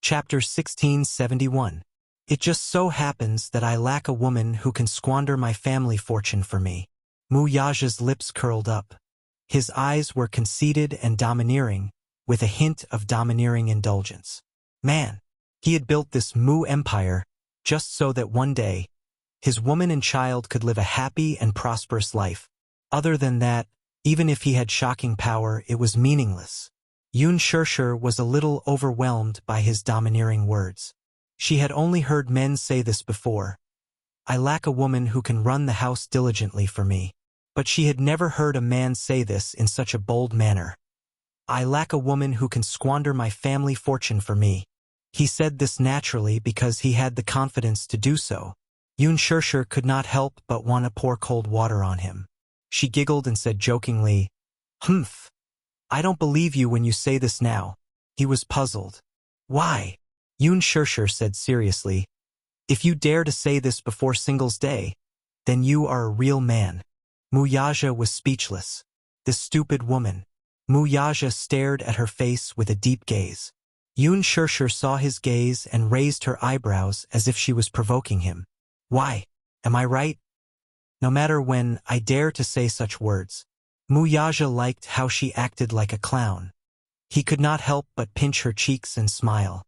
Chapter 1671. It just so happens that I lack a woman who can squander my family fortune for me. Wuxia's lips curled up. His eyes were conceited and domineering, with a hint of domineering indulgence. Man, he had built this Mu empire just so that one day, his woman and child could live a happy and prosperous life. Other than that, even if he had shocking power, it was meaningless. Yun Shirshir was a little overwhelmed by his domineering words. She had only heard men say this before. I lack a woman who can run the house diligently for me. But she had never heard a man say this in such a bold manner. I lack a woman who can squander my family fortune for me. He said this naturally because he had the confidence to do so. Yun Shirshir could not help but want to pour cold water on him. She giggled and said jokingly, "Humph. I don't believe you when you say this now." He was puzzled. Why? Yun Shirshir said seriously, "If you dare to say this before Singles Day, then you are a real man." Wuxia was speechless. This stupid woman. Wuxia stared at her face with a deep gaze. Yun Shirshir saw his gaze and raised her eyebrows as if she was provoking him. Why? Am I right? No matter when I dare to say such words. Wuxia liked how she acted like a clown. He could not help but pinch her cheeks and smile.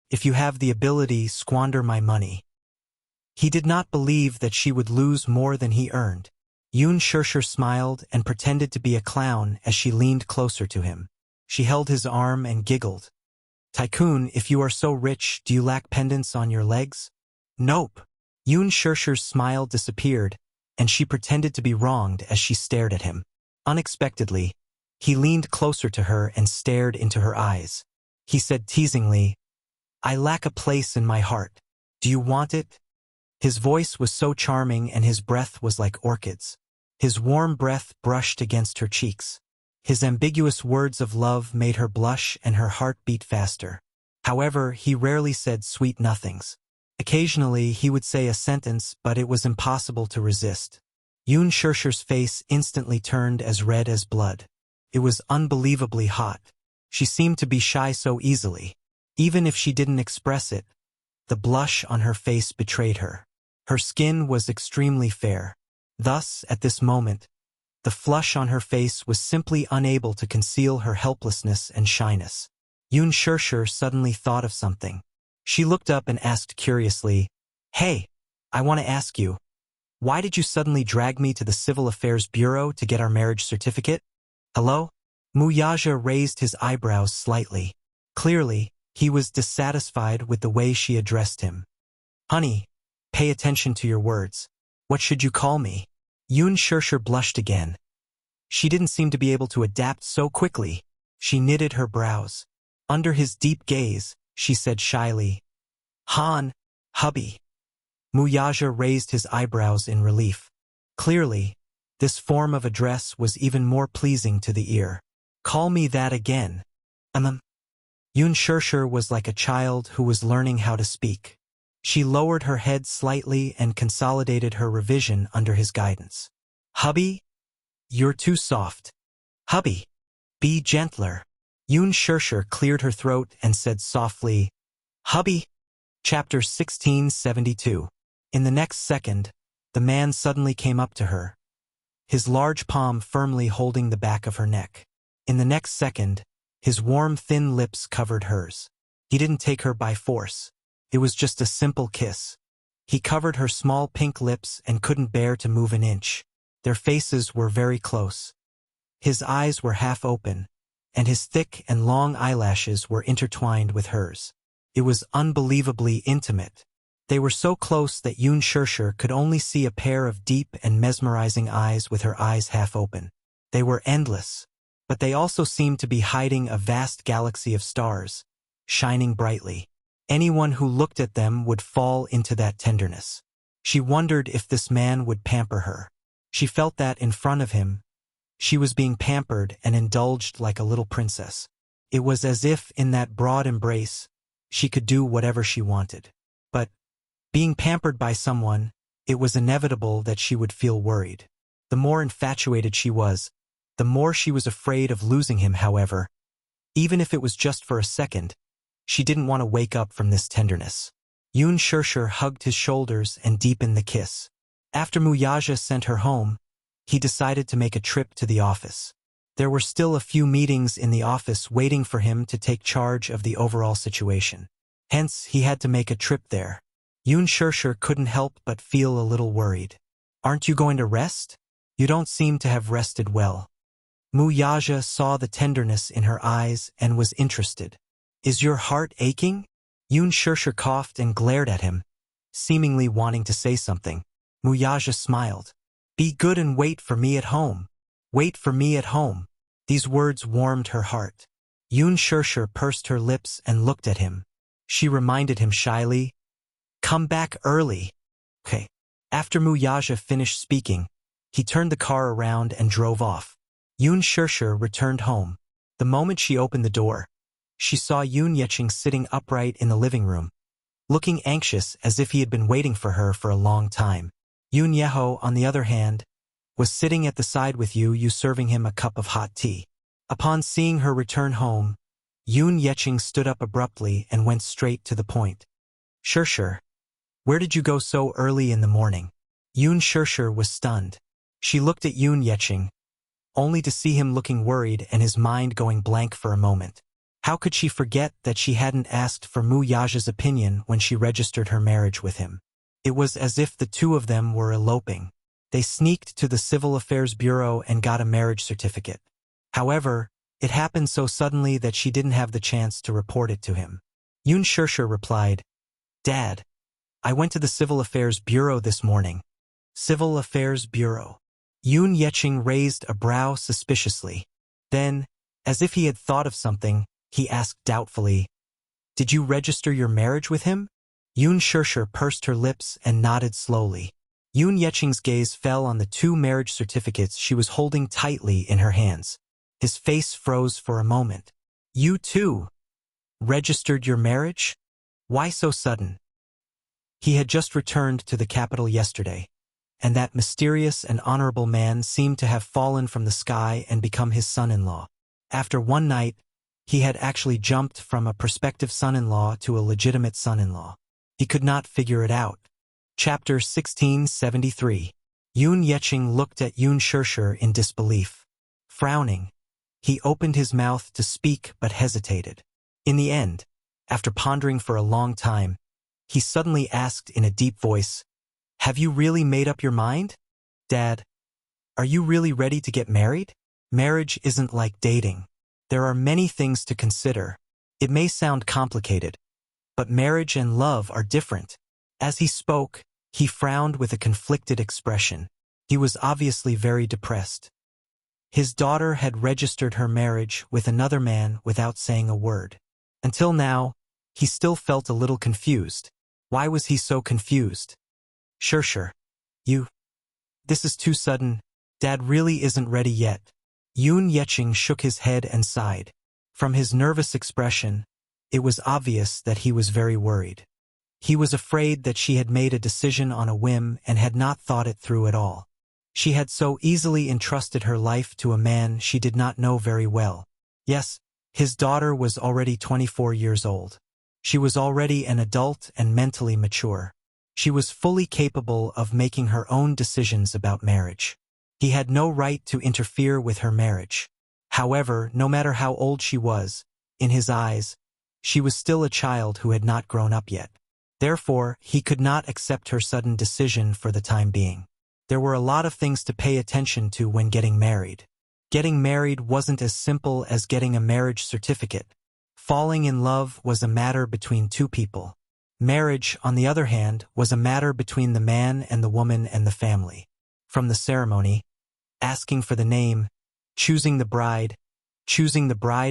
If you have the ability, squander my money. He did not believe that she would lose more than he earned. Yun Shirshir smiled and pretended to be a clown as she leaned closer to him. She held his arm and giggled. Tycoon, if you are so rich, do you lack pendants on your legs? Nope. Yun Shirshir's smile disappeared, and she pretended to be wronged as she stared at him. Unexpectedly, he leaned closer to her and stared into her eyes. He said teasingly, I lack a place in my heart. Do you want it? His voice was so charming and his breath was like orchids. His warm breath brushed against her cheeks. His ambiguous words of love made her blush and her heart beat faster. However, he rarely said sweet nothings. Occasionally, he would say a sentence, but it was impossible to resist. Yun Shirshir's face instantly turned as red as blood. It was unbelievably hot. She seemed to be shy so easily. Even if she didn't express it, the blush on her face betrayed her. Her skin was extremely fair. Thus, at this moment, the flush on her face was simply unable to conceal her helplessness and shyness. Yun Shirshir suddenly thought of something. She looked up and asked curiously, Hey, I want to ask you, why did you suddenly drag me to the Civil Affairs Bureau to get our marriage certificate? Hello? Wuxia raised his eyebrows slightly. Clearly, he was dissatisfied with the way she addressed him. Honey, pay attention to your words. What should you call me? Yun Shirshir blushed again. She didn't seem to be able to adapt so quickly. She knitted her brows. Under his deep gaze, she said shyly, Han, hubby. Wuxia raised his eyebrows in relief. Clearly, this form of address was even more pleasing to the ear. Call me that again. Yun Shirshir was like a child who was learning how to speak. She lowered her head slightly and consolidated her revision under his guidance. Hubby? You're too soft. Hubby, be gentler. Yun Shirshir cleared her throat and said softly, Hubby. Chapter 1672. In the next second, the man suddenly came up to her, his large palm firmly holding the back of her neck. In the next second, his warm, thin lips covered hers. He didn't take her by force. It was just a simple kiss. He covered her small pink lips and couldn't bear to move an inch. Their faces were very close. His eyes were half open, and his thick and long eyelashes were intertwined with hers. It was unbelievably intimate. They were so close that Yun Shirshir could only see a pair of deep and mesmerizing eyes with her eyes half open. They were endless, but they also seemed to be hiding a vast galaxy of stars, shining brightly. Anyone who looked at them would fall into that tenderness. She wondered if this man would pamper her. She felt that in front of him, she was being pampered and indulged like a little princess. It was as if in that broad embrace, she could do whatever she wanted. But, being pampered by someone, it was inevitable that she would feel worried. The more infatuated she was, the more she was afraid of losing him, however. Even if it was just for a second, She didn't want to wake up from this tenderness. Yoon Shirshir hugged his shoulders and deepened the kiss. After Muyaja sent her home, he decided to make a trip to the office. There were still a few meetings in the office waiting for him to take charge of the overall situation. Hence, he had to make a trip there. Yoon Shirshir couldn't help but feel a little worried. Aren't you going to rest? You don't seem to have rested well. Muyaja saw the tenderness in her eyes and was interested. Is your heart aching? Yoon Shirshir coughed and glared at him, seemingly wanting to say something. Muyaja smiled. Be good and wait for me at home. Wait for me at home. These words warmed her heart. Yoon Shirshir pursed her lips and looked at him. She reminded him shyly, come back early. Okay. After Muyaja finished speaking, he turned the car around and drove off. Yoon Shirshir returned home. The moment she opened the door, she saw Yoon Yeching sitting upright in the living room, looking anxious as if he had been waiting for her for a long time. Yoon Yeho, on the other hand, was sitting at the side with Yu serving him a cup of hot tea. Upon seeing her return home, Yoon Yeching stood up abruptly and went straight to the point. Shirshir, where did you go so early in the morning? Yoon Shirshir was stunned. She looked at Yoon Yeching, only to see him looking worried and his mind going blank for a moment. How could she forget that she hadn't asked for Muyaja's opinion when she registered her marriage with him? It was as if the two of them were eloping. They sneaked to the Civil Affairs Bureau and got a marriage certificate. However, it happened so suddenly that she didn't have the chance to report it to him. Yoon Shirshir replied, Dad, I went to the Civil Affairs Bureau this morning. Civil Affairs Bureau. Yoon Yeching raised a brow suspiciously. Then, as if he had thought of something, he asked doubtfully, Did you register your marriage with him? Yoon Shirshir pursed her lips and nodded slowly. Yoon Yeching's gaze fell on the two marriage certificates she was holding tightly in her hands. His face froze for a moment. You too registered your marriage? Why so sudden? He had just returned to the capital yesterday, and that mysterious and honorable man seemed to have fallen from the sky and become his son-in-law. After one night, he had actually jumped from a prospective son-in-law to a legitimate son-in-law. He could not figure it out. Chapter 1673. Yoon Yeching looked at Yoon Shirshir in disbelief. Frowning, he opened his mouth to speak but hesitated. In the end, after pondering for a long time, he suddenly asked in a deep voice, Have you really made up your mind? Dad, are you really ready to get married? Marriage isn't like dating. There are many things to consider. It may sound complicated, but marriage and love are different. As he spoke, he frowned with a conflicted expression. He was obviously very depressed. His daughter had registered her marriage with another man without saying a word. Until now, he still felt a little confused. Why was he so confused? Shirshir, this is too sudden. Dad really isn't ready yet. Yoon Yeching shook his head and sighed. From his nervous expression, it was obvious that he was very worried. He was afraid that she had made a decision on a whim and had not thought it through at all. She had so easily entrusted her life to a man she did not know very well. Yes, his daughter was already 24 years old. She was already an adult and mentally mature. She was fully capable of making her own decisions about marriage. He had no right to interfere with her marriage. However, no matter how old she was, in his eyes, she was still a child who had not grown up yet. Therefore, he could not accept her sudden decision for the time being. There were a lot of things to pay attention to when getting married. Getting married wasn't as simple as getting a marriage certificate. Falling in love was a matter between two people. Marriage, on the other hand, was a matter between the man and the woman and the family. From the ceremony, asking for the name, choosing the bride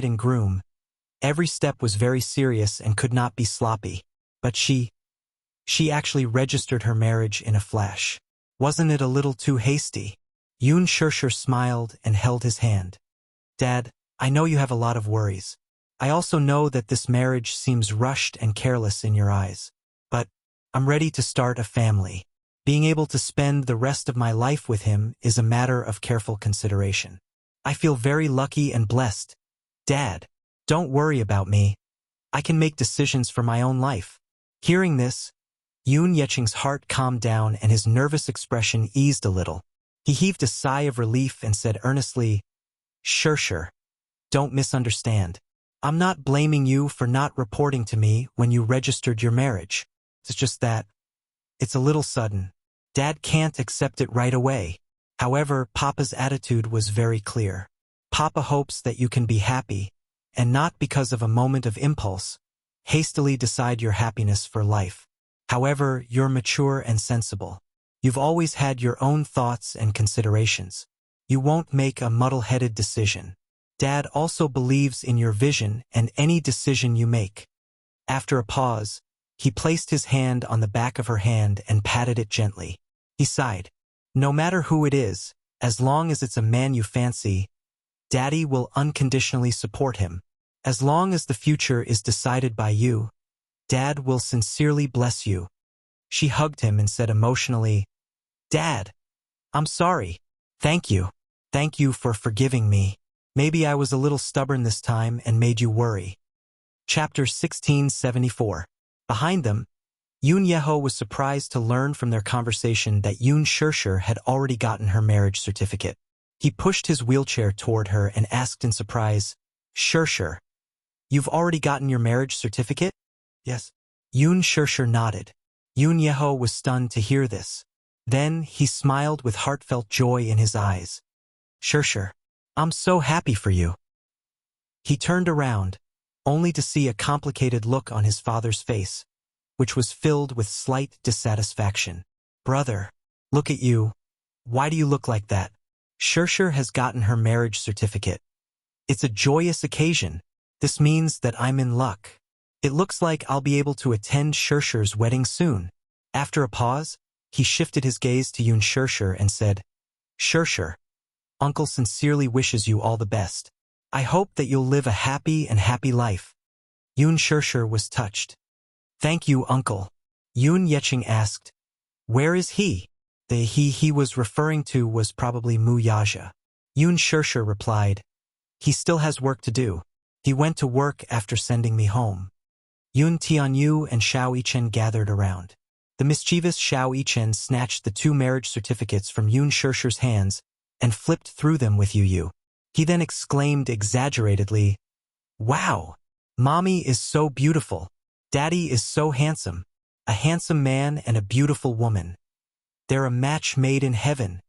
and groom, every step was very serious and could not be sloppy. But she actually registered her marriage in a flash. Wasn't it a little too hasty? Yoon Shirshir smiled and held his hand. Dad, I know you have a lot of worries. I also know that this marriage seems rushed and careless in your eyes. But I'm ready to start a family. Being able to spend the rest of my life with him is a matter of careful consideration. I feel very lucky and blessed. Dad, don't worry about me. I can make decisions for my own life. Hearing this, Yoon Yeching's heart calmed down and his nervous expression eased a little. He heaved a sigh of relief and said earnestly, Sure. Don't misunderstand. I'm not blaming you for not reporting to me when you registered your marriage. It's just that it's a little sudden. Dad can't accept it right away. However, Papa's attitude was very clear. Papa hopes that you can be happy, and not because of a moment of impulse, hastily decide your happiness for life. However, you're mature and sensible. You've always had your own thoughts and considerations. You won't make a muddle-headed decision. Dad also believes in your vision and any decision you make. After a pause, he placed his hand on the back of her hand and patted it gently. He sighed. No matter who it is, as long as it's a man you fancy, Daddy will unconditionally support him. As long as the future is decided by you, Dad will sincerely bless you. She hugged him and said emotionally, Dad, I'm sorry. Thank you. Thank you for forgiving me. Maybe I was a little stubborn this time and made you worry. Chapter 1674. Behind them, Yoon Yeho was surprised to learn from their conversation that Yoon Shirshir had already gotten her marriage certificate. He pushed his wheelchair toward her and asked in surprise, Shirshir, you've already gotten your marriage certificate? Yes. Yoon Shirshir nodded. Yoon Yeho was stunned to hear this. Then he smiled with heartfelt joy in his eyes. Shirshir, I'm so happy for you. He turned around, only to see a complicated look on his father's face, which was filled with slight dissatisfaction. Brother, look at you. Why do you look like that? Shirshir has gotten her marriage certificate. It's a joyous occasion. This means that I'm in luck. It looks like I'll be able to attend Shirshir's wedding soon. After a pause, he shifted his gaze to Yoon Shirshir and said, Shirshir, Uncle sincerely wishes you all the best. I hope that you'll live a happy life. Yoon Shirshir was touched. Thank you, Uncle. Yoon Yeching asked, Where is he? The he was referring to was probably Mu Yaja. Yoon Shirshir replied, He still has work to do. He went to work after sending me home. Yoon Tianyu and Xiao Yichen gathered around. The mischievous Xiao Yichen snatched the 2 marriage certificates from Yoon Shirshir's hands and flipped through them with Yu. He then exclaimed exaggeratedly, Wow! Mommy is so beautiful. Daddy is so handsome. A handsome man and a beautiful woman. They're a match made in heaven.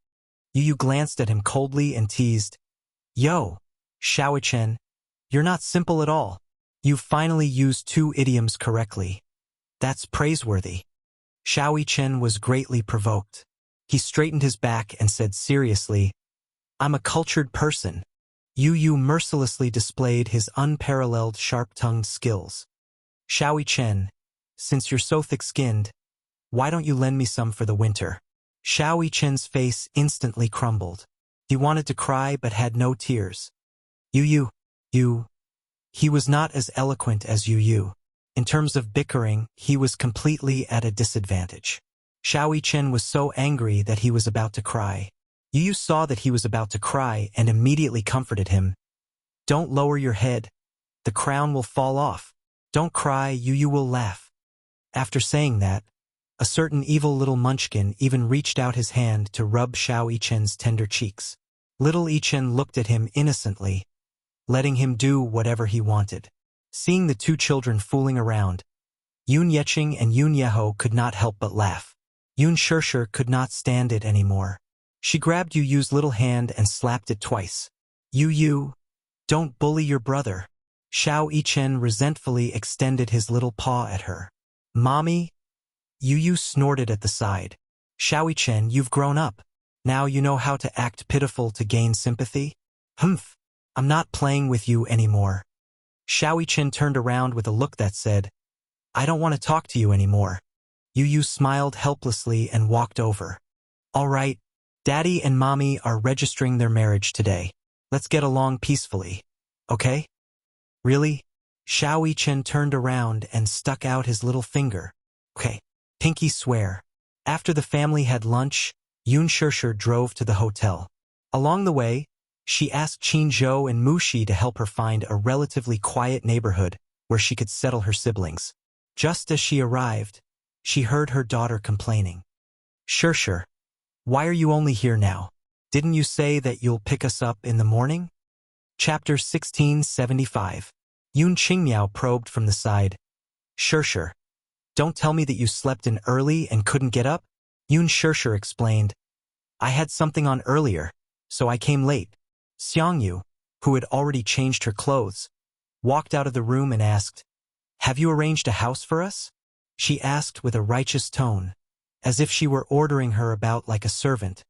Yu glanced at him coldly and teased, Yo, Xiao Yichen, you're not simple at all. You've finally used 2 idioms correctly. That's praiseworthy. Xiao Yichen was greatly provoked. He straightened his back and said seriously, I'm a cultured person. Yu mercilessly displayed his unparalleled sharp-tongued skills. Xiao Yichen, since you're so thick-skinned, why don't you lend me some for the winter? Xiao Yichen's face instantly crumbled. He wanted to cry but had no tears. Yu. He was not as eloquent as Yu. In terms of bickering, he was completely at a disadvantage. Xiao Yichen was so angry that he was about to cry. Yu saw that he was about to cry and immediately comforted him. Don't lower your head. The crown will fall off. Don't cry, Yu will laugh. After saying that, a certain evil little munchkin even reached out his hand to rub Xiao Yichen's tender cheeks. Little Yichen looked at him innocently, letting him do whatever he wanted. Seeing the 2 children fooling around, Yoon Yeching and Yoon Yeho could not help but laugh. Yoon Shirshir could not stand it anymore. She grabbed Yu's little hand and slapped it twice. Yu, don't bully your brother. Xiao Yichen resentfully extended his little paw at her. Mommy? Yu snorted at the side. Xiao Yichen, you've grown up. Now you know how to act pitiful to gain sympathy? Humph, I'm not playing with you anymore. Xiao Yichen turned around with a look that said, I don't want to talk to you anymore. Yu smiled helplessly and walked over. All right, Daddy and Mommy are registering their marriage today. Let's get along peacefully, okay? Really? Xiao Yichen turned around and stuck out his little finger. Okay, pinky swear. After the family had lunch, Yoon Shirshir drove to the hotel. Along the way, she asked Qin Zhou and Mu Shi to help her find a relatively quiet neighborhood where she could settle her siblings. Just as she arrived, she heard her daughter complaining. Sure. Why are you only here now? Didn't you say that you'll pick us up in the morning? Chapter 1675. Yun Qingmiao probed from the side. Sure. Don't tell me that you slept in early and couldn't get up? Yun Sure explained. I had something on earlier, so I came late. Xiangyu, who had already changed her clothes, walked out of the room and asked, Have you arranged a house for us? She asked with a righteous tone, as if she were ordering her about like a servant,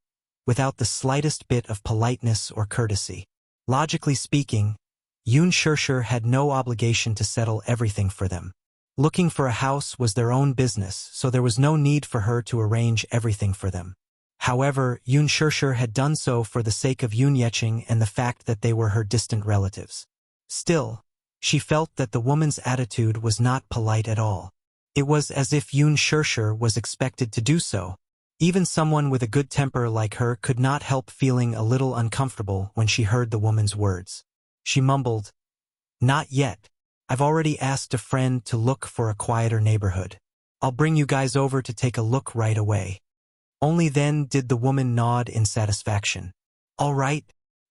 without the slightest bit of politeness or courtesy. Logically speaking, Yun Sure had no obligation to settle everything for them. Looking for a house was their own business, so there was no need for her to arrange everything for them. However, Yun Sure had done so for the sake of Yun Yeqing and the fact that they were her distant relatives. Still, she felt that the woman's attitude was not polite at all. It was as if Yun Sure was expected to do so. Even someone with a good temper like her could not help feeling a little uncomfortable when she heard the woman's words. She mumbled, Not yet. I've already asked a friend to look for a quieter neighborhood. I'll bring you guys over to take a look right away. Only then did the woman nod in satisfaction. All right.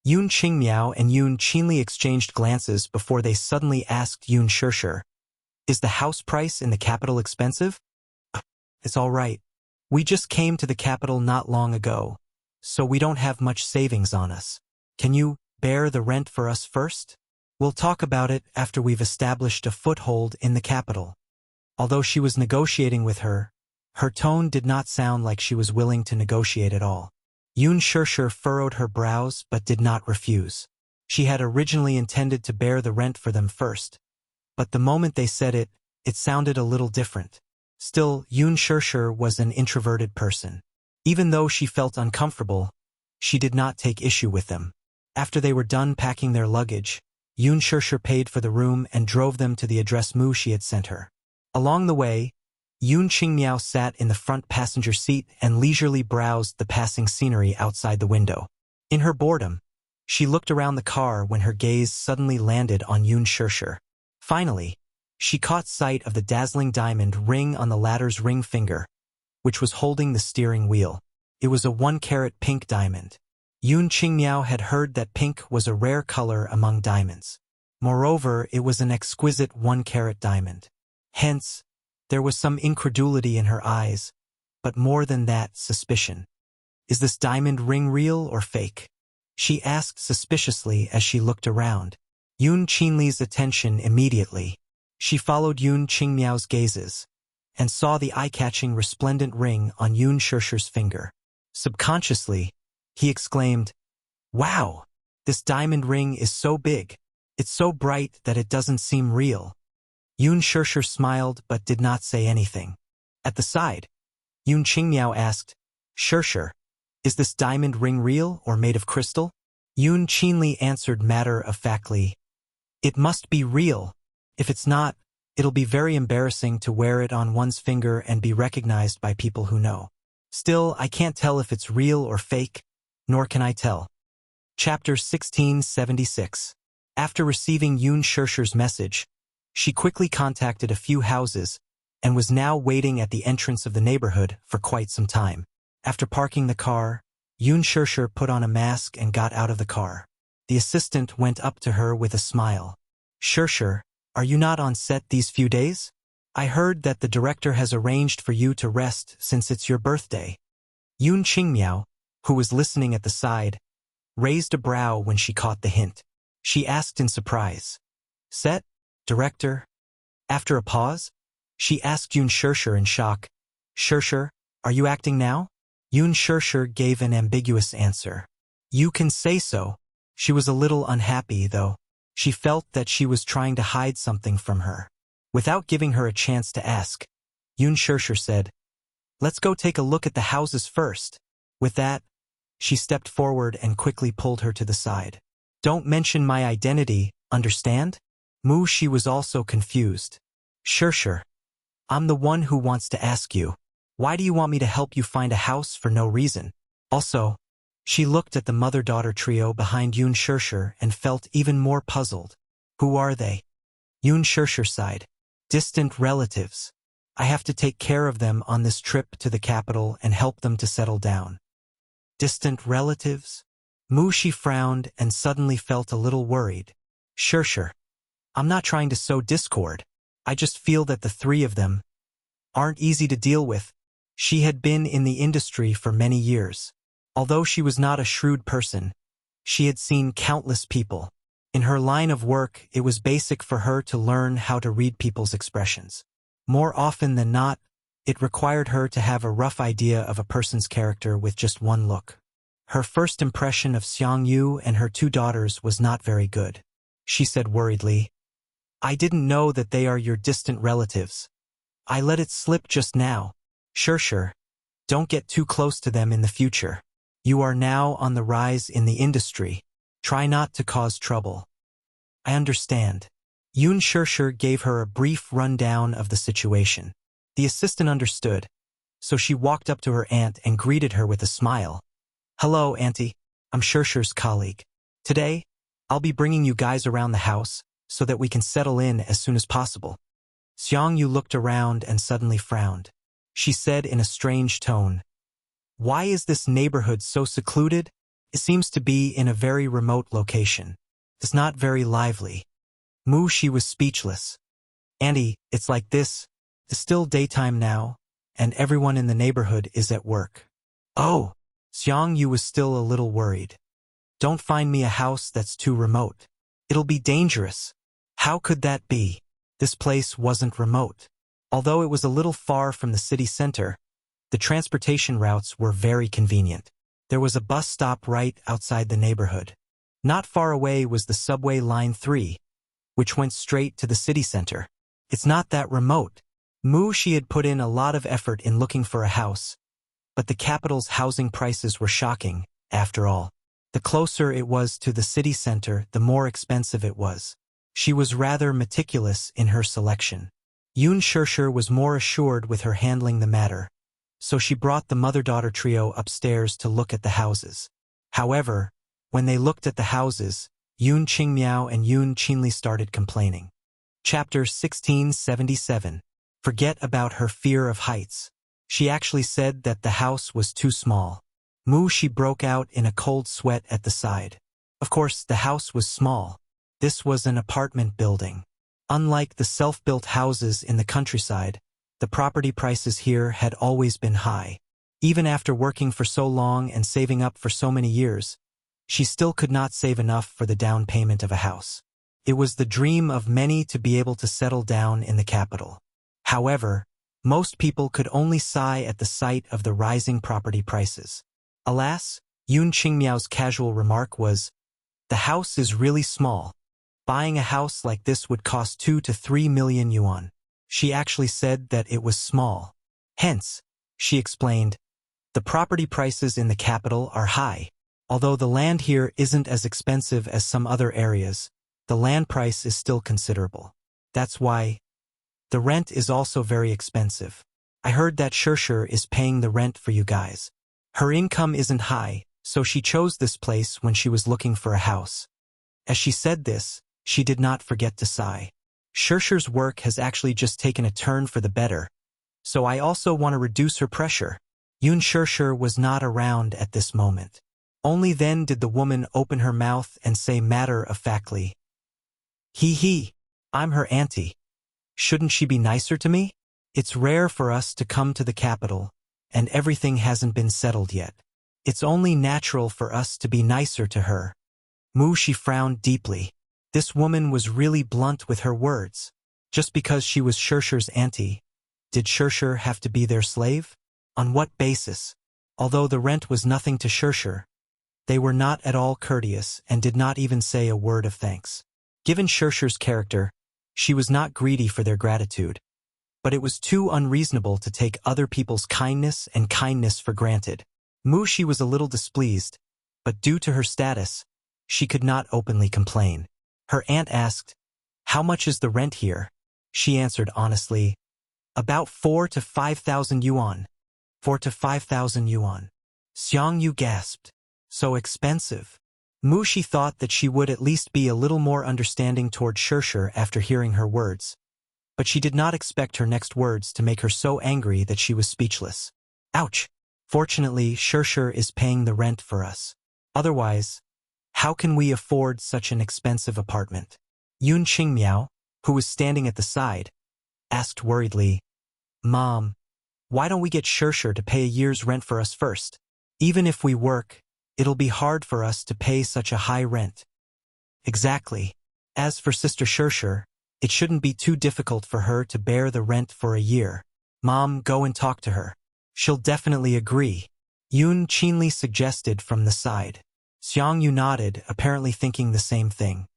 Yun Qingmiao and Yun Qinli exchanged glances before they suddenly asked Yun Sure, Is the house price in the capital expensive? It's all right. We just came to the capital not long ago, so we don't have much savings on us. Can you bear the rent for us first? We'll talk about it after we've established a foothold in the capital. Although she was negotiating with her, her tone did not sound like she was willing to negotiate at all. Yun Sure furrowed her brows but did not refuse. She had originally intended to bear the rent for them first, but the moment they said it, it sounded a little different. Still, Yun Sure was an introverted person. Even though she felt uncomfortable, she did not take issue with them. After they were done packing their luggage, Yun Sure paid for the room and drove them to the address Mu she had sent her. Along the way, Yun Qingmiao sat in the front passenger seat and leisurely browsed the passing scenery outside the window. In her boredom, she looked around the car when her gaze suddenly landed on Yun Sure. Finally, she caught sight of the dazzling diamond ring on the latter's ring finger, which was holding the steering wheel. It was a 1-carat pink diamond. Yun Qingmiao had heard that pink was a rare color among diamonds. Moreover, it was an exquisite 1-carat diamond. Hence, there was some incredulity in her eyes, but more than that, suspicion. Is this diamond ring real or fake? She asked suspiciously as she looked around. Yun Qinli's attention immediately. She followed Yun Qingmiao's gazes and saw the eye-catching resplendent ring on Yun Sure's finger. Subconsciously, he exclaimed, Wow! This diamond ring is so big. It's so bright that it doesn't seem real. Yun Sure smiled but did not say anything. At the side, Yun Qingmiao asked, Sure, is this diamond ring real or made of crystal? Yun Qinli answered matter-of-factly, It must be real. If it's not, it'll be very embarrassing to wear it on one's finger and be recognized by people who know. Still, I can't tell if it's real or fake, nor can I tell. Chapter 1676. After receiving Yun Sure's message, she quickly contacted a few houses and was now waiting at the entrance of the neighborhood for quite some time. After parking the car, Yun Sure put on a mask and got out of the car. The assistant went up to her with a smile. Sure, are you not on set these few days? I heard that the director has arranged for you to rest since it's your birthday. Yun Qingmiao, who was listening at the side, raised a brow when she caught the hint. She asked in surprise, Set? Director? After a pause, she asked Yun Sure in shock, Sure, are you acting now? Yun Sure gave an ambiguous answer. You can say so. She was a little unhappy, though. She felt that she was trying to hide something from her. Without giving her a chance to ask, Yun Sure said, Let's go take a look at the houses first. With that, she stepped forward and quickly pulled her to the side. Don't mention my identity, understand? Mu she was also confused. Sure. I'm the one who wants to ask you. Why do you want me to help you find a house for no reason? Also, she looked at the mother-daughter trio behind Yun Sure and felt even more puzzled. Who are they? Yun Shirshir sighed. Distant relatives. I have to take care of them on this trip to the capital and help them to settle down. Distant relatives? Shi frowned and suddenly felt a little worried. Shirshir, I'm not trying to sow discord. I just feel that the three of them aren't easy to deal with. She had been in the industry for many years. Although she was not a shrewd person, she had seen countless people. In her line of work, it was basic for her to learn how to read people's expressions. More often than not, it required her to have a rough idea of a person's character with just one look. Her first impression of Xiang Yu and her two daughters was not very good. She said worriedly, I didn't know that they are your distant relatives. I let it slip just now. Shirshir, don't get too close to them in the future. You are now on the rise in the industry. Try not to cause trouble. I understand. Yun Shirshir gave her a brief rundown of the situation. The assistant understood, so she walked up to her aunt and greeted her with a smile. Hello, Auntie. I'm Shirshir's colleague. Today, I'll be bringing you guys around the house so that we can settle in as soon as possible. Xiang Yu looked around and suddenly frowned. She said in a strange tone, Why is this neighborhood so secluded? It seems to be in a very remote location. It's not very lively. Shi was speechless. Auntie, it's like this. It's still daytime now, and everyone in the neighborhood is at work. Oh, Xiang Yu was still a little worried. Don't find me a house that's too remote. It'll be dangerous. How could that be? This place wasn't remote. Although it was a little far from the city center, the transportation routes were very convenient. There was a bus stop right outside the neighborhood. Not far away was the subway line 3, which went straight to the city center. It's not that remote. She had put in a lot of effort in looking for a house, but the capital's housing prices were shocking, after all. The closer it was to the city center, the more expensive it was. She was rather meticulous in her selection. Yun Shirshir was more assured with her handling the matter, so she brought the mother-daughter trio upstairs to look at the houses. However, when they looked at the houses, Yun Qingmiao and Yun Qinli started complaining. Chapter 1677. Forget about her fear of heights. She actually said that the house was too small. She broke out in a cold sweat at the side. Of course, the house was small. This was an apartment building. Unlike the self-built houses in the countryside, the property prices here had always been high. Even after working for so long and saving up for so many years, she still could not save enough for the down payment of a house. It was the dream of many to be able to settle down in the capital. However, most people could only sigh at the sight of the rising property prices. Alas, Yun Qingmiao's casual remark was, The house is really small. Buying a house like this would cost 2 to 3 million yuan. She actually said that it was small. Hence, she explained, the property prices in the capital are high. Although the land here isn't as expensive as some other areas, the land price is still considerable. That's why the rent is also very expensive. I heard that Shirshir is paying the rent for you guys. Her income isn't high, so she chose this place when she was looking for a house. As she said this, she did not forget to sigh. Shirshir's work has actually just taken a turn for the better, so I also want to reduce her pressure. Yun Shirshir was not around at this moment. Only then did the woman open her mouth and say matter-of-factly, He, I'm her auntie. Shouldn't she be nicer to me? It's rare for us to come to the capital, and everything hasn't been settled yet. It's only natural for us to be nicer to her. She frowned deeply. This woman was really blunt with her words. Just because she was Shirshir's auntie, did Shirshir have to be their slave? On what basis? Although the rent was nothing to Shirshir, they were not at all courteous and did not even say a word of thanks. Given Shirshir's character, she was not greedy for their gratitude, but it was too unreasonable to take other people's kindness and kindness for granted. She was a little displeased, but due to her status, she could not openly complain. Her aunt asked, How much is the rent here? She answered honestly, About 4 to 5,000 yuan. 4 to 5,000 yuan. Xiang Yu gasped. So expensive. Mushi thought that she would at least be a little more understanding toward Shirshir after hearing her words, but she did not expect her next words to make her so angry that she was speechless. Ouch! Fortunately, Shirshir is paying the rent for us. Otherwise, how can we afford such an expensive apartment? Yun Qingmiao, who was standing at the side, asked worriedly, Mom, why don't we get Shirshir to pay a year's rent for us first? Even if we work, it'll be hard for us to pay such a high rent. Exactly. As for Sister Shirshir, it shouldn't be too difficult for her to bear the rent for a year. Mom, go and talk to her. She'll definitely agree. Yun Qinli suggested from the side. Xiang Yu nodded, apparently thinking the same thing.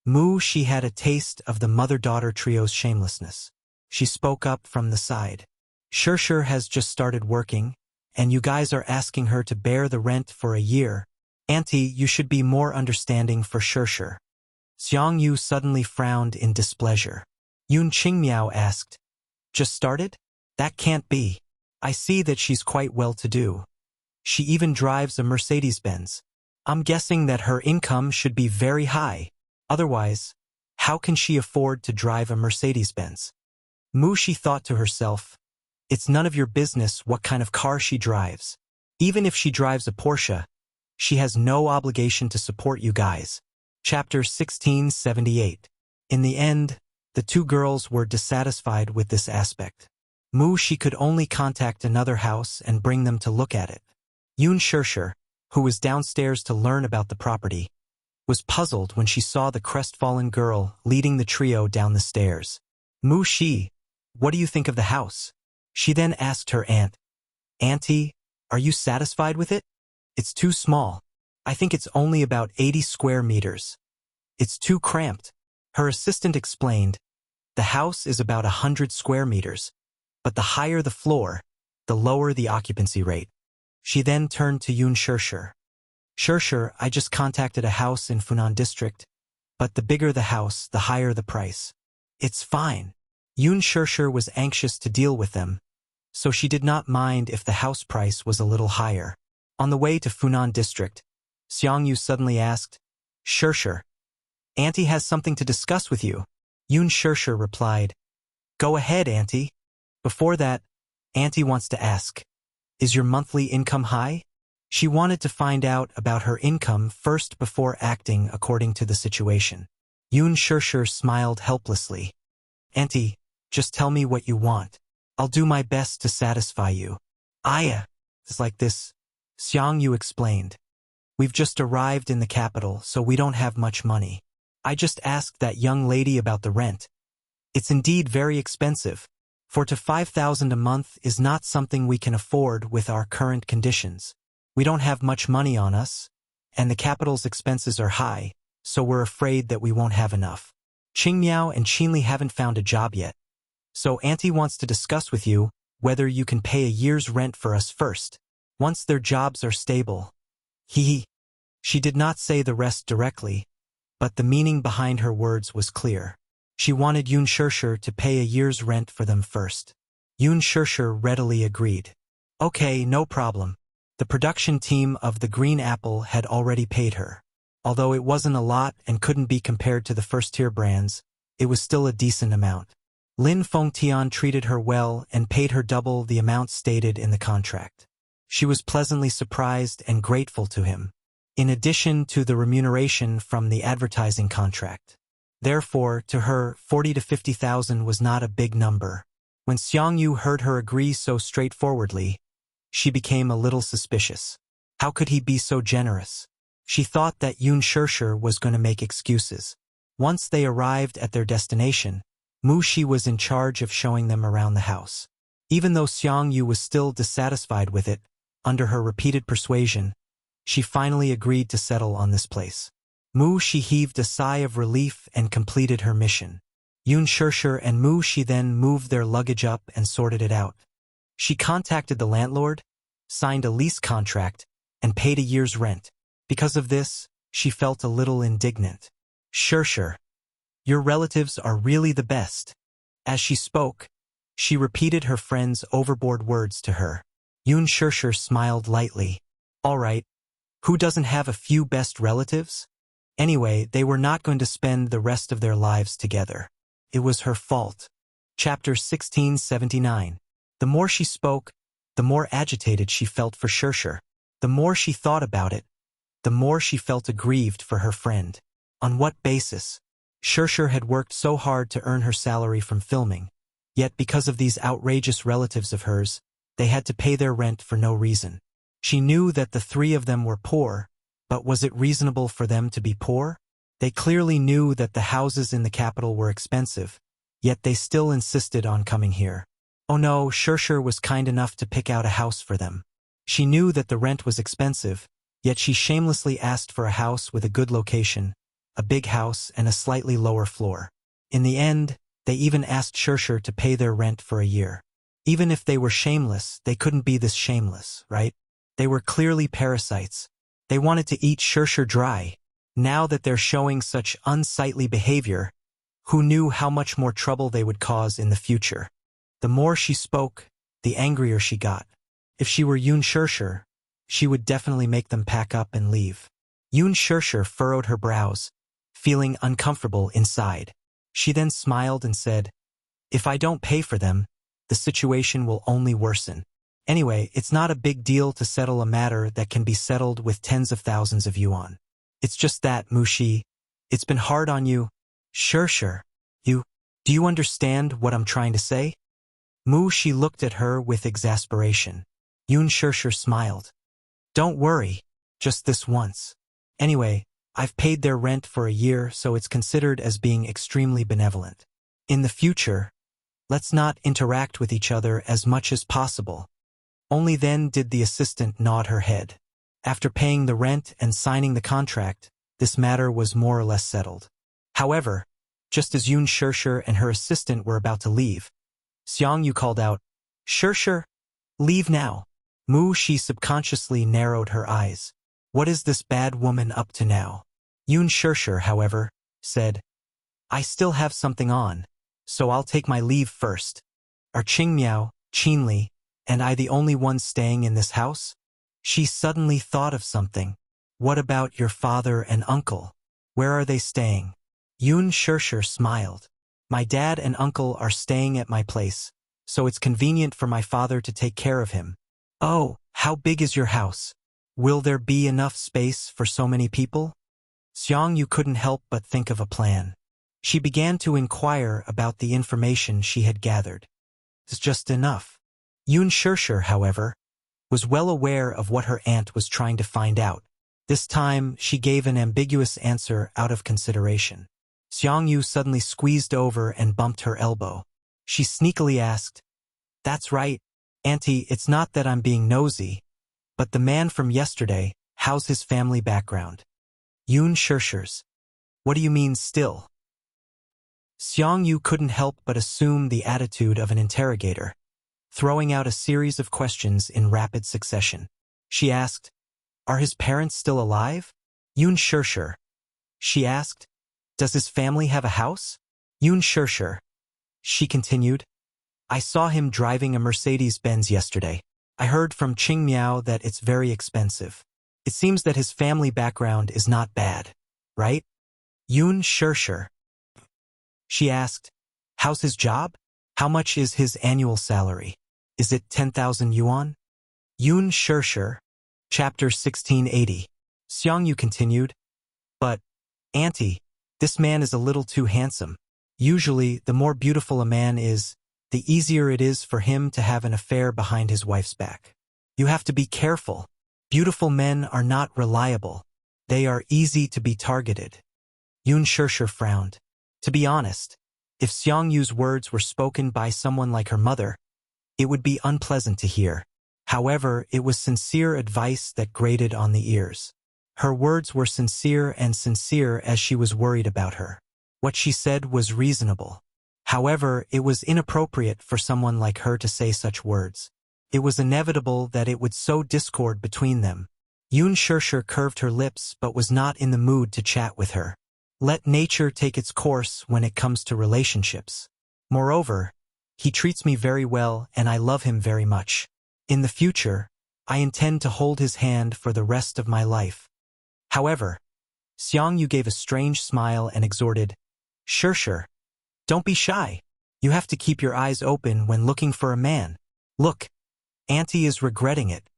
Mu Shi had a taste of the mother-daughter trio's shamelessness. She spoke up from the side. Shirshir has just started working, and you guys are asking her to bear the rent for a year. Auntie, you should be more understanding for Shirshir. Xiang Yu suddenly frowned in displeasure. Yun Qingmiao asked, Just started? That can't be. I see that she's quite well-to-do. She even drives a Mercedes-Benz. I'm guessing that her income should be very high. Otherwise, how can she afford to drive a Mercedes-Benz? Mu Shi thought to herself, it's none of your business what kind of car she drives. Even if she drives a Porsche, she has no obligation to support you guys. Chapter 1678. In the end, the two girls were dissatisfied with this aspect. Mu Shi could only contact another house and bring them to look at it. Yun Shirshir, who was downstairs to learn about the property, was puzzled when she saw the crestfallen girl leading the trio down the stairs. Mu Shi, what do you think of the house? She then asked her aunt. Auntie, are you satisfied with it? It's too small. I think it's only about 80 square meters. It's too cramped. Her assistant explained. The house is about 100 square meters, but the higher the floor, the lower the occupancy rate. She then turned to Yun Shirshir. Shirshir, I just contacted a house in Funan district, but the bigger the house, the higher the price. It's fine. Yun Shirshir was anxious to deal with them, so she did not mind if the house price was a little higher. On the way to Funan district, Xiang Yu suddenly asked, Shirshir, Auntie has something to discuss with you. Yun Shirshir replied, Go ahead, Auntie. Before that, Auntie wants to ask, is your monthly income high? She wanted to find out about her income first before acting according to the situation. Yun Shirshir smiled helplessly. Auntie, just tell me what you want. I'll do my best to satisfy you. It's like this. Xiang Yu explained. We've just arrived in the capital, so we don't have much money. I just asked that young lady about the rent. It's indeed very expensive. 4 to 5,000 a month is not something we can afford with our current conditions. We don't have much money on us, and the capital's expenses are high, so we're afraid that we won't have enough. Qingmiao and Qinli haven't found a job yet, so Auntie wants to discuss with you whether you can pay a year's rent for us first, once their jobs are stable. She did not say the rest directly, but the meaning behind her words was clear. She wanted Yun Shirshir to pay a year's rent for them first. Yun Shirshir readily agreed. Okay, no problem. The production team of the Green Apple had already paid her. Although it wasn't a lot and couldn't be compared to the first-tier brands, it was still a decent amount. Lin Fengtian treated her well and paid her double the amount stated in the contract. She was pleasantly surprised and grateful to him, in addition to the remuneration from the advertising contract. Therefore, to her, 40 to 50,000 was not a big number. When Xiang Yu heard her agree so straightforwardly, she became a little suspicious. How could he be so generous? She thought that Yun Shirshir was going to make excuses. Once they arrived at their destination, Mu Shi was in charge of showing them around the house. Even though Xiang Yu was still dissatisfied with it, under her repeated persuasion, she finally agreed to settle on this place. Mu Shi heaved a sigh of relief and completed her mission. Yun Shirshir and Mu Shi then moved their luggage up and sorted it out. She contacted the landlord, signed a lease contract, and paid a year's rent. Because of this, she felt a little indignant. Shirshir, your relatives are really the best. As she spoke, she repeated her friend's overboard words to her. Yun Shirshir smiled lightly. All right, Who doesn't have a few best relatives? Anyway, they were not going to spend the rest of their lives together. It was her fault. Chapter 1679. The more she spoke, the more agitated she felt for Shershur. The more she thought about it, the more she felt aggrieved for her friend. On what basis? Shershur had worked so hard to earn her salary from filming, yet because of these outrageous relatives of hers, they had to pay their rent for no reason. She knew that the three of them were poor, but was it reasonable for them to be poor? They clearly knew that the houses in the capital were expensive, yet they still insisted on coming here. Oh no, Shershur was kind enough to pick out a house for them. She knew that the rent was expensive, yet she shamelessly asked for a house with a good location, a big house and a slightly lower floor. In the end, they even asked Shershur to pay their rent for a year. Even if they were shameless, they couldn't be this shameless, right? They were clearly parasites. They wanted to eat Shershur dry. Now that they're showing such unsightly behavior, who knew how much more trouble they would cause in the future? The more she spoke, the angrier she got. If she were Yoon Shershur, she would definitely make them pack up and leave. Yoon Shershur furrowed her brows, feeling uncomfortable inside. She then smiled and said, "If I don't pay for them, the situation will only worsen. Anyway, it's not a big deal to settle a matter that can be settled with tens of thousands of yuan. It's just that, Mushi, it's been hard on you. Shershur, do you understand what I'm trying to say?" Mushi looked at her with exasperation. Yoon Shershur smiled. "Don't worry, just this once. Anyway, I've paid their rent for a year, so it's considered as being extremely benevolent. In the future, let's not interact with each other as much as possible." Only then did the assistant nod her head. After paying the rent and signing the contract, this matter was more or less settled. However, just as Yoon Shershur and her assistant were about to leave, Seong Yu called out, "Shershur, leave now." She subconsciously narrowed her eyes. What is this bad woman up to now? Yoon Shershur, however, said, "I still have something on, so I'll take my leave first. Are Qingmiao, Qinli, and I the only ones staying in this house?" She suddenly thought of something. "What about your father and uncle? Where are they staying?" Yoon Shershur smiled. "My dad and uncle are staying at my place, so it's convenient for my father to take care of him." "Oh, how big is your house? Will there be enough space for so many people?" Seong Yu couldn't help but think of a plan. She began to inquire about the information she had gathered. It's just enough. Yoon Shershur, however, was well aware of what her aunt was trying to find out. This time, she gave an ambiguous answer out of consideration. Seong Yu suddenly squeezed over and bumped her elbow. She sneakily asked, "That's right, Auntie, it's not that I'm being nosy, but the man from yesterday, how's his family background?" Yoon Shershur's. "What do you mean still?" Seong Yu couldn't help but assume the attitude of an interrogator, throwing out a series of questions in rapid succession. She asked, "Are his parents still alive?" Yoon Shershur. She asked, "Does his family have a house?" Yoon Shershur. She continued, "I saw him driving a Mercedes-Benz yesterday. I heard from Qingmiao that it's very expensive. It seems that his family background is not bad, right?" Yoon Shershur. She asked, "How's his job? How much is his annual salary? Is it 10,000 yuan?" Yoon Shershur. Chapter 1680. Seong Yu continued, "But, Auntie, this man is a little too handsome. Usually, the more beautiful a man is, the easier it is for him to have an affair behind his wife's back. You have to be careful. Beautiful men are not reliable. They are easy to be targeted." Yoon Shershur frowned. To be honest, if Seong Yu's words were spoken by someone like her mother, it would be unpleasant to hear. However, it was sincere advice that grated on the ears. Her words were sincere as she was worried about her. What she said was reasonable. However, it was inappropriate for someone like her to say such words. It was inevitable that it would sow discord between them. Yoon Shershur curved her lips but was not in the mood to chat with her. Let nature take its course when it comes to relationships. Moreover, he treats me very well and I love him very much. In the future, I intend to hold his hand for the rest of my life. However, Xiang Yu gave a strange smile and exhorted, Sure. Don't be shy. You have to keep your eyes open when looking for a man. Look, Auntie is regretting it.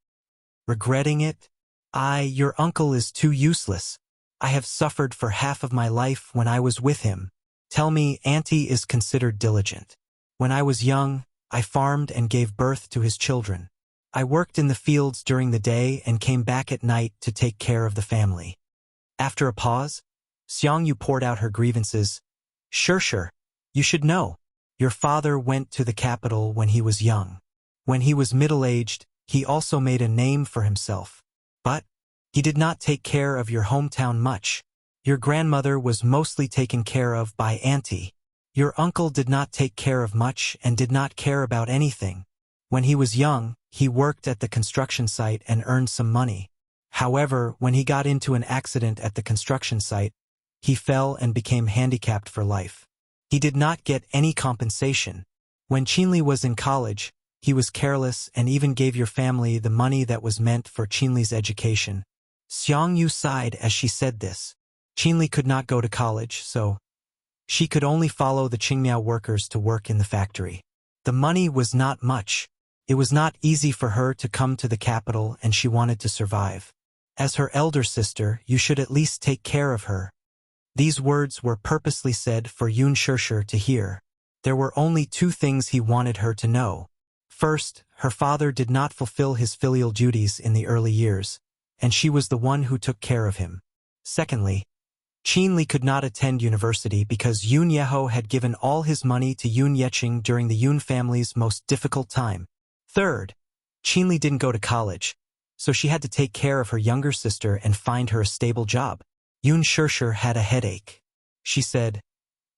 Regretting it? Your uncle is too useless. I have suffered for half of my life when I was with him. Tell me, Auntie is considered diligent. When I was young, I farmed and gave birth to his children. I worked in the fields during the day and came back at night to take care of the family. After a pause, Xiang Yu poured out her grievances. Sure. You should know. Your father went to the capital when he was young. When he was middle-aged, he also made a name for himself. But he did not take care of your hometown much. Your grandmother was mostly taken care of by Auntie. Your uncle did not take care of much and did not care about anything. When he was young, he worked at the construction site and earned some money. However, when he got into an accident at the construction site, he fell and became handicapped for life. He did not get any compensation. When Qinli was in college, he was careless and even gave your family the money that was meant for Qinli's education. Xiang Yu sighed as she said this. Qinli could not go to college, so she could only follow the Qingmiao workers to work in the factory. The money was not much. It was not easy for her to come to the capital and she wanted to survive. As her elder sister, you should at least take care of her. These words were purposely said for Yun Shishir to hear. There were only two things he wanted her to know. First, her father did not fulfill his filial duties in the early years, and she was the one who took care of him. Secondly, Qinli could not attend university because Yun Yeho had given all his money to Yun Yeqing during the Yun family's most difficult time. Third, Qinli didn't go to college, so she had to take care of her younger sister and find her a stable job. Yun Shishir had a headache. She said,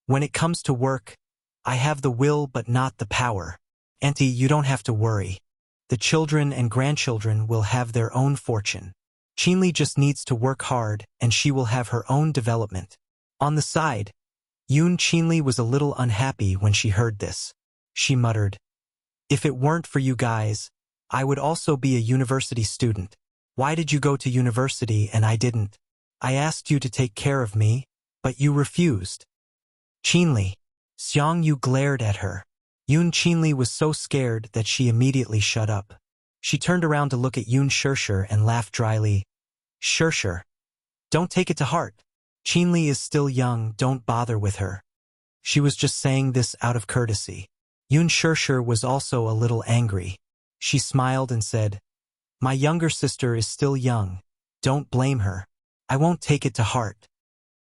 When it comes to work, I have the will but not the power. Auntie, you don't have to worry. The children and grandchildren will have their own fortune. Qinli just needs to work hard and she will have her own development. On the side, Yun Qinli was a little unhappy when she heard this. She muttered, If it weren't for you guys, I would also be a university student. Why did you go to university and I didn't? I asked you to take care of me, but you refused. Qinli. Xiang Yu glared at her. Yun Qinli was so scared that she immediately shut up. She turned around to look at Yun Shishir and laughed dryly. Shishir. Don't take it to heart. Qinli is still young, don't bother with her. She was just saying this out of courtesy. Yun Shishir was also a little angry. She smiled and said, My younger sister is still young. Don't blame her. I won't take it to heart.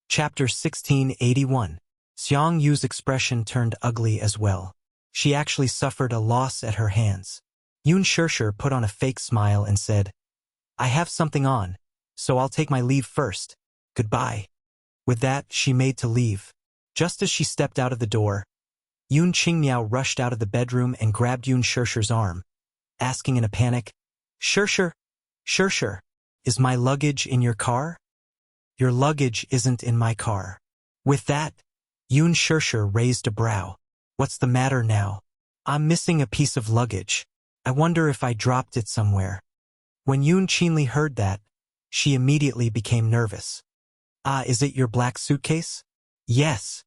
Chapter 1681. Xiang Yu's expression turned ugly as well. She actually suffered a loss at her hands. Yun Shishir put on a fake smile and said, I have something on, so I'll take my leave first. Goodbye. With that, she made to leave. Just as she stepped out of the door, Yun Qingmiao rushed out of the bedroom and grabbed Yun Shishir's arm, asking in a panic, Shishir, is my luggage in your car? Your luggage isn't in my car. With that, Yun Shishir raised a brow. What's the matter now? I'm missing a piece of luggage. I wonder if I dropped it somewhere. When Yun Qinli heard that, she immediately became nervous. Is it your black suitcase? Yes.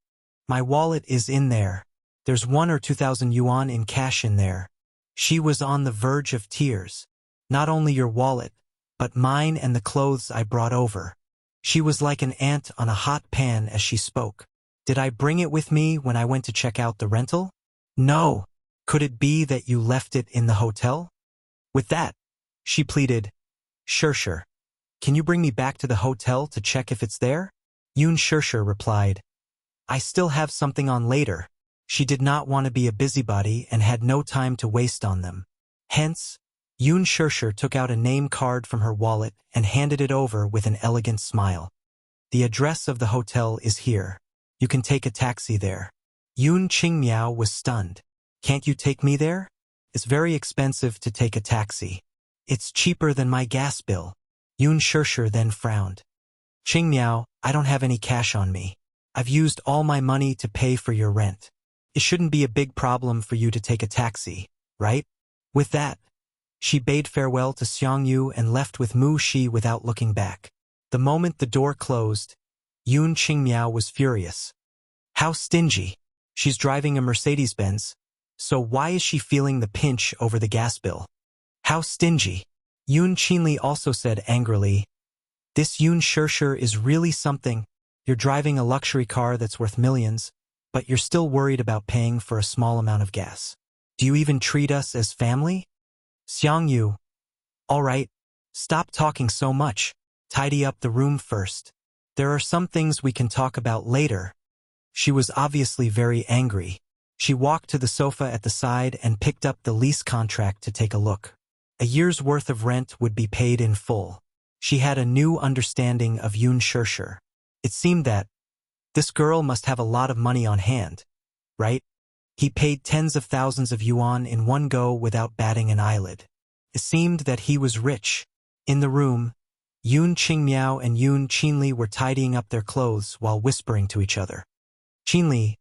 My wallet is in there. There's 1,000 or 2,000 yuan in cash in there. She was on the verge of tears. Not only your wallet, but mine and the clothes I brought over. She was like an ant on a hot pan as she spoke. Did I bring it with me when I went to check out the rental? No. Could it be that you left it in the hotel? With that, she pleaded, Shishir, can you bring me back to the hotel to check if it's there? Yun Shishir replied, I still have something on later. She did not want to be a busybody and had no time to waste on them. Hence, Yun Shishir took out a name card from her wallet and handed it over with an elegant smile. The address of the hotel is here. You can take a taxi there. Yun Qingmiao was stunned. Can't you take me there? It's very expensive to take a taxi. It's cheaper than my gas bill. Yun Shishir then frowned. Qingmiao, I don't have any cash on me. I've used all my money to pay for your rent. It shouldn't be a big problem for you to take a taxi, right? With that, She bade farewell to Xiang Yu and left with Mu Shi without looking back. The moment the door closed, Yun Qingmiao was furious. How stingy. She's driving a Mercedes-Benz, so why is she feeling the pinch over the gas bill? How stingy. Yun Qinli also said angrily, "This Yun Shishir is really something. You're driving a luxury car that's worth millions, but you're still worried about paying for a small amount of gas. Do you even treat us as family?" Xiang Yu. All right, stop talking so much. Tidy up the room first. There are some things we can talk about later. She was obviously very angry. She walked to the sofa at the side and picked up the lease contract to take a look. A year's worth of rent would be paid in full. She had a new understanding of Yun Shishir. It seemed that this girl must have a lot of money on hand, right? He paid tens of thousands of yuan in one go without batting an eyelid. It seemed that he was rich. In the room, Yun Qingmiao and Yun Qinli were tidying up their clothes while whispering to each other. "Qinli,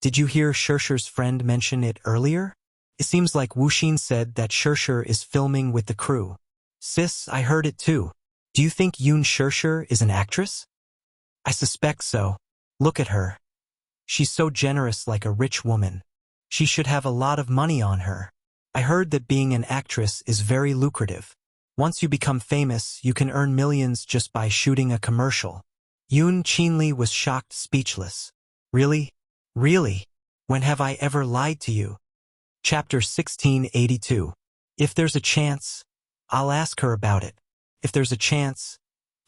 did you hear Shishir's friend mention it earlier? It seems like Wuxia said that Shishir is filming with the crew." "Sis, I heard it too. Do you think Yun Shishir is an actress?" "I suspect so. Look at her. She's so generous, like a rich woman. She should have a lot of money on her. I heard that being an actress is very lucrative. Once you become famous, you can earn millions just by shooting a commercial." Yun Qinli was shocked, speechless. "Really? Really? When have I ever lied to you?" Chapter 1682. If there's a chance, I'll ask her about it. If there's a chance,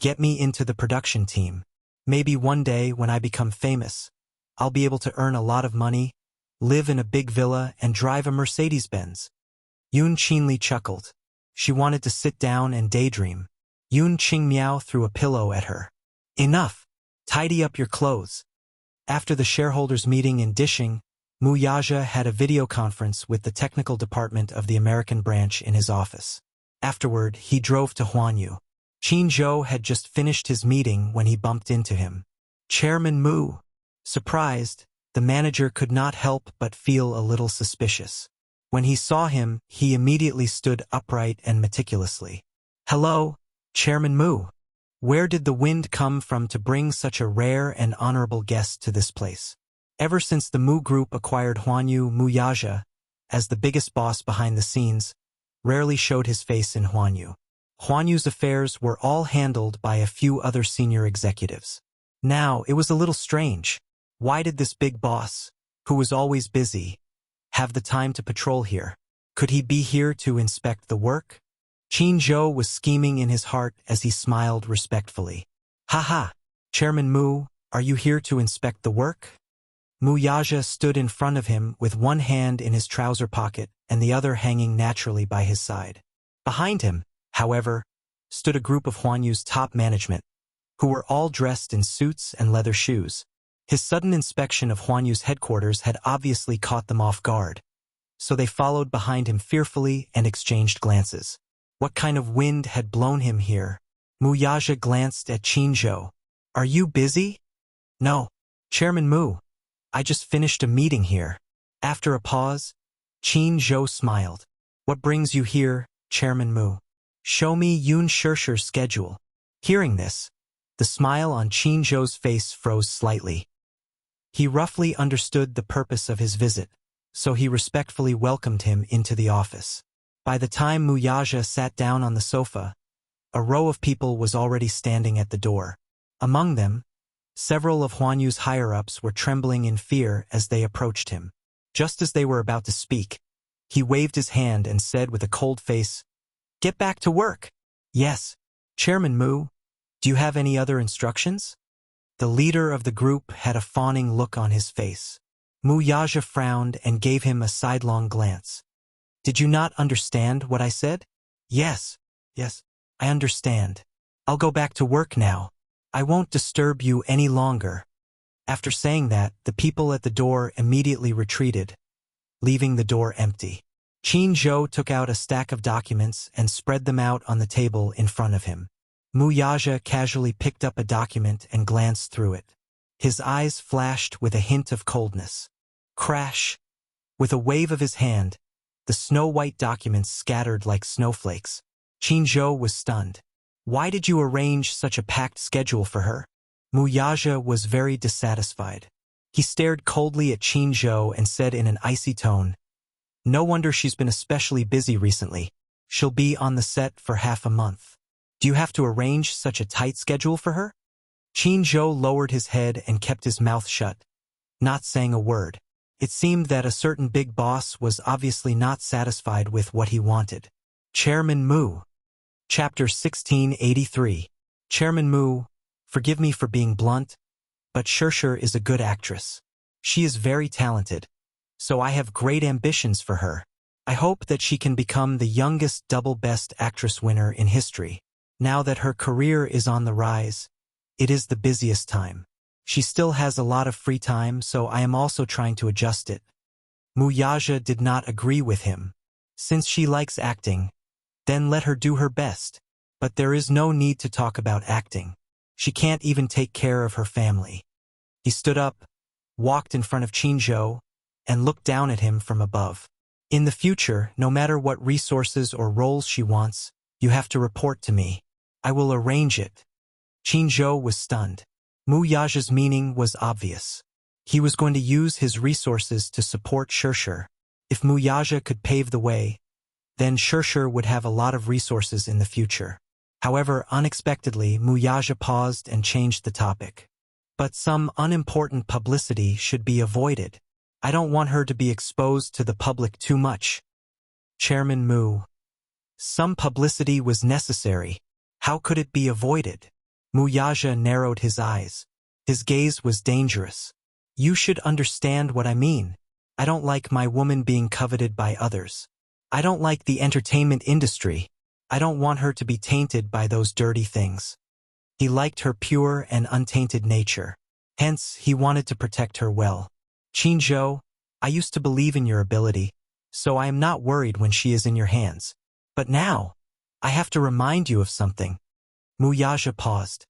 get me into the production team. Maybe one day when I become famous, I'll be able to earn a lot of money, live in a big villa, and drive a Mercedes-Benz. Yun Qinli chuckled. She wanted to sit down and daydream. Yun Qingmiao threw a pillow at her. "Enough! Tidy up your clothes." After the shareholders' meeting in Dishing, Mu Yaja had a video conference with the technical department of the American branch in his office. Afterward, he drove to Huanyu. Qin Zhou had just finished his meeting when he bumped into him. "Chairman Mu." Surprised, the manager could not help but feel a little suspicious. When he saw him, he immediately stood upright and meticulously. "Hello, Chairman Mu. Where did the wind come from to bring such a rare and honorable guest to this place?" Ever since the Mu Group acquired Huanyu, Mu Yaja, as the biggest boss behind the scenes, rarely showed his face in Huanyu. Huanyu's affairs were all handled by a few other senior executives. Now, it was a little strange. Why did this big boss, who was always busy, have the time to patrol here? Could he be here to inspect the work? Qin Zhou was scheming in his heart as he smiled respectfully. "Haha, Chairman Mu, are you here to inspect the work?" Mu Yaja stood in front of him with one hand in his trouser pocket and the other hanging naturally by his side. Behind him, however, stood a group of Huanyu's top management, who were all dressed in suits and leather shoes. His sudden inspection of Huanyu's headquarters had obviously caught them off guard, so they followed behind him fearfully and exchanged glances. What kind of wind had blown him here? Mu Yaja glanced at Qin Zhou. "Are you busy?" "No, Chairman Mu. I just finished a meeting here." After a pause, Qin Zhou smiled. "What brings you here, Chairman Mu?" "Show me Yun Shishir's schedule." Hearing this, the smile on Qin Zhou's face froze slightly. He roughly understood the purpose of his visit, so he respectfully welcomed him into the office. By the time Mu Yaja sat down on the sofa, a row of people was already standing at the door. Among them, several of Huanyu's higher-ups were trembling in fear as they approached him. Just as they were about to speak, he waved his hand and said with a cold face, "Get back to work." "Yes, Chairman Mu. Do you have any other instructions?" The leader of the group had a fawning look on his face. Mu Yaja frowned and gave him a sidelong glance. "Did you not understand what I said?" Yes, I understand. I'll go back to work now. I won't disturb you any longer." After saying that, the people at the door immediately retreated, leaving the door empty. Qin Zhou took out a stack of documents and spread them out on the table in front of him. Mu Yaja casually picked up a document and glanced through it. His eyes flashed with a hint of coldness. Crash! With a wave of his hand, the snow-white documents scattered like snowflakes. Qinzhou was stunned. Why did you arrange such a packed schedule for her? Mu Yaja was very dissatisfied. He stared coldly at Qinzhou and said in an icy tone, "No wonder she's been especially busy recently. She'll be on the set for half a month. Do you have to arrange such a tight schedule for her?" Qinzhou lowered his head and kept his mouth shut, not saying a word. It seemed that a certain big boss was obviously not satisfied with what he wanted. Chairman Mu. Chapter 1683. Chairman Mu, forgive me for being blunt, but Shirshir is a good actress. She is very talented, so I have great ambitions for her. I hope that she can become the youngest double best actress winner in history. Now that her career is on the rise, it is the busiest time. She still has a lot of free time, so I am also trying to adjust it. Mu Yaja did not agree with him. Since she likes acting, then let her do her best. But there is no need to talk about acting. She can't even take care of her family. He stood up, walked in front of Qinzhou, and looked down at him from above. In the future, no matter what resources or roles she wants, you have to report to me. I will arrange it. Qinzhou was stunned. Mu Yaja's meaning was obvious. He was going to use his resources to support Shirshir. If Mu Yaja could pave the way, then Shirshir would have a lot of resources in the future. However, unexpectedly, Mu Yaja paused and changed the topic. But some unimportant publicity should be avoided. I don't want her to be exposed to the public too much. Chairman Mu. Some publicity was necessary. How could it be avoided? Mu Yaja narrowed his eyes. His gaze was dangerous. You should understand what I mean. I don't like my woman being coveted by others. I don't like the entertainment industry. I don't want her to be tainted by those dirty things. He liked her pure and untainted nature. Hence, he wanted to protect her well. Qinzhou, I used to believe in your ability, so I am not worried when she is in your hands. But now, I have to remind you of something. Mu Yaja paused.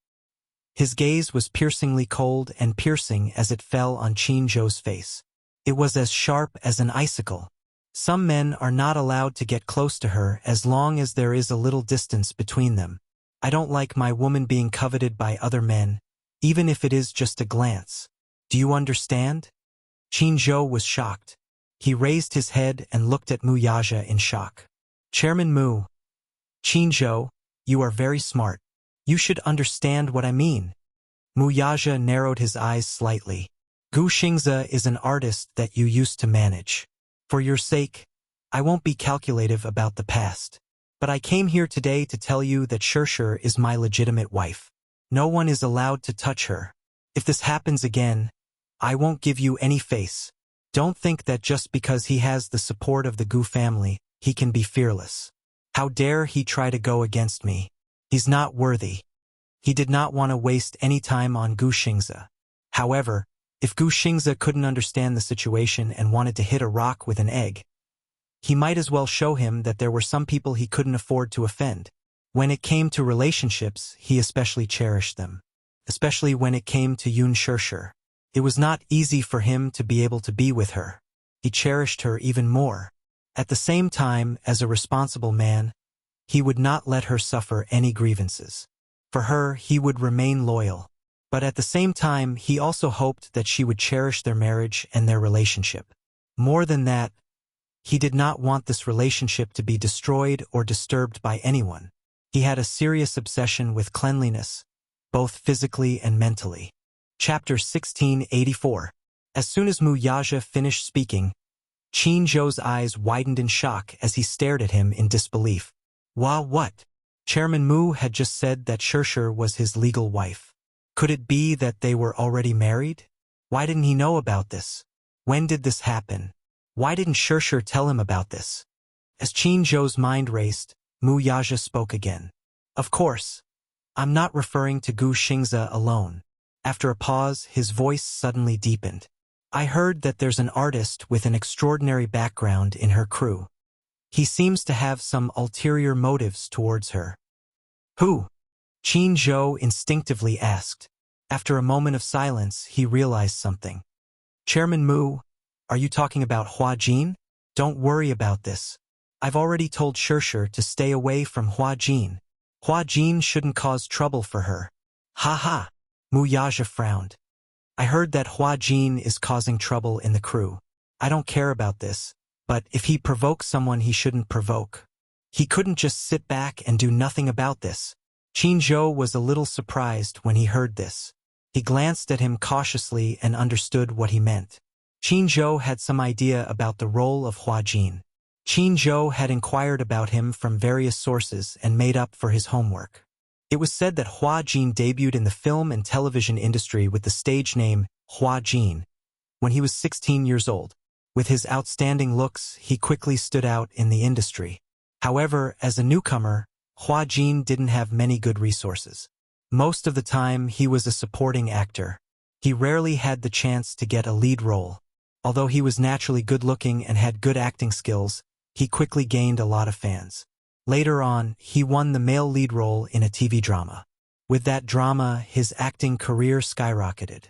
His gaze was piercingly cold and piercing as it fell on Qinzhou's face. It was as sharp as an icicle. Some men are not allowed to get close to her as long as there is a little distance between them. I don't like my woman being coveted by other men, even if it is just a glance. Do you understand? Qinzhou was shocked. He raised his head and looked at Mu Yaja in shock. Chairman Mu. Qinzhou, you are very smart. You should understand what I mean. Mu Yaja narrowed his eyes slightly. Gu Xingze is an artist that you used to manage. For your sake, I won't be calculative about the past. But I came here today to tell you that Shirshir is my legitimate wife. No one is allowed to touch her. If this happens again, I won't give you any face. Don't think that just because he has the support of the Gu family, he can be fearless. How dare he try to go against me? He's not worthy. He did not want to waste any time on Gu Xingze. However, if Gu Xingze couldn't understand the situation and wanted to hit a rock with an egg, he might as well show him that there were some people he couldn't afford to offend. When it came to relationships, he especially cherished them. Especially when it came to Yun Shirshir. It was not easy for him to be able to be with her. He cherished her even more. At the same time, as a responsible man, he would not let her suffer any grievances. For her, he would remain loyal. But at the same time, he also hoped that she would cherish their marriage and their relationship. More than that, he did not want this relationship to be destroyed or disturbed by anyone. He had a serious obsession with cleanliness, both physically and mentally. Chapter 1684. As soon as Mu Yaja finished speaking, Qinzhou's eyes widened in shock as he stared at him in disbelief. What? Chairman Mu had just said that Shirshir was his legal wife. Could it be that they were already married? Why didn't he know about this? When did this happen? Why didn't Shirshir tell him about this? As Qinzhou's mind raced, Mu Yaja spoke again. Of course. I'm not referring to Gu Xingze alone. After a pause, his voice suddenly deepened. I heard that there's an artist with an extraordinary background in her crew. He seems to have some ulterior motives towards her. Who? Qinzhou instinctively asked. After a moment of silence, he realized something. Chairman Mu, are you talking about Hua Jin? Don't worry about this. I've already told Shirshir to stay away from Hua Jin. Hua Jin shouldn't cause trouble for her. Ha ha. Mu Yaja frowned. I heard that Hua Jin is causing trouble in the crew. I don't care about this, but if he provokes someone he shouldn't provoke. He couldn't just sit back and do nothing about this. Qin Zhou was a little surprised when he heard this. He glanced at him cautiously and understood what he meant. Qin Zhou had some idea about the role of Hua Jin. Qin Zhou had inquired about him from various sources and made up for his homework. It was said that Hua Jin debuted in the film and television industry with the stage name Hua Jin when he was 16 years old. With his outstanding looks, he quickly stood out in the industry. However, as a newcomer, Hua Jin didn't have many good resources. Most of the time, he was a supporting actor. He rarely had the chance to get a lead role. Although he was naturally good-looking and had good acting skills, he quickly gained a lot of fans. Later on, he won the male lead role in a TV drama. With that drama, his acting career skyrocketed.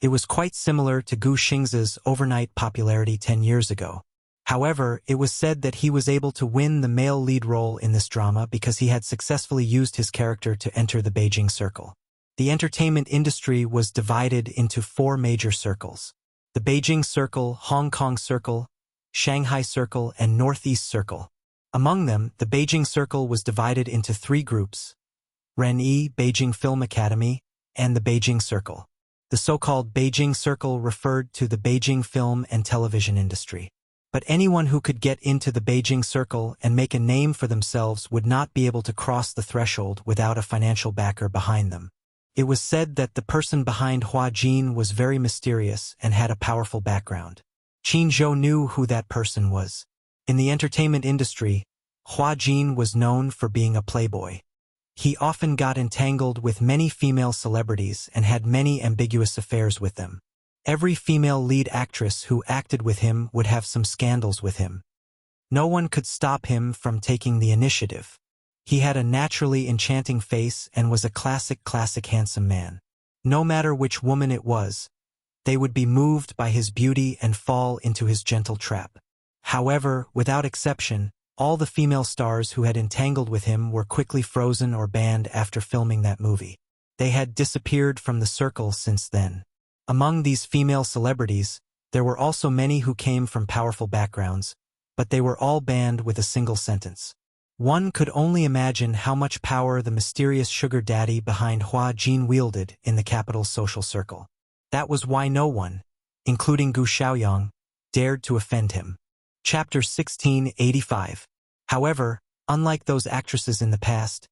It was quite similar to Gu Xingzi's overnight popularity 10 years ago. However, it was said that he was able to win the male lead role in this drama because he had successfully used his character to enter the Beijing Circle. The entertainment industry was divided into 4 major circles: the Beijing Circle, Hong Kong Circle, Shanghai Circle, and Northeast Circle. Among them, the Beijing Circle was divided into 3 groups: Renyi, Beijing Film Academy, and the Beijing Circle. The so-called Beijing Circle referred to the Beijing film and television industry. But anyone who could get into the Beijing Circle and make a name for themselves would not be able to cross the threshold without a financial backer behind them. It was said that the person behind Hua Jin was very mysterious and had a powerful background. Qin Zhou knew who that person was. In the entertainment industry, Hua Jin was known for being a playboy. He often got entangled with many female celebrities and had many ambiguous affairs with them. Every female lead actress who acted with him would have some scandals with him. No one could stop him from taking the initiative. He had a naturally enchanting face and was a classic handsome man. No matter which woman it was, they would be moved by his beauty and fall into his gentle trap. However, without exception, all the female stars who had entangled with him were quickly frozen or banned after filming that movie. They had disappeared from the circle since then. Among these female celebrities, there were also many who came from powerful backgrounds, but they were all banned with a single sentence. One could only imagine how much power the mysterious sugar daddy behind Hua Jin wielded in the capital's social circle. That was why no one, including Gu Xiaoyang, dared to offend him. Chapter 1685. However, unlike those actresses in the past,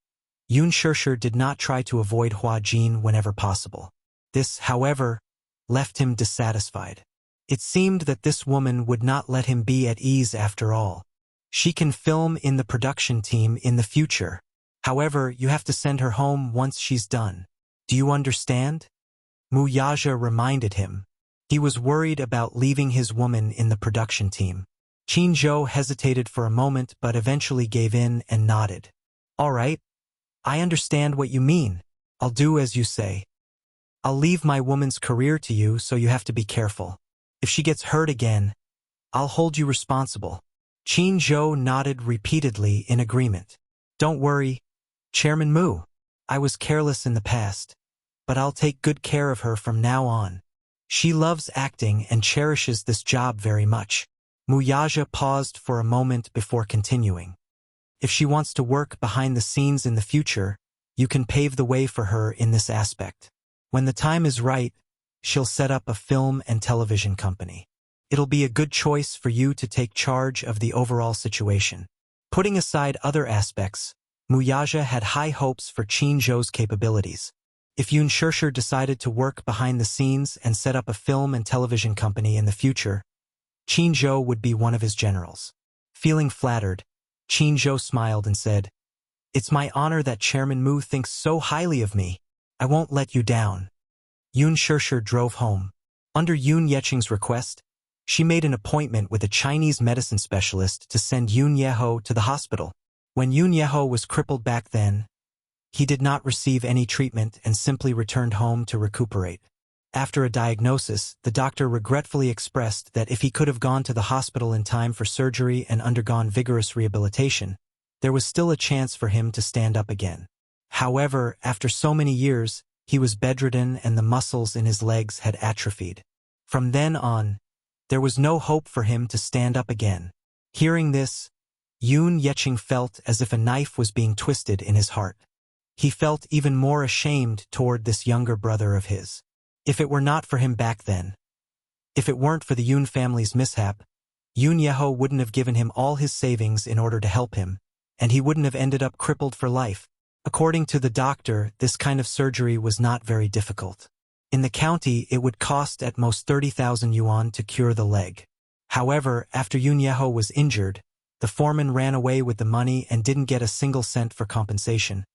Yun Shirshir did not try to avoid Hua Jin whenever possible. This, however, left him dissatisfied. It seemed that this woman would not let him be at ease after all. She can film in the production team in the future. However, you have to send her home once she's done. Do you understand? Mu Yaja reminded him. He was worried about leaving his woman in the production team. Qin Zhou hesitated for a moment but eventually gave in and nodded. All right. I understand what you mean. I'll do as you say. I'll leave my woman's career to you, so you have to be careful. If she gets hurt again, I'll hold you responsible. Qin Zhou nodded repeatedly in agreement. Don't worry, Chairman Mu. I was careless in the past, but I'll take good care of her from now on. She loves acting and cherishes this job very much. Mu Yaja paused for a moment before continuing. If she wants to work behind the scenes in the future, you can pave the way for her in this aspect. When the time is right, she'll set up a film and television company. It'll be a good choice for you to take charge of the overall situation. Putting aside other aspects, Mu Yaja had high hopes for Qin Zhou's capabilities. If Yun Shirshir decided to work behind the scenes and set up a film and television company in the future, Qin Zhou would be one of his generals. Feeling flattered, Qin Zhou smiled and said, "It's my honor that Chairman Mu thinks so highly of me. I won't let you down." Yun Shirshir drove home. Under Yun Yeching's request, she made an appointment with a Chinese medicine specialist to send Yun Yeho to the hospital. When Yun Yeho was crippled back then, he did not receive any treatment and simply returned home to recuperate. After a diagnosis, the doctor regretfully expressed that if he could have gone to the hospital in time for surgery and undergone vigorous rehabilitation, there was still a chance for him to stand up again. However, after so many years, he was bedridden and the muscles in his legs had atrophied. From then on, there was no hope for him to stand up again. Hearing this, Yoon Yeching felt as if a knife was being twisted in his heart. He felt even more ashamed toward this younger brother of his. If it were not for him back then, if it weren't for the Yoon family's mishap, Yoon Yeho wouldn't have given him all his savings in order to help him, and he wouldn't have ended up crippled for life. According to the doctor, this kind of surgery was not very difficult. In the county, it would cost at most 30,000 yuan to cure the leg. However, after Yoon Yeho was injured, the foreman ran away with the money and didn't get a single cent for compensation,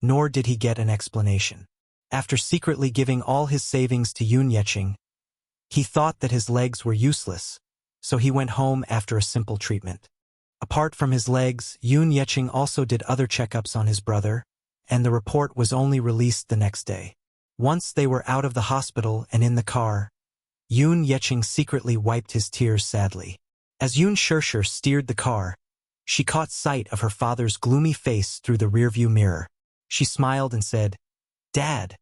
nor did he get an explanation. After secretly giving all his savings to Yoon Yeching, he thought that his legs were useless, so he went home after a simple treatment. Apart from his legs, Yoon Yeching also did other checkups on his brother, and the report was only released the next day. Once they were out of the hospital and in the car, Yoon Yeching secretly wiped his tears sadly. As Yoon Shirshir steered the car, she caught sight of her father's gloomy face through the rearview mirror. She smiled and said, "Dad,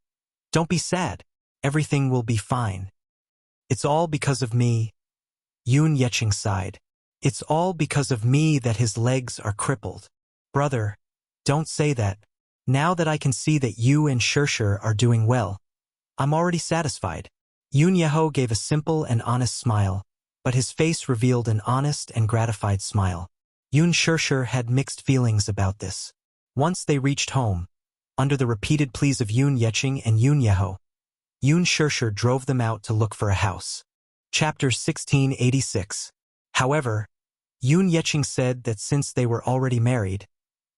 don't be sad. Everything will be fine." "It's all because of me." Yoon Yeching sighed. "It's all because of me that his legs are crippled." "Brother, don't say that. Now that I can see that you and Shirshir are doing well, I'm already satisfied." Yoon Yeho gave a simple and honest smile, but his face revealed an honest and gratified smile. Yoon Shirshir had mixed feelings about this. Once they reached home, under the repeated pleas of Yoon Yeching and Yoon Yeho, Yoon Shirshir drove them out to look for a house. Chapter 1686. However, Yoon Yeching said that since they were already married,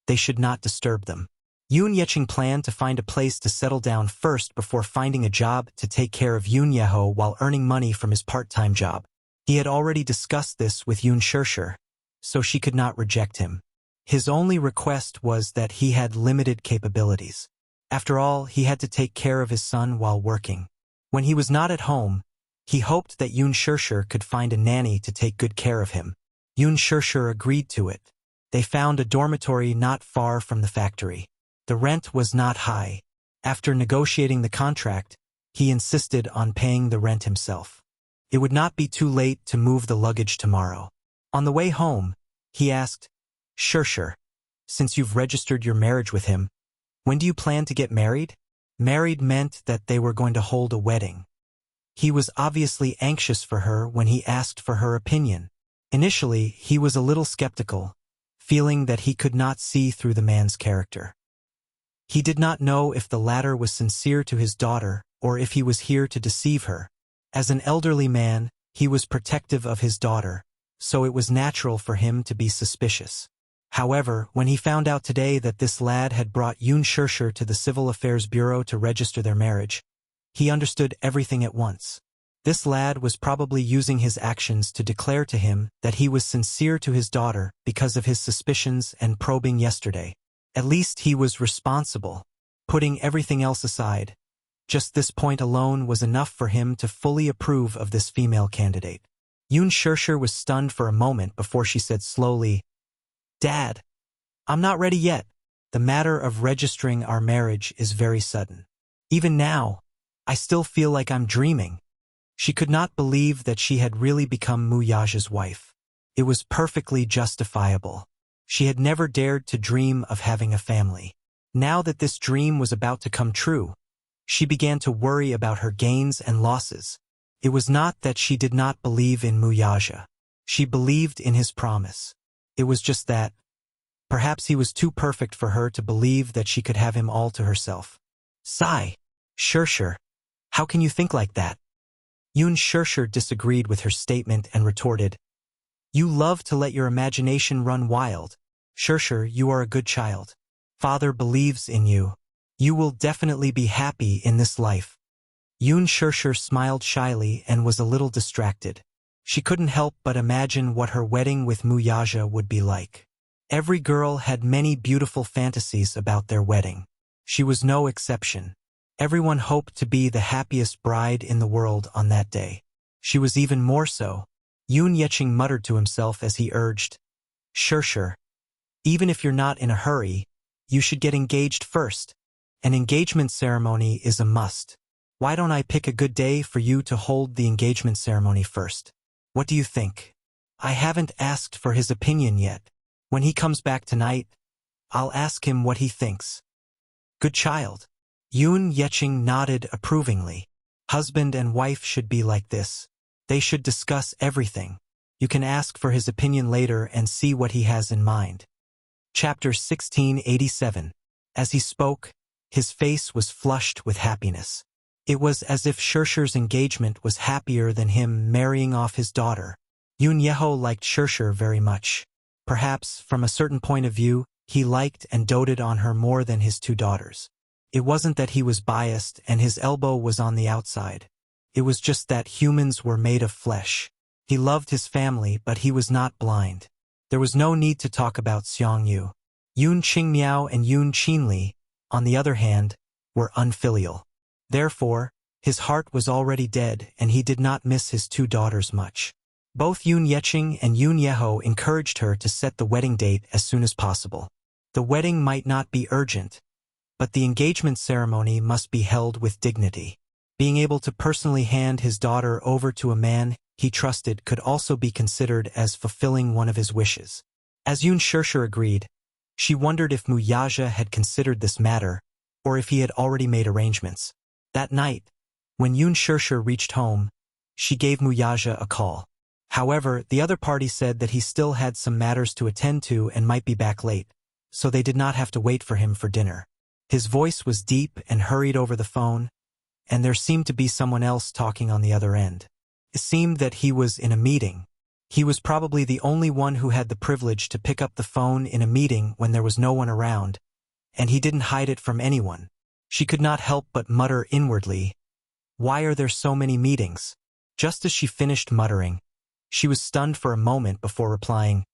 they should not disturb them. Yoon Yeching planned to find a place to settle down first before finding a job to take care of Yoon Yeho while earning money from his part-time job. He had already discussed this with Yoon Shirshir, so she could not reject him. His only request was that he had limited capabilities. After all, he had to take care of his son while working. When he was not at home, he hoped that Yoon Shirshir could find a nanny to take good care of him. Yoon Shirshir agreed to it. They found a dormitory not far from the factory. The rent was not high. After negotiating the contract, he insisted on paying the rent himself. It would not be too late to move the luggage tomorrow. On the way home, he asked, "Shirshir, since you've registered your marriage with him, when do you plan to get married?" Married meant that they were going to hold a wedding. He was obviously anxious for her when he asked for her opinion. Initially, he was a little skeptical, feeling that he could not see through the man's character. He did not know if the latter was sincere to his daughter or if he was here to deceive her. As an elderly man, he was protective of his daughter, so it was natural for him to be suspicious. However, when he found out today that this lad had brought Yoon Shirshir to the Civil Affairs Bureau to register their marriage, he understood everything at once. This lad was probably using his actions to declare to him that he was sincere to his daughter because of his suspicions and probing yesterday. At least he was responsible. Putting everything else aside, just this point alone was enough for him to fully approve of this female candidate. Yoon Shirshir was stunned for a moment before she said slowly, "Dad, I'm not ready yet. The matter of registering our marriage is very sudden. Even now, I still feel like I'm dreaming." She could not believe that she had really become Mu Yaja's wife. It was perfectly justifiable. She had never dared to dream of having a family. Now that this dream was about to come true, she began to worry about her gains and losses. It was not that she did not believe in Mu Yaja. She believed in his promise. It was just that, perhaps he was too perfect for her to believe that she could have him all to herself. Sigh. Shirshir, how can you think like that? Yoon Shirshir disagreed with her statement and retorted, "You love to let your imagination run wild. Shirshir, you are a good child. Father believes in you. You will definitely be happy in this life." Yoon Shirshir smiled shyly and was a little distracted. She couldn't help but imagine what her wedding with Mu Yaja would be like. Every girl had many beautiful fantasies about their wedding. She was no exception. Everyone hoped to be the happiest bride in the world on that day. She was even more so. Yoon Yeching muttered to himself as he urged, Sure. Even if you're not in a hurry, you should get engaged first. An engagement ceremony is a must. Why don't I pick a good day for you to hold the engagement ceremony first? What do you think? I haven't asked for his opinion yet. When he comes back tonight, I'll ask him what he thinks. Good child. Yoon Yeching nodded approvingly. Husband and wife should be like this. They should discuss everything. You can ask for his opinion later and see what he has in mind. Chapter 1687. As he spoke, his face was flushed with happiness. It was as if Shershur's engagement was happier than him marrying off his daughter. Yoon Yeho liked Shershur very much. Perhaps, from a certain point of view, he liked and doted on her more than his two daughters. It wasn't that he was biased and his elbow was on the outside. It was just that humans were made of flesh. He loved his family, but he was not blind. There was no need to talk about Xiang Yu. Yoon Qingmiao and Yoon Qinli, on the other hand, were unfilial. Therefore, his heart was already dead and he did not miss his two daughters much. Both Yoon Yeching and Yoon Yeho encouraged her to set the wedding date as soon as possible. The wedding might not be urgent, but the engagement ceremony must be held with dignity. Being able to personally hand his daughter over to a man he trusted could also be considered as fulfilling one of his wishes. As Yoon Shershur agreed, she wondered if Muyaja had considered this matter, or if he had already made arrangements. That night, when Yoon Shershur reached home, she gave Muyaja a call. However, the other party said that he still had some matters to attend to and might be back late, so they did not have to wait for him for dinner. His voice was deep and hurried over the phone, and there seemed to be someone else talking on the other end. It seemed that he was in a meeting. He was probably the only one who had the privilege to pick up the phone in a meeting when there was no one around, and he didn't hide it from anyone. She could not help but mutter inwardly, "Why are there so many meetings?" Just as she finished muttering, she was stunned for a moment before replying,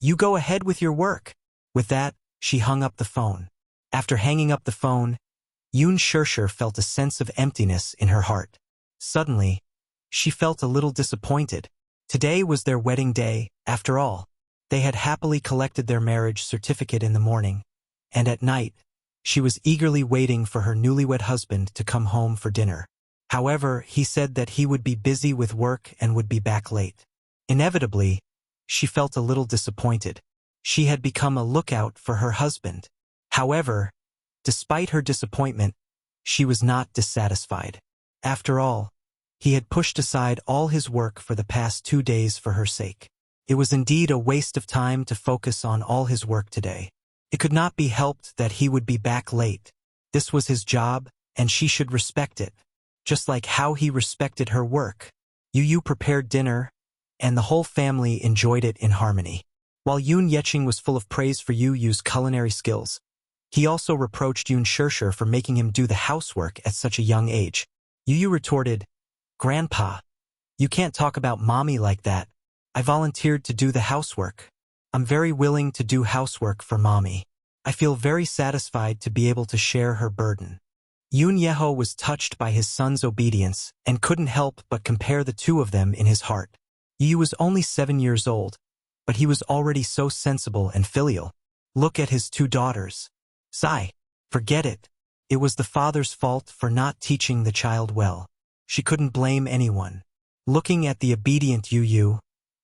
"You go ahead with your work." With that, she hung up the phone. After hanging up the phone, Yoon Shershur felt a sense of emptiness in her heart. Suddenly, she felt a little disappointed. Today was their wedding day, after all. They had happily collected their marriage certificate in the morning, and at night, she was eagerly waiting for her newlywed husband to come home for dinner. However, he said that he would be busy with work and would be back late. Inevitably, she felt a little disappointed. She had become a lookout for her husband. However, despite her disappointment, she was not dissatisfied. After all, he had pushed aside all his work for the past 2 days for her sake. It was indeed a waste of time to focus on all his work today. It could not be helped that he would be back late. This was his job, and she should respect it, just like how he respected her work. Yu prepared dinner, and the whole family enjoyed it in harmony. While Yoon Yeching was full of praise for Yu's culinary skills, he also reproached Yoon Shershur for making him do the housework at such a young age. Yu retorted, "Grandpa, you can't talk about mommy like that. I volunteered to do the housework. I'm very willing to do housework for mommy. I feel very satisfied to be able to share her burden." Yoon Yeho was touched by his son's obedience and couldn't help but compare the two of them in his heart. Yu was only 7 years old, but he was already so sensible and filial. Look at his two daughters. Sigh. Forget it. It was the father's fault for not teaching the child well. She couldn't blame anyone. Looking at the obedient Yu,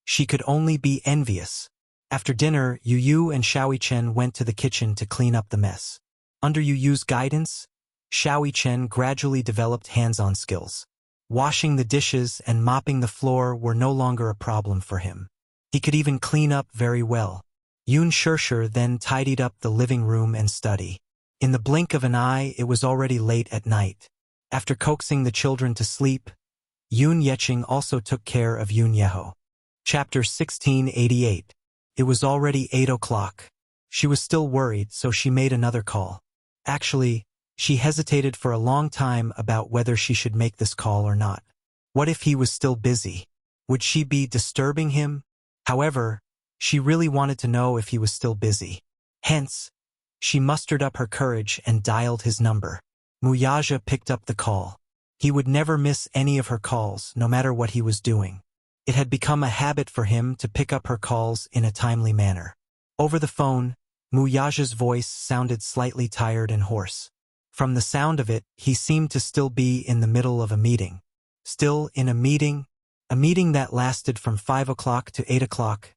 she could only be envious. After dinner, Yu and Xiaoi Chen went to the kitchen to clean up the mess. Under Yu's guidance, Xiaoi Chen gradually developed hands-on skills. Washing the dishes and mopping the floor were no longer a problem for him. He could even clean up very well. Yoon Shershur then tidied up the living room and study. In the blink of an eye, it was already late at night. After coaxing the children to sleep, Yoon Yeching also took care of Yoon Yeho. Chapter 1688. It was already 8 o'clock. She was still worried, so she made another call. Actually, she hesitated for a long time about whether she should make this call or not. What if he was still busy? Would she be disturbing him? However, she really wanted to know if he was still busy. Hence, she mustered up her courage and dialed his number. Wuxia picked up the call. He would never miss any of her calls, no matter what he was doing. It had become a habit for him to pick up her calls in a timely manner. Over the phone, Wuxia's voice sounded slightly tired and hoarse. From the sound of it, he seemed to still be in the middle of a meeting. Still in a meeting that lasted from 5 o'clock to 8 o'clock.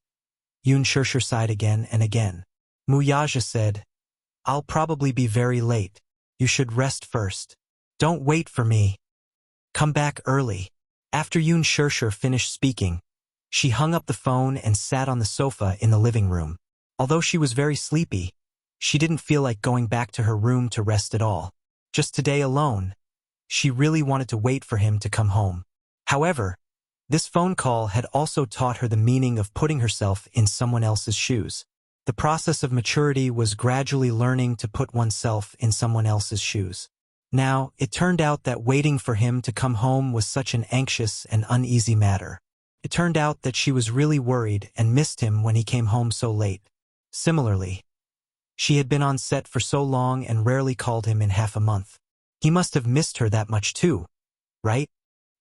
Yun Shishir sighed again and again. Wuxia said, "I'll probably be very late. You should rest first. Don't wait for me. Come back early." After Yun Shishir finished speaking, she hung up the phone and sat on the sofa in the living room. Although she was very sleepy, she didn't feel like going back to her room to rest at all. Just today alone, she really wanted to wait for him to come home. However, this phone call had also taught her the meaning of putting herself in someone else's shoes. The process of maturity was gradually learning to put oneself in someone else's shoes. Now, it turned out that waiting for him to come home was such an anxious and uneasy matter. It turned out that she was really worried and missed him when he came home so late. Similarly, she had been on set for so long and rarely called him in half a month. He must have missed her that much too, right?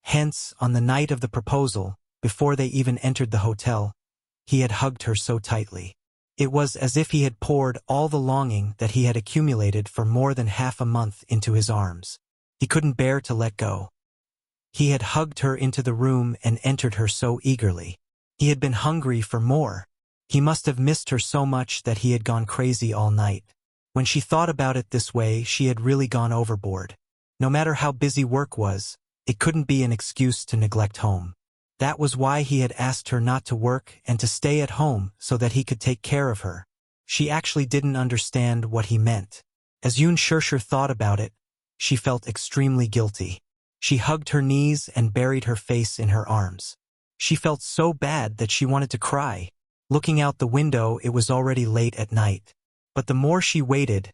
Hence, on the night of the proposal, before they even entered the hotel, he had hugged her so tightly. It was as if he had poured all the longing that he had accumulated for more than half a month into his arms. He couldn't bear to let go. He had hugged her into the room and entered her so eagerly. He had been hungry for more. He must have missed her so much that he had gone crazy all night. When she thought about it this way, she had really gone overboard. No matter how busy work was, it couldn't be an excuse to neglect home. That was why he had asked her not to work and to stay at home so that he could take care of her. She actually didn't understand what he meant. As Yun Shishir thought about it, she felt extremely guilty. She hugged her knees and buried her face in her arms. She felt so bad that she wanted to cry. Looking out the window, it was already late at night. But the more she waited,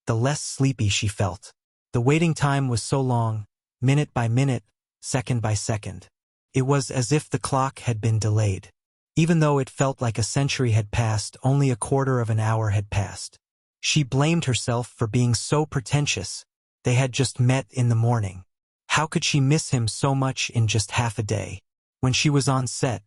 the less sleepy she felt. The waiting time was so long, minute by minute, second by second. It was as if the clock had been delayed. Even though it felt like a century had passed, only a quarter of an hour had passed. She blamed herself for being so pretentious. They had just met in the morning. How could she miss him so much in just half a day? When she was on set,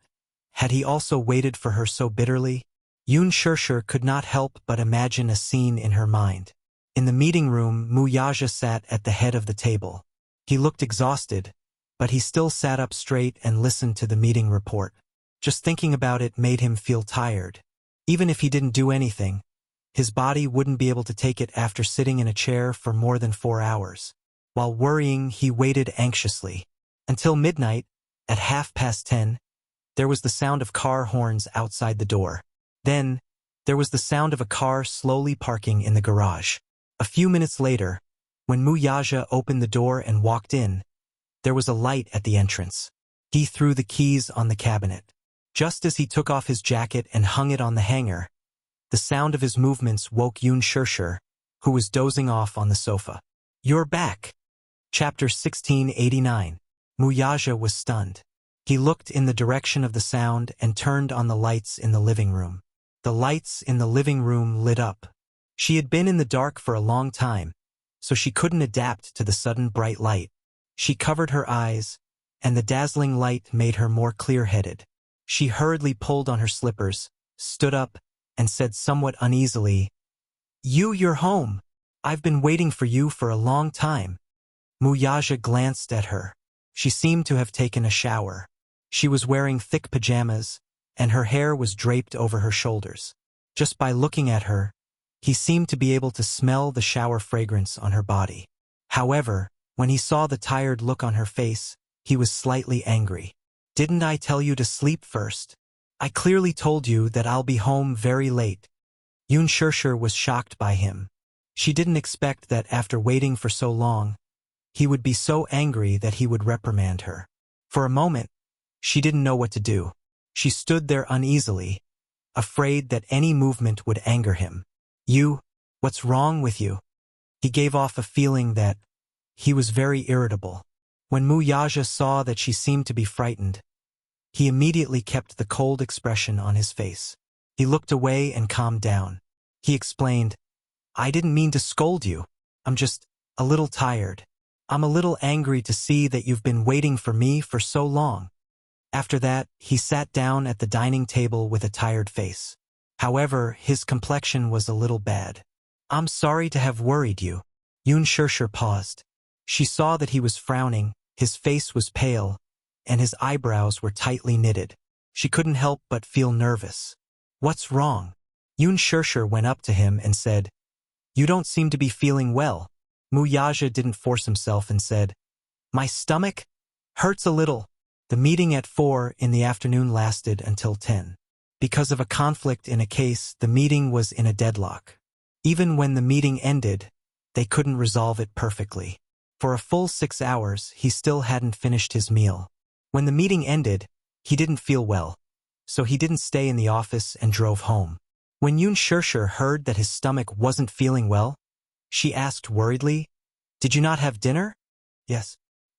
had he also waited for her so bitterly? Yun Shishir could not help but imagine a scene in her mind. In the meeting room, Wuxia sat at the head of the table. He looked exhausted, but he still sat up straight and listened to the meeting report. Just thinking about it made him feel tired. Even if he didn't do anything, his body wouldn't be able to take it after sitting in a chair for more than 4 hours. While worrying, he waited anxiously. Until midnight, at 10:30, there was the sound of car horns outside the door. Then, there was the sound of a car slowly parking in the garage. A few minutes later, when Wuxia opened the door and walked in, there was a light at the entrance. He threw the keys on the cabinet. Just as he took off his jacket and hung it on the hanger, the sound of his movements woke Yun Shishir, who was dozing off on the sofa. "You're back." Chapter 1689. Wuxia was stunned. He looked in the direction of the sound and turned on the lights in the living room. The lights in the living room lit up. She had been in the dark for a long time, so she couldn't adapt to the sudden bright light. She covered her eyes, and the dazzling light made her more clear-headed. She hurriedly pulled on her slippers, stood up, and said somewhat uneasily, You're home. I've been waiting for you for a long time." Wuxia glanced at her. She seemed to have taken a shower. She was wearing thick pajamas, and her hair was draped over her shoulders. Just by looking at her, he seemed to be able to smell the shower fragrance on her body. However, when he saw the tired look on her face, he was slightly angry. "Didn't I tell you to sleep first? I clearly told you that I'll be home very late." Yun Shishir was shocked by him. She didn't expect that after waiting for so long, he would be so angry that he would reprimand her. For a moment, she didn't know what to do. She stood there uneasily, afraid that any movement would anger him. What's wrong with you?" He gave off a feeling that he was very irritable. When Wuxia saw that she seemed to be frightened, he immediately kept the cold expression on his face. He looked away and calmed down. He explained, "I didn't mean to scold you. I'm just A little tired. I'm a little angry to see that you've been waiting for me for so long. After that, he sat down at the dining table with a tired face. However, his complexion was a little bad. I'm sorry to have worried you. Yun Shirshir paused. She saw that he was frowning, his face was pale, and his eyebrows were tightly knitted. She couldn't help but feel nervous. What's wrong? Yun Shirshir went up to him and said, You don't seem to be feeling well. Wuxia didn't force himself and said, My stomach hurts a little. The meeting at 4 in the afternoon lasted until 10. Because of a conflict in a case, the meeting was in a deadlock. Even when the meeting ended, they couldn't resolve it perfectly. For a full 6 hours, he still hadn't finished his meal. When the meeting ended, he didn't feel well, so he didn't stay in the office and drove home. When Yun Shirshir heard that his stomach wasn't feeling well, she asked worriedly, Did you not have dinner? Yes.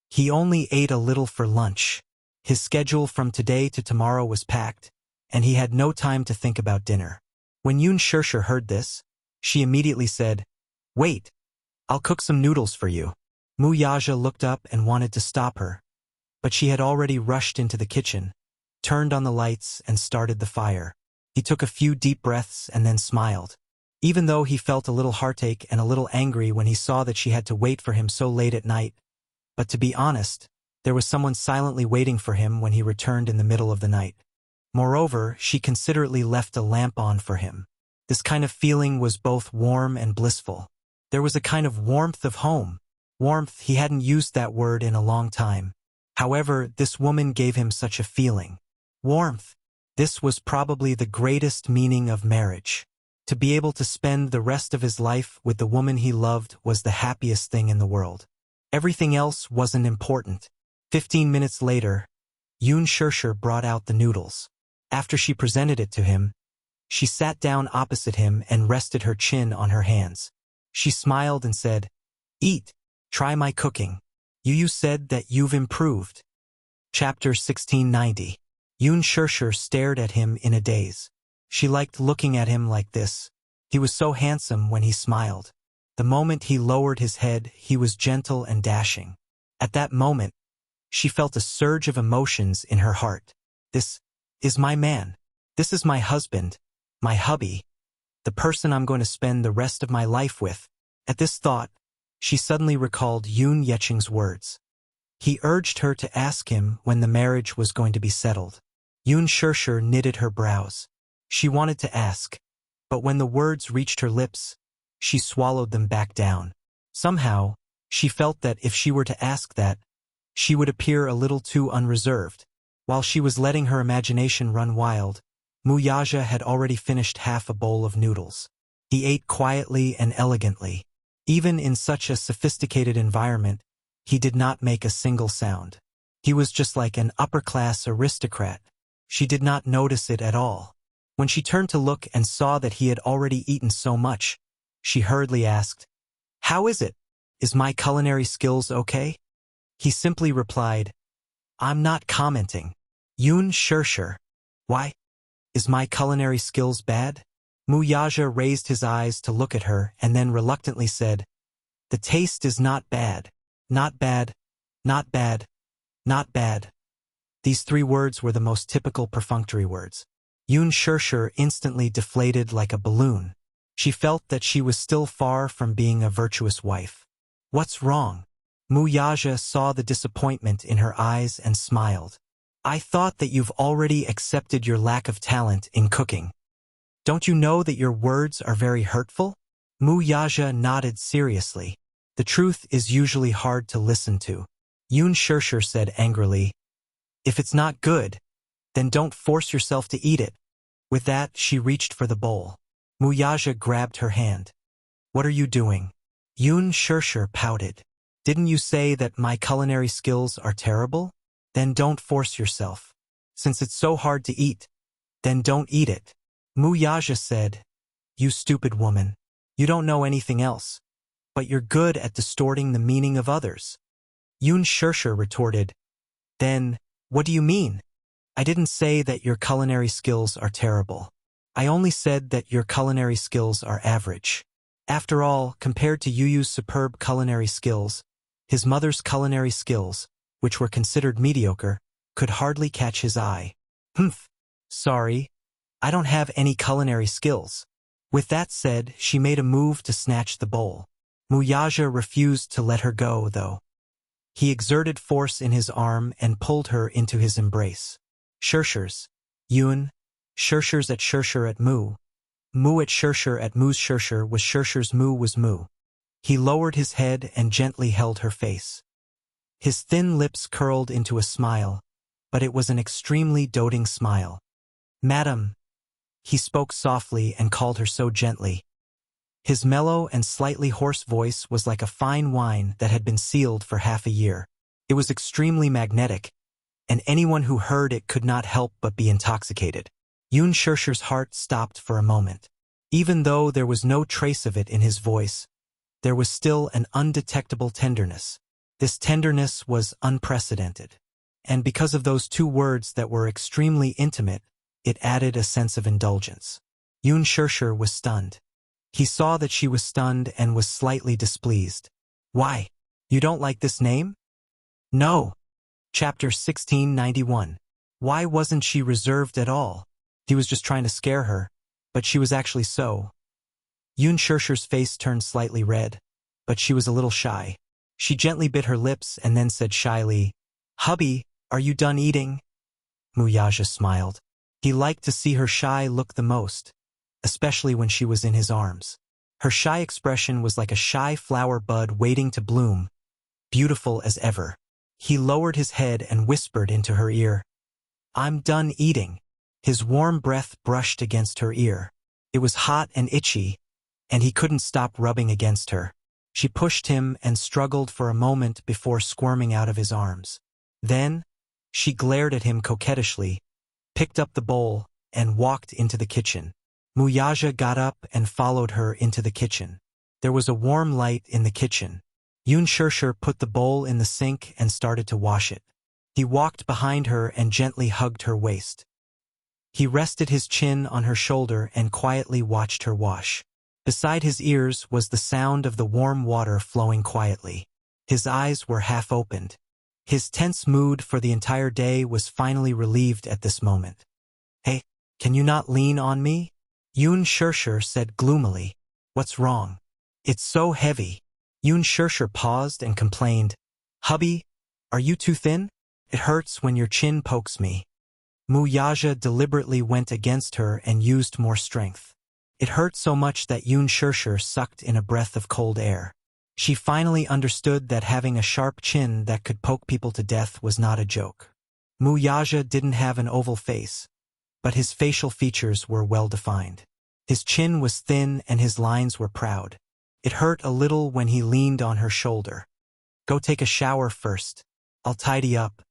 He only ate a little for lunch. His schedule from today to tomorrow was packed, and he had no time to think about dinner. When Yun Shirshir heard this, she immediately said, Wait, I'll cook some noodles for you. Wuxia looked up and wanted to stop her, but she had already rushed into the kitchen, turned on the lights, and started the fire. He took a few deep breaths and then smiled. Even though he felt a little heartache and a little angry when he saw that she had to wait for him so late at night, but to be honest, there was someone silently waiting for him when he returned in the middle of the night. Moreover, she considerately left a lamp on for him. This kind of feeling was both warm and blissful. There was a kind of warmth of home. Warmth, he hadn't used that word in a long time. However, this woman gave him such a feeling. Warmth. This was probably the greatest meaning of marriage. To be able to spend the rest of his life with the woman he loved was the happiest thing in the world. Everything else wasn't important. 15 minutes later, Yun Shirshir brought out the noodles. After she presented it to him, she sat down opposite him and rested her chin on her hands. She smiled and said, Eat. Try my cooking. You said that you've improved. Chapter 1690. Yun Shirshir stared at him in a daze. She liked looking at him like this. He was so handsome when he smiled. The moment he lowered his head, he was gentle and dashing. At that moment, she felt a surge of emotions in her heart. This is my man. This is my husband, my hubby, the person I'm going to spend the rest of my life with. At this thought, she suddenly recalled Yun Yeching's words. He urged her to ask him when the marriage was going to be settled. Yun Shirshir knitted her brows. She wanted to ask, but when the words reached her lips, she swallowed them back down. Somehow, she felt that if she were to ask that, she would appear a little too unreserved. While she was letting her imagination run wild, Wuxia had already finished half a bowl of noodles. He ate quietly and elegantly. Even in such a sophisticated environment, he did not make a single sound. He was just like an upper-class aristocrat. She did not notice it at all. When she turned to look and saw that he had already eaten so much, she hurriedly asked, How is it? Is my culinary skills okay? He simply replied, I'm not commenting. Yun Shirshir. Why? Is my culinary skills bad? Wuxia raised his eyes to look at her and then reluctantly said, The taste is not bad. Not bad. Not bad. Not bad. These 3 words were the most typical perfunctory words. Yun Shirshir instantly deflated like a balloon. She felt that she was still far from being a virtuous wife. What's wrong? Wuxia saw the disappointment in her eyes and smiled. I thought that you've already accepted your lack of talent in cooking. Don't you know that your words are very hurtful? Wuxia nodded seriously. The truth is usually hard to listen to. Yun Shirshir said angrily, If it's not good, then don't force yourself to eat it. With that, she reached for the bowl. Wuxia grabbed her hand. What are you doing? Yun Shirshir pouted. Didn't you say that my culinary skills are terrible? Then don't force yourself. Since it's so hard to eat, then don't eat it. Wuxia said, You stupid woman. You don't know anything else. But you're good at distorting the meaning of others. Yun Shirshir retorted, Then, what do you mean? I didn't say that your culinary skills are terrible. I only said that your culinary skills are average. After all, compared to Yu Yu's superb culinary skills, his mother's culinary skills, which were considered mediocre, could hardly catch his eye. Humph. Sorry, I don't have any culinary skills. With that said, she made a move to snatch the bowl. Wuxia refused to let her go, though. He exerted force in his arm and pulled her into his embrace. Shirshers. Yun. Shirshers at Shirshir at Mu. Mu at Shirshir at Mu's Shirshir was Shirshir's Mu was Mu. He lowered his head and gently held her face. His thin lips curled into a smile, but it was an extremely doting smile. Madam. He spoke softly and called her so gently. His mellow and slightly hoarse voice was like a fine wine that had been sealed for half a year. It was extremely magnetic, and anyone who heard it could not help but be intoxicated. Yun Shirshir's heart stopped for a moment. Even though there was no trace of it in his voice, there was still an undetectable tenderness. This tenderness was unprecedented. And because of those two words that were extremely intimate, it added a sense of indulgence. Yun Shirshir was stunned. He saw that she was stunned and was slightly displeased. Why? You don't like this name? No. Chapter 1691. Why wasn't she reserved at all? He was just trying to scare her, but she was actually so. Yun Shirshir's face turned slightly red, but she was a little shy. She gently bit her lips and then said shyly, "Hubby, are you done eating?" Wuxia smiled. He liked to see her shy look the most, especially when she was in his arms. Her shy expression was like a shy flower bud waiting to bloom, beautiful as ever. He lowered his head and whispered into her ear, "I'm done eating." His warm breath brushed against her ear. It was hot and itchy, and he couldn't stop rubbing against her. She pushed him and struggled for a moment before squirming out of his arms. Then, she glared at him coquettishly, picked up the bowl, and walked into the kitchen. Wuxia got up and followed her into the kitchen. There was a warm light in the kitchen. Yun Shirshir put the bowl in the sink and started to wash it. He walked behind her and gently hugged her waist. He rested his chin on her shoulder and quietly watched her wash. Beside his ears was the sound of the warm water flowing quietly. His eyes were half opened. His tense mood for the entire day was finally relieved at this moment. "Hey, can you not lean on me?" Yun Shirshir said gloomily. "What's wrong? It's so heavy." Yun Shirshir paused and complained, "Hubby, are you too thin? It hurts when your chin pokes me." Wuxia deliberately went against her and used more strength. It hurt so much that Yun Shirshir sucked in a breath of cold air. She finally understood that having a sharp chin that could poke people to death was not a joke. Wuxia didn't have an oval face, but his facial features were well defined. His chin was thin and his lines were proud. It hurt a little when he leaned on her shoulder. "Go take a shower first. I'll tidy up."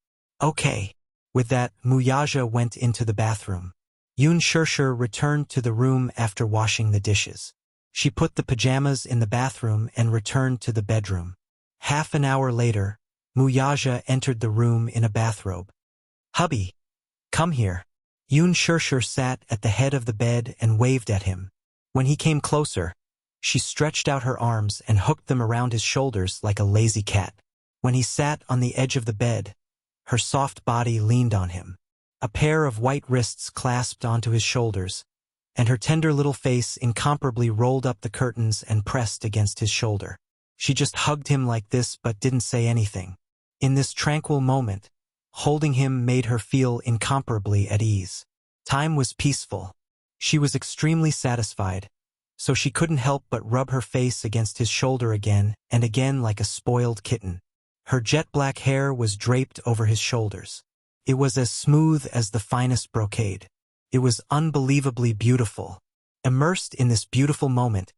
"Okay." With that, Wuxia went into the bathroom. Yun Shirshir returned to the room after washing the dishes. She put the pajamas in the bathroom and returned to the bedroom. Half an hour later, Wuxia entered the room in a bathrobe. "Hubby, come here." Yun Shirshir sat at the head of the bed and waved at him. When he came closer, she stretched out her arms and hooked them around his shoulders like a lazy cat. When he sat on the edge of the bed, her soft body leaned on him. A pair of white wrists clasped onto his shoulders, and her tender little face incomparably rolled up the curtains and pressed against his shoulder. She just hugged him like this but didn't say anything. In this tranquil moment, holding him made her feel incomparably at ease. Time was peaceful. She was extremely satisfied, so she couldn't help but rub her face against his shoulder again and again like a spoiled kitten. Her jet-black hair was draped over his shoulders. It was as smooth as the finest brocade. It was unbelievably beautiful. Immersed in this beautiful moment,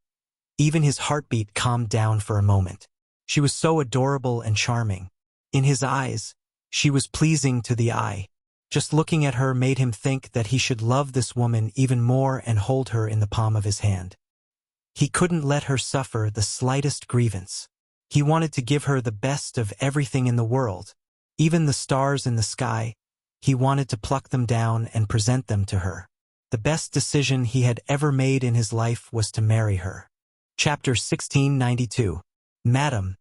even his heartbeat calmed down for a moment. She was so adorable and charming. In his eyes, she was pleasing to the eye. Just looking at her made him think that he should love this woman even more and hold her in the palm of his hand. He couldn't let her suffer the slightest grievance. He wanted to give her the best of everything in the world. Even the stars in the sky, he wanted to pluck them down and present them to her. The best decision he had ever made in his life was to marry her. Chapter 1692. Madam,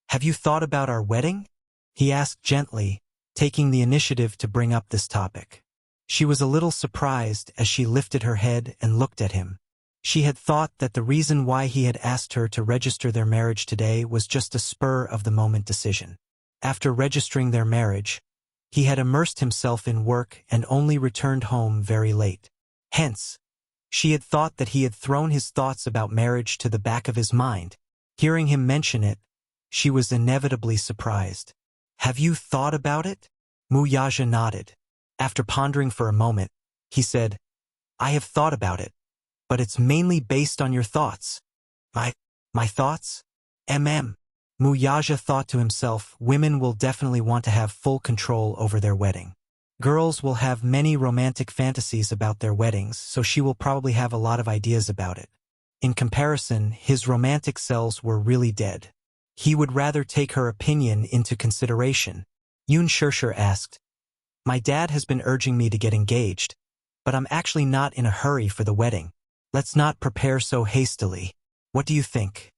have you thought about our wedding? He asked gently, taking the initiative to bring up this topic. She was a little surprised as she lifted her head and looked at him. She had thought that the reason why he had asked her to register their marriage today was just a spur-of-the-moment decision. After registering their marriage, he had immersed himself in work and only returned home very late. Hence, she had thought that he had thrown his thoughts about marriage to the back of his mind. Hearing him mention it, she was inevitably surprised. Have you thought about it? Wuxia nodded. After pondering for a moment, he said, I have thought about it, but it's mainly based on your thoughts. My thoughts? Wuxia thought to himself, women will definitely want to have full control over their wedding. Girls will have many romantic fantasies about their weddings, so she will probably have a lot of ideas about it. In comparison, his romantic cells were really dead. He would rather take her opinion into consideration. Wuxia asked, My dad has been urging me to get engaged, but I'm actually not in a hurry for the wedding. Let's not prepare so hastily. What do you think?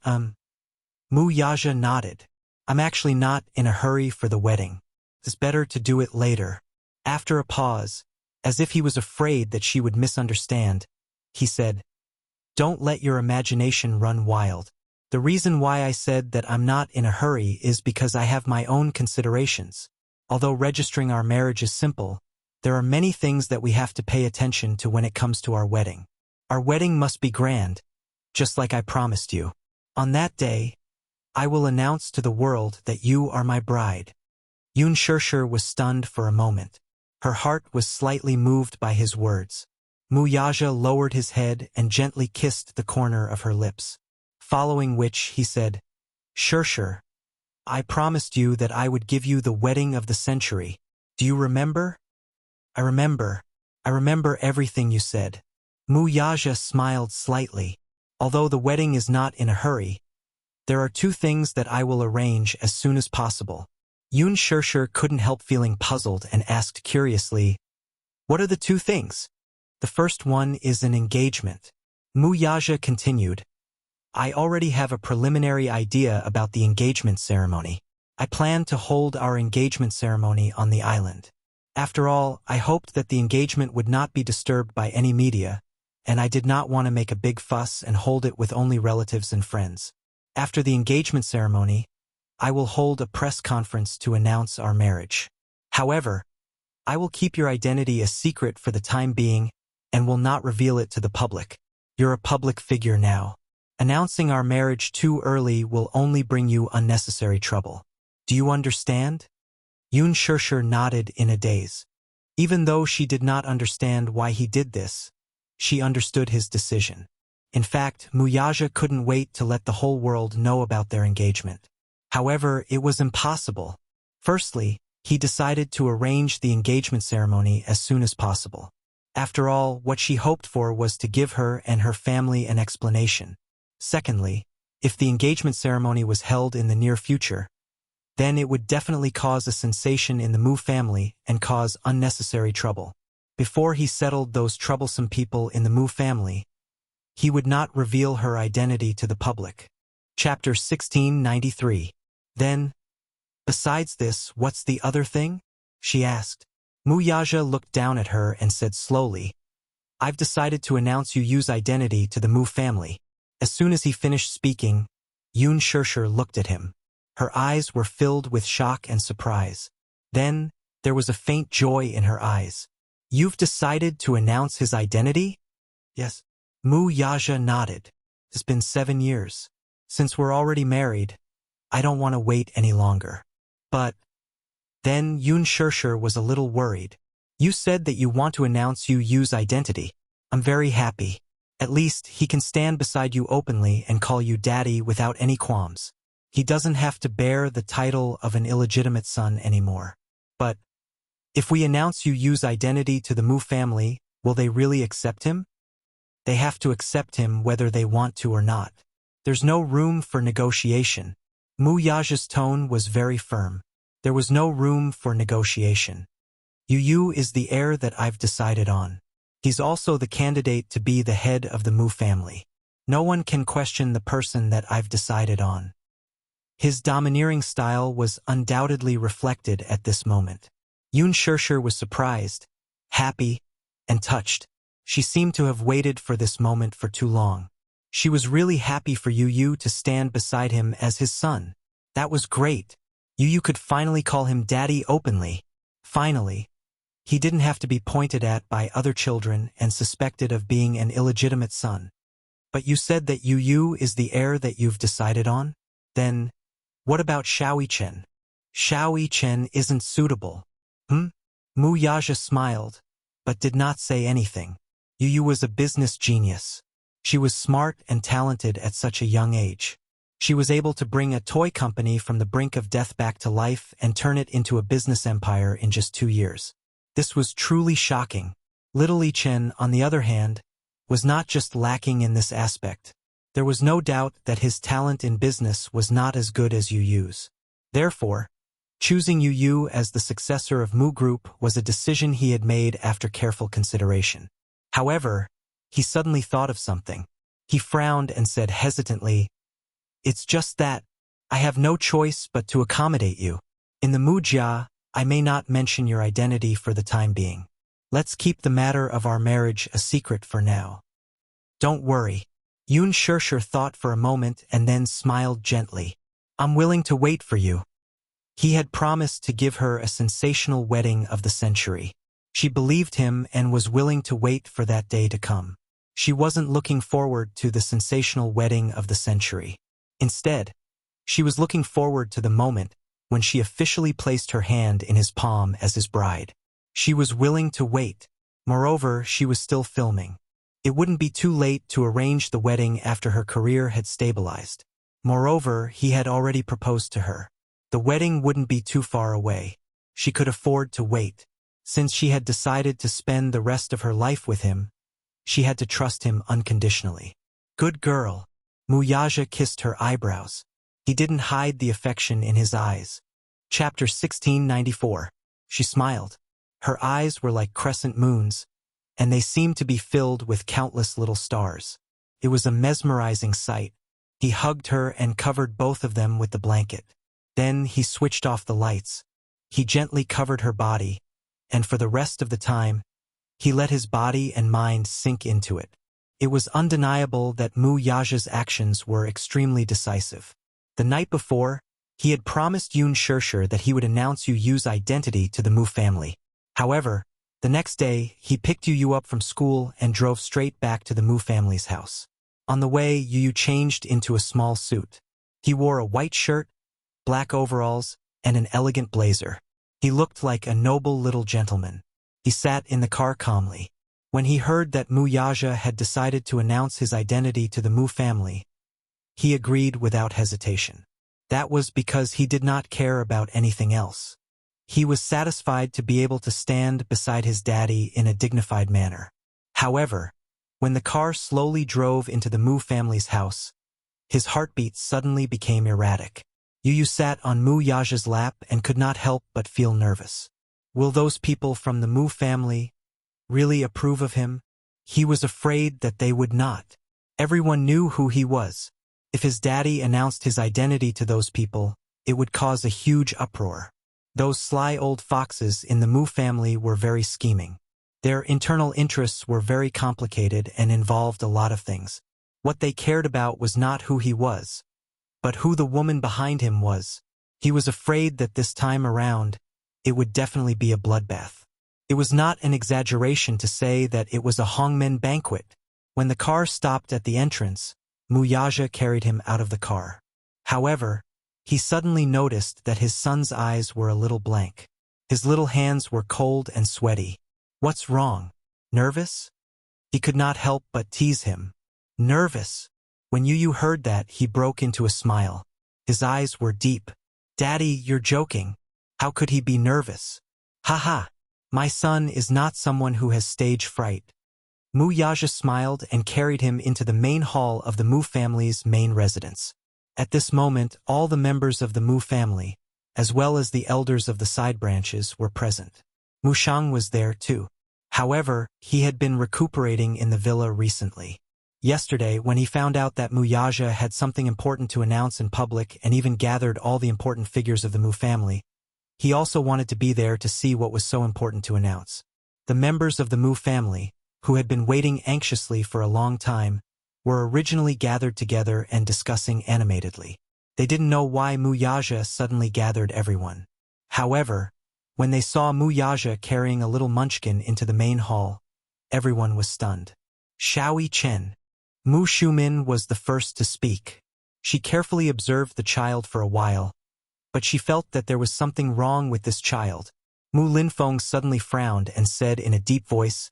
Wuxia nodded. I'm actually not in a hurry for the wedding. It's better to do it later. After a pause, as if he was afraid that she would misunderstand, he said, Don't let your imagination run wild. The reason why I said that I'm not in a hurry is because I have my own considerations. Although registering our marriage is simple, there are many things that we have to pay attention to when it comes to our wedding. Our wedding must be grand, just like I promised you. On that day, I will announce to the world that you are my bride. Wuxia was stunned for a moment. Her heart was slightly moved by his words. Wuxia lowered his head and gently kissed the corner of her lips. Following which, he said, Sure, I promised you that I would give you the wedding of the century. Do you remember? I remember everything you said. Wuxia smiled slightly. Although the wedding is not in a hurry, there are two things that I will arrange as soon as possible. Wuxia couldn't help feeling puzzled and asked curiously, What are the two things? The first one is an engagement. Wuxia continued, I already have a preliminary idea about the engagement ceremony. I plan to hold our engagement ceremony on the island. After all, I hoped that the engagement would not be disturbed by any media, and I did not want to make a big fuss and hold it with only relatives and friends. After the engagement ceremony, I will hold a press conference to announce our marriage. However, I will keep your identity a secret for the time being and will not reveal it to the public. You're a public figure now. Announcing our marriage too early will only bring you unnecessary trouble. Do you understand? Wuxia nodded in a daze. Even though she did not understand why he did this, she understood his decision. In fact, Wuxia couldn't wait to let the whole world know about their engagement. However, it was impossible. Firstly, he decided to arrange the engagement ceremony as soon as possible. After all, what she hoped for was to give her and her family an explanation. Secondly, if the engagement ceremony was held in the near future, then it would definitely cause a sensation in the Mu family and cause unnecessary trouble. Before he settled those troublesome people in the Mu family, he would not reveal her identity to the public. Chapter 1693. Then, besides this, what's the other thing? She asked. Wuxia looked down at her and said slowly, I've decided to announce Yu's identity to the Mu family. As soon as he finished speaking, Wuxia looked at him. Her eyes were filled with shock and surprise. Then, there was a faint joy in her eyes. You've decided to announce his identity? Yes. Wuxia nodded. It's been 7 years. Since we're already married, I don't want to wait any longer. But then Wuxia was a little worried. You said that you want to announce Yu's identity. I'm very happy. At least, he can stand beside you openly and call you daddy without any qualms. He doesn't have to bear the title of an illegitimate son anymore. But if we announce Yu's identity to the Mu family, will they really accept him? They have to accept him whether they want to or not. There's no room for negotiation. Wuxia's tone was very firm. There was no room for negotiation. Yu is the heir that I've decided on. He's also the candidate to be the head of the Mu family. No one can question the person that I've decided on. His domineering style was undoubtedly reflected at this moment. Yun Shirshir was surprised, happy, and touched. She seemed to have waited for this moment for too long. She was really happy for Yu to stand beside him as his son. That was great. Yu could finally call him daddy openly. Finally. He didn't have to be pointed at by other children and suspected of being an illegitimate son. But you said that Yu is the heir that you've decided on? Then, what about Xiao Chen? Xiao Chen isn't suitable. Mu Yaja smiled, but did not say anything. Yu was a business genius. She was smart and talented at such a young age. She was able to bring a toy company from the brink of death back to life and turn it into a business empire in just 2 years. This was truly shocking. Little Li Chen, on the other hand, was not just lacking in this aspect. There was no doubt that his talent in business was not as good as Yu's. Therefore, choosing Yu as the successor of Mu Group was a decision he had made after careful consideration. However, he suddenly thought of something. He frowned and said hesitantly, "It's just that I have no choice but to accommodate you. In the Mujia, I may not mention your identity for the time being. Let's keep the matter of our marriage a secret for now." "Don't worry." Yun Shirshir thought for a moment and then smiled gently. "I'm willing to wait for you." He had promised to give her a sensational wedding of the century. She believed him and was willing to wait for that day to come. She wasn't looking forward to the sensational wedding of the century. Instead, she was looking forward to the moment when she officially placed her hand in his palm as his bride. She was willing to wait. Moreover, she was still filming. It wouldn't be too late to arrange the wedding after her career had stabilized. Moreover, he had already proposed to her. The wedding wouldn't be too far away. She could afford to wait. Since she had decided to spend the rest of her life with him, she had to trust him unconditionally. "Good girl." Mu Yaja kissed her eyebrows. He didn't hide the affection in his eyes. Chapter 1694. She smiled. Her eyes were like crescent moons, and they seemed to be filled with countless little stars. It was a mesmerizing sight. He hugged her and covered both of them with the blanket. Then he switched off the lights. He gently covered her body, and for the rest of the time, he let his body and mind sink into it. It was undeniable that Mu Yaja's actions were extremely decisive. The night before, he had promised Yun Shirshir that he would announce Yu's identity to the Mu family. However, the next day, he picked Yu up from school and drove straight back to the Mu family's house. On the way, Yu changed into a small suit. He wore a white shirt, black overalls, and an elegant blazer. He looked like a noble little gentleman. He sat in the car calmly. When he heard that Mu Yaja had decided to announce his identity to the Mu family, he agreed without hesitation. That was because he did not care about anything else. He was satisfied to be able to stand beside his daddy in a dignified manner. However, when the car slowly drove into the Mu family's house, his heartbeat suddenly became erratic. Yu sat on Mu Yaja's lap and could not help but feel nervous. Will those people from the Mu family really approve of him? He was afraid that they would not. Everyone knew who he was. If his daddy announced his identity to those people, it would cause a huge uproar. Those sly old foxes in the Mu family were very scheming. Their internal interests were very complicated and involved a lot of things. What they cared about was not who he was, but who the woman behind him was. He was afraid that this time around, it would definitely be a bloodbath. It was not an exaggeration to say that it was a Hongmen banquet. When the car stopped at the entrance, Mu Yaja carried him out of the car. However, he suddenly noticed that his son's eyes were a little blank. His little hands were cold and sweaty. "What's wrong? Nervous?" He could not help but tease him. "Nervous?" When Yu heard that, he broke into a smile. His eyes were deep. "Daddy, you're joking. How could he be nervous?" "Haha. My son is not someone who has stage fright." Mu Yaja smiled and carried him into the main hall of the Mu family's main residence. At this moment, all the members of the Mu family, as well as the elders of the side branches, were present. Mu Shang was there too. However, he had been recuperating in the villa recently. Yesterday, when he found out that Wuxia had something important to announce in public and even gathered all the important figures of the Mu family, he also wanted to be there to see what was so important to announce. The members of the Mu family, who had been waiting anxiously for a long time, were originally gathered together and discussing animatedly. They didn't know why Wuxia suddenly gathered everyone. However, when they saw Wuxia carrying a little munchkin into the main hall, everyone was stunned. Shaoyi Chen. Mu Shumin was the first to speak. She carefully observed the child for a while, but she felt that there was something wrong with this child. Mu Linfeng suddenly frowned and said in a deep voice,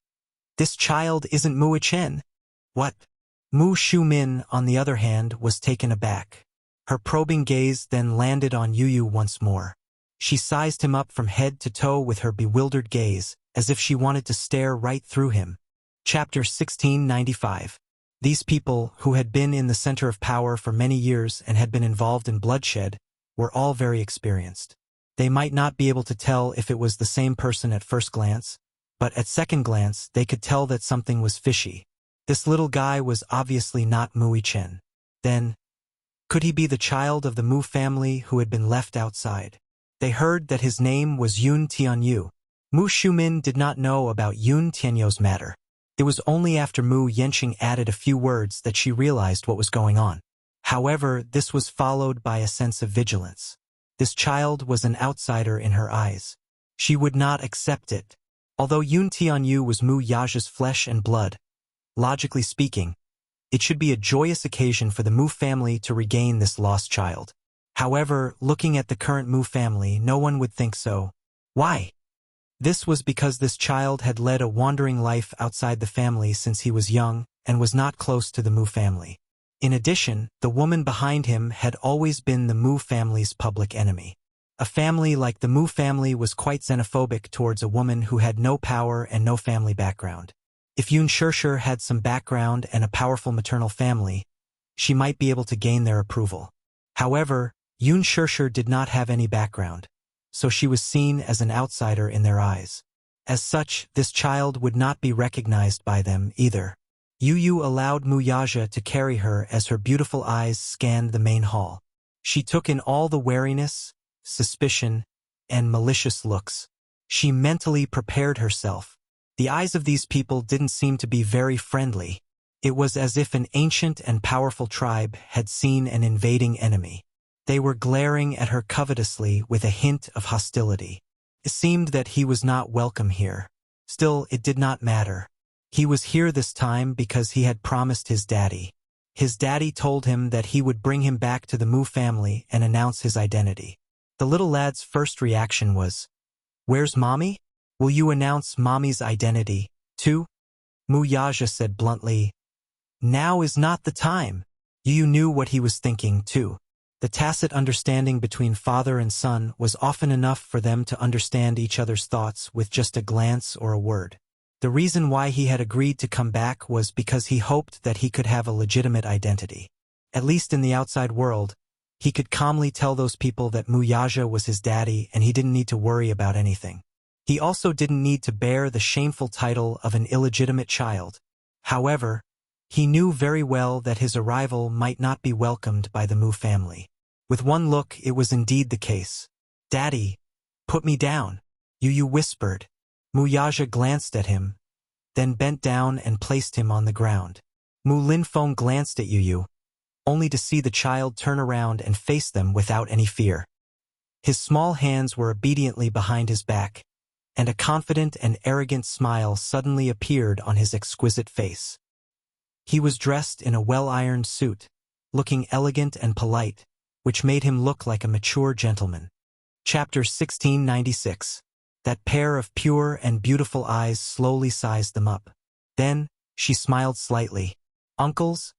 "This child isn't Mu Chen." "What?" Mu Shumin, on the other hand, was taken aback. Her probing gaze then landed on Yu once more. She sized him up from head to toe with her bewildered gaze, as if she wanted to stare right through him. Chapter 1695. These people, who had been in the center of power for many years and had been involved in bloodshed, were all very experienced. They might not be able to tell if it was the same person at first glance, but at second glance they could tell that something was fishy. This little guy was obviously not Mu Chen. Then, could he be the child of the Mu family who had been left outside? They heard that his name was Yun Tianyu. Mu Shumin did not know about Yun Tianyu's matter. It was only after Mu Yanqing added a few words that she realized what was going on. However, this was followed by a sense of vigilance. This child was an outsider in her eyes. She would not accept it. Although Yun Tianyu was Mu Yaja's flesh and blood, logically speaking, it should be a joyous occasion for the Mu family to regain this lost child. However, looking at the current Mu family, no one would think so. Why? This was because this child had led a wandering life outside the family since he was young and was not close to the Mu family. In addition, the woman behind him had always been the Mu family's public enemy. A family like the Mu family was quite xenophobic towards a woman who had no power and no family background. If Yun Shishir had some background and a powerful maternal family, she might be able to gain their approval. However, Yun Shishir did not have any background, so she was seen as an outsider in their eyes. As such, this child would not be recognized by them either. Yu allowed Mu Yaja to carry her as her beautiful eyes scanned the main hall. She took in all the wariness, suspicion, and malicious looks. She mentally prepared herself. The eyes of these people didn't seem to be very friendly. It was as if an ancient and powerful tribe had seen an invading enemy. They were glaring at her covetously with a hint of hostility. It seemed that he was not welcome here. Still, it did not matter. He was here this time because he had promised his daddy. His daddy told him that he would bring him back to the Mu family and announce his identity. The little lad's first reaction was, "Where's Mommy? Will you announce Mommy's identity, too?" Mu Yaja said bluntly, "Now is not the time." Yu knew what he was thinking, too. The tacit understanding between father and son was often enough for them to understand each other's thoughts with just a glance or a word. The reason why he had agreed to come back was because he hoped that he could have a legitimate identity. At least in the outside world, he could calmly tell those people that Mu Yaja was his daddy and he didn't need to worry about anything. He also didn't need to bear the shameful title of an illegitimate child. However, he knew very well that his arrival might not be welcomed by the Mu family. With one look, it was indeed the case. "Daddy, put me down," Yu whispered. Mu Yaja glanced at him, then bent down and placed him on the ground. Mu Linfeng glanced at Yu, only to see the child turn around and face them without any fear. His small hands were obediently behind his back, and a confident and arrogant smile suddenly appeared on his exquisite face. He was dressed in a well-ironed suit, looking elegant and polite, which made him look like a mature gentleman. Chapter 1696. That pair of pure and beautiful eyes slowly sized them up. Then, she smiled slightly. "Uncles?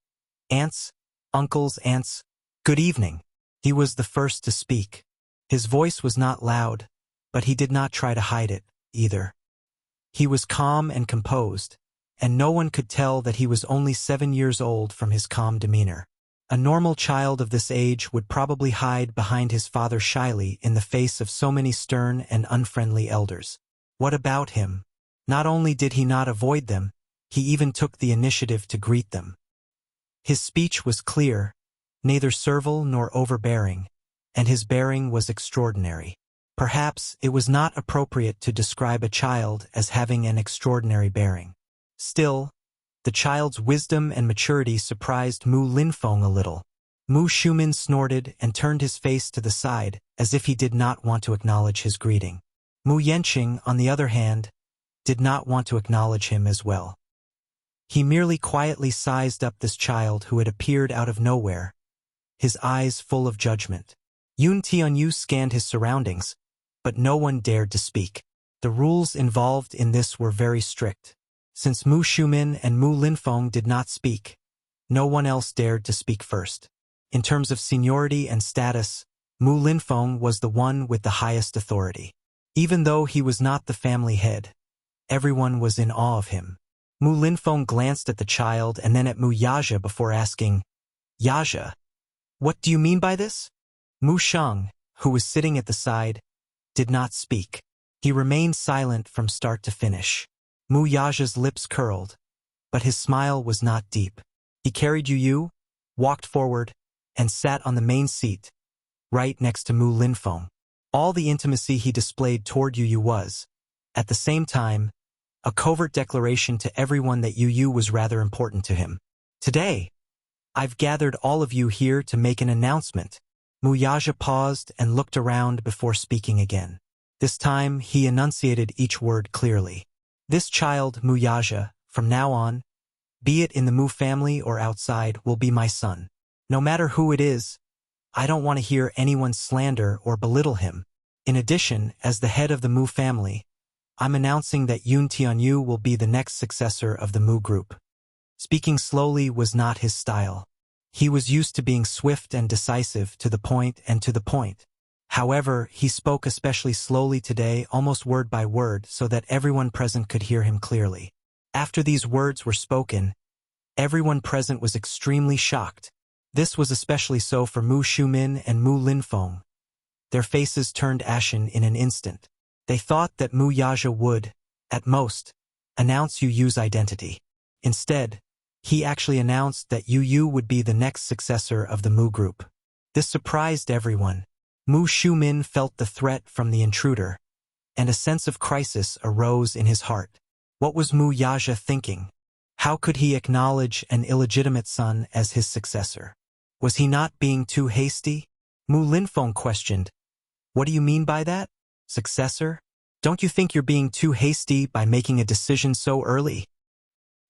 Aunts? Uncles, aunts? Good evening." He was the first to speak. His voice was not loud, but he did not try to hide it, either. He was calm and composed, and no one could tell that he was only 7 years old from his calm demeanor. A normal child of this age would probably hide behind his father shyly in the face of so many stern and unfriendly elders. What about him? Not only did he not avoid them, he even took the initiative to greet them. His speech was clear, neither servile nor overbearing, and his bearing was extraordinary. Perhaps it was not appropriate to describe a child as having an extraordinary bearing. Still, the child's wisdom and maturity surprised Mu Linfeng a little. Mu Shumin snorted and turned his face to the side, as if he did not want to acknowledge his greeting. Mu Yanqing, on the other hand, did not want to acknowledge him as well. He merely quietly sized up this child who had appeared out of nowhere, his eyes full of judgment. Yun Tianyu scanned his surroundings, but no one dared to speak. The rules involved in this were very strict. Since Mu Shumin and Mu Linfeng did not speak, no one else dared to speak first. In terms of seniority and status, Mu Linfeng was the one with the highest authority. Even though he was not the family head, everyone was in awe of him. Mu Linfeng glanced at the child and then at Mu Yaja before asking, "Yaja, what do you mean by this?" Mu Sheng, who was sitting at the side, did not speak. He remained silent from start to finish. Mu Yaja's lips curled, but his smile was not deep. He carried Yu, walked forward, and sat on the main seat, right next to Mu Linfeng. All the intimacy he displayed toward Yu was, at the same time, a covert declaration to everyone that Yu was rather important to him. "Today, I've gathered all of you here to make an announcement." Mu Yaja paused and looked around before speaking again. This time, he enunciated each word clearly. "This child, Mu Yaja, from now on, be it in the Mu family or outside, will be my son. No matter who it is, I don't want to hear anyone slander or belittle him. In addition, as the head of the Mu family, I'm announcing that Yun Tianyu will be the next successor of the Mu group." Speaking slowly was not his style. He was used to being swift and decisive, to the point. However, he spoke especially slowly today, almost word by word, so that everyone present could hear him clearly. After these words were spoken, everyone present was extremely shocked. This was especially so for Mu Shumin and Mu Linfeng. Their faces turned ashen in an instant. They thought that Mu Yaja would, at most, announce Yu's identity. Instead, he actually announced that Yu would be the next successor of the Mu group. This surprised everyone. Mu Shumin felt the threat from the intruder, and a sense of crisis arose in his heart. What was Mu Yaja thinking? How could he acknowledge an illegitimate son as his successor? Was he not being too hasty? Mu Linfeng questioned, "What do you mean by that? Successor? Don't you think you're being too hasty by making a decision so early?"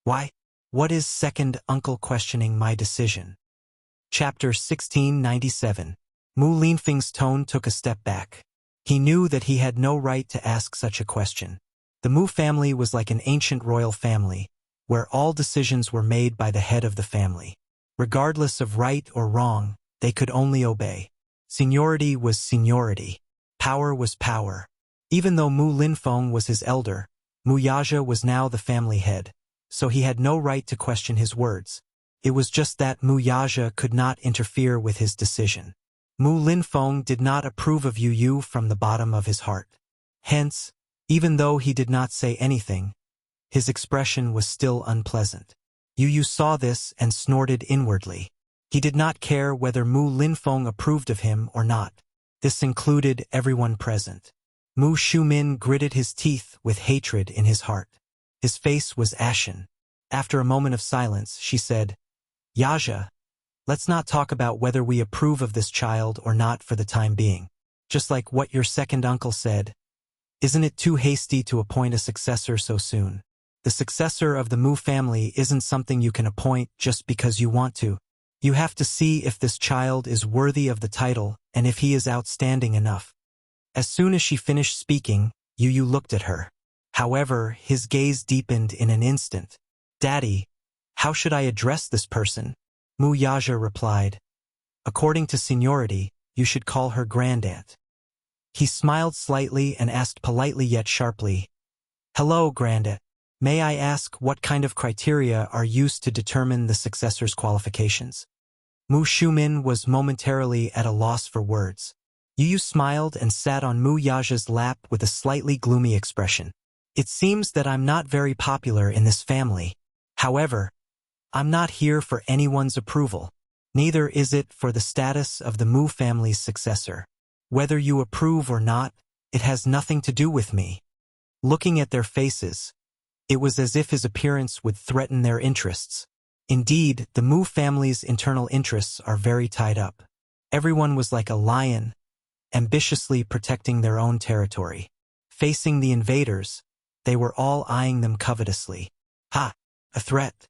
"Why? What is second uncle questioning my decision?" Chapter 1697. Mu Linfeng's tone took a step back. He knew that he had no right to ask such a question. The Mu family was like an ancient royal family, where all decisions were made by the head of the family. Regardless of right or wrong, they could only obey. Seniority was seniority. Power was power. Even though Mu Linfeng was his elder, Mu Yaja was now the family head, so he had no right to question his words. It was just that Mu Yaja could not interfere with his decision. Mu Linfeng did not approve of Yu from the bottom of his heart. Hence, even though he did not say anything, his expression was still unpleasant. Yu saw this and snorted inwardly. He did not care whether Mu Linfeng approved of him or not. This included everyone present. Mu Shumin gritted his teeth with hatred in his heart. His face was ashen. After a moment of silence, she said, "Yaja, let's not talk about whether we approve of this child or not for the time being. Just like what your second uncle said, isn't it too hasty to appoint a successor so soon? The successor of the Mu family isn't something you can appoint just because you want to. You have to see if this child is worthy of the title and if he is outstanding enough." As soon as she finished speaking, Yu looked at her. However, his gaze deepened in an instant. "Daddy, how should I address this person?" Mu Yaja replied, "According to seniority, you should call her grandaunt." He smiled slightly and asked politely yet sharply, "Hello, grandaunt. May I ask what kind of criteria are used to determine the successor's qualifications?" Mu Shumin was momentarily at a loss for words. Yu smiled and sat on Mu Yaja's lap with a slightly gloomy expression. "It seems that I'm not very popular in this family. However, I'm not here for anyone's approval. Neither is it for the status of the Mu family's successor. Whether you approve or not, it has nothing to do with me. Looking at their faces, it was as if his appearance would threaten their interests. Indeed, the Mu family's internal interests are very tied up. Everyone was like a lion, ambitiously protecting their own territory. Facing the invaders, they were all eyeing them covetously. Ha! A threat.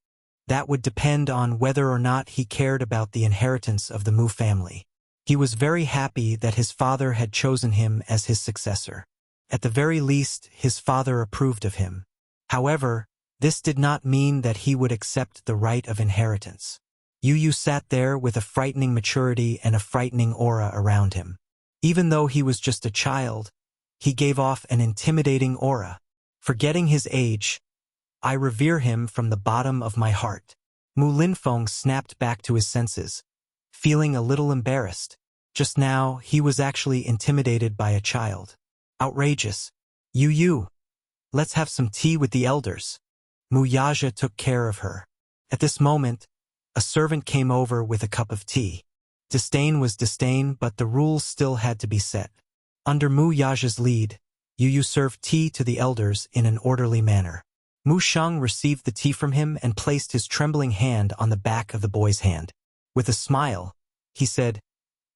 That would depend on whether or not he cared about the inheritance of the Mu family. He was very happy that his father had chosen him as his successor. At the very least, his father approved of him. However, this did not mean that he would accept the right of inheritance. Yu Yu sat there with a frightening maturity and a frightening aura around him. Even though he was just a child, he gave off an intimidating aura. Forgetting his age, I revere him from the bottom of my heart. Mu Linfeng snapped back to his senses, feeling a little embarrassed. Just now, he was actually intimidated by a child. Outrageous. Yu Yu, let's have some tea with the elders. Mu Yaja took care of her. At this moment, a servant came over with a cup of tea. Disdain was disdain, but the rules still had to be set. Under Mu Yaja's lead, Yu Yu served tea to the elders in an orderly manner. Mu Sheng received the tea from him and placed his trembling hand on the back of the boy's hand. With a smile, he said,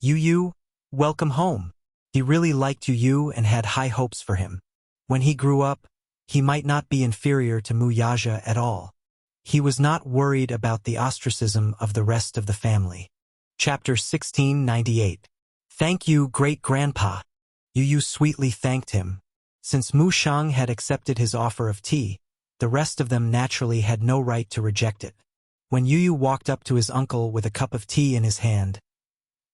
Yu Yu, welcome home. He really liked Yu Yu and had high hopes for him. When he grew up, he might not be inferior to Mu Yaja at all. He was not worried about the ostracism of the rest of the family. Chapter 1698. Thank you, great-grandpa. Yu Yu sweetly thanked him. Since Mu Sheng had accepted his offer of tea, the rest of them naturally had no right to reject it. When Yu Yu walked up to his uncle with a cup of tea in his hand,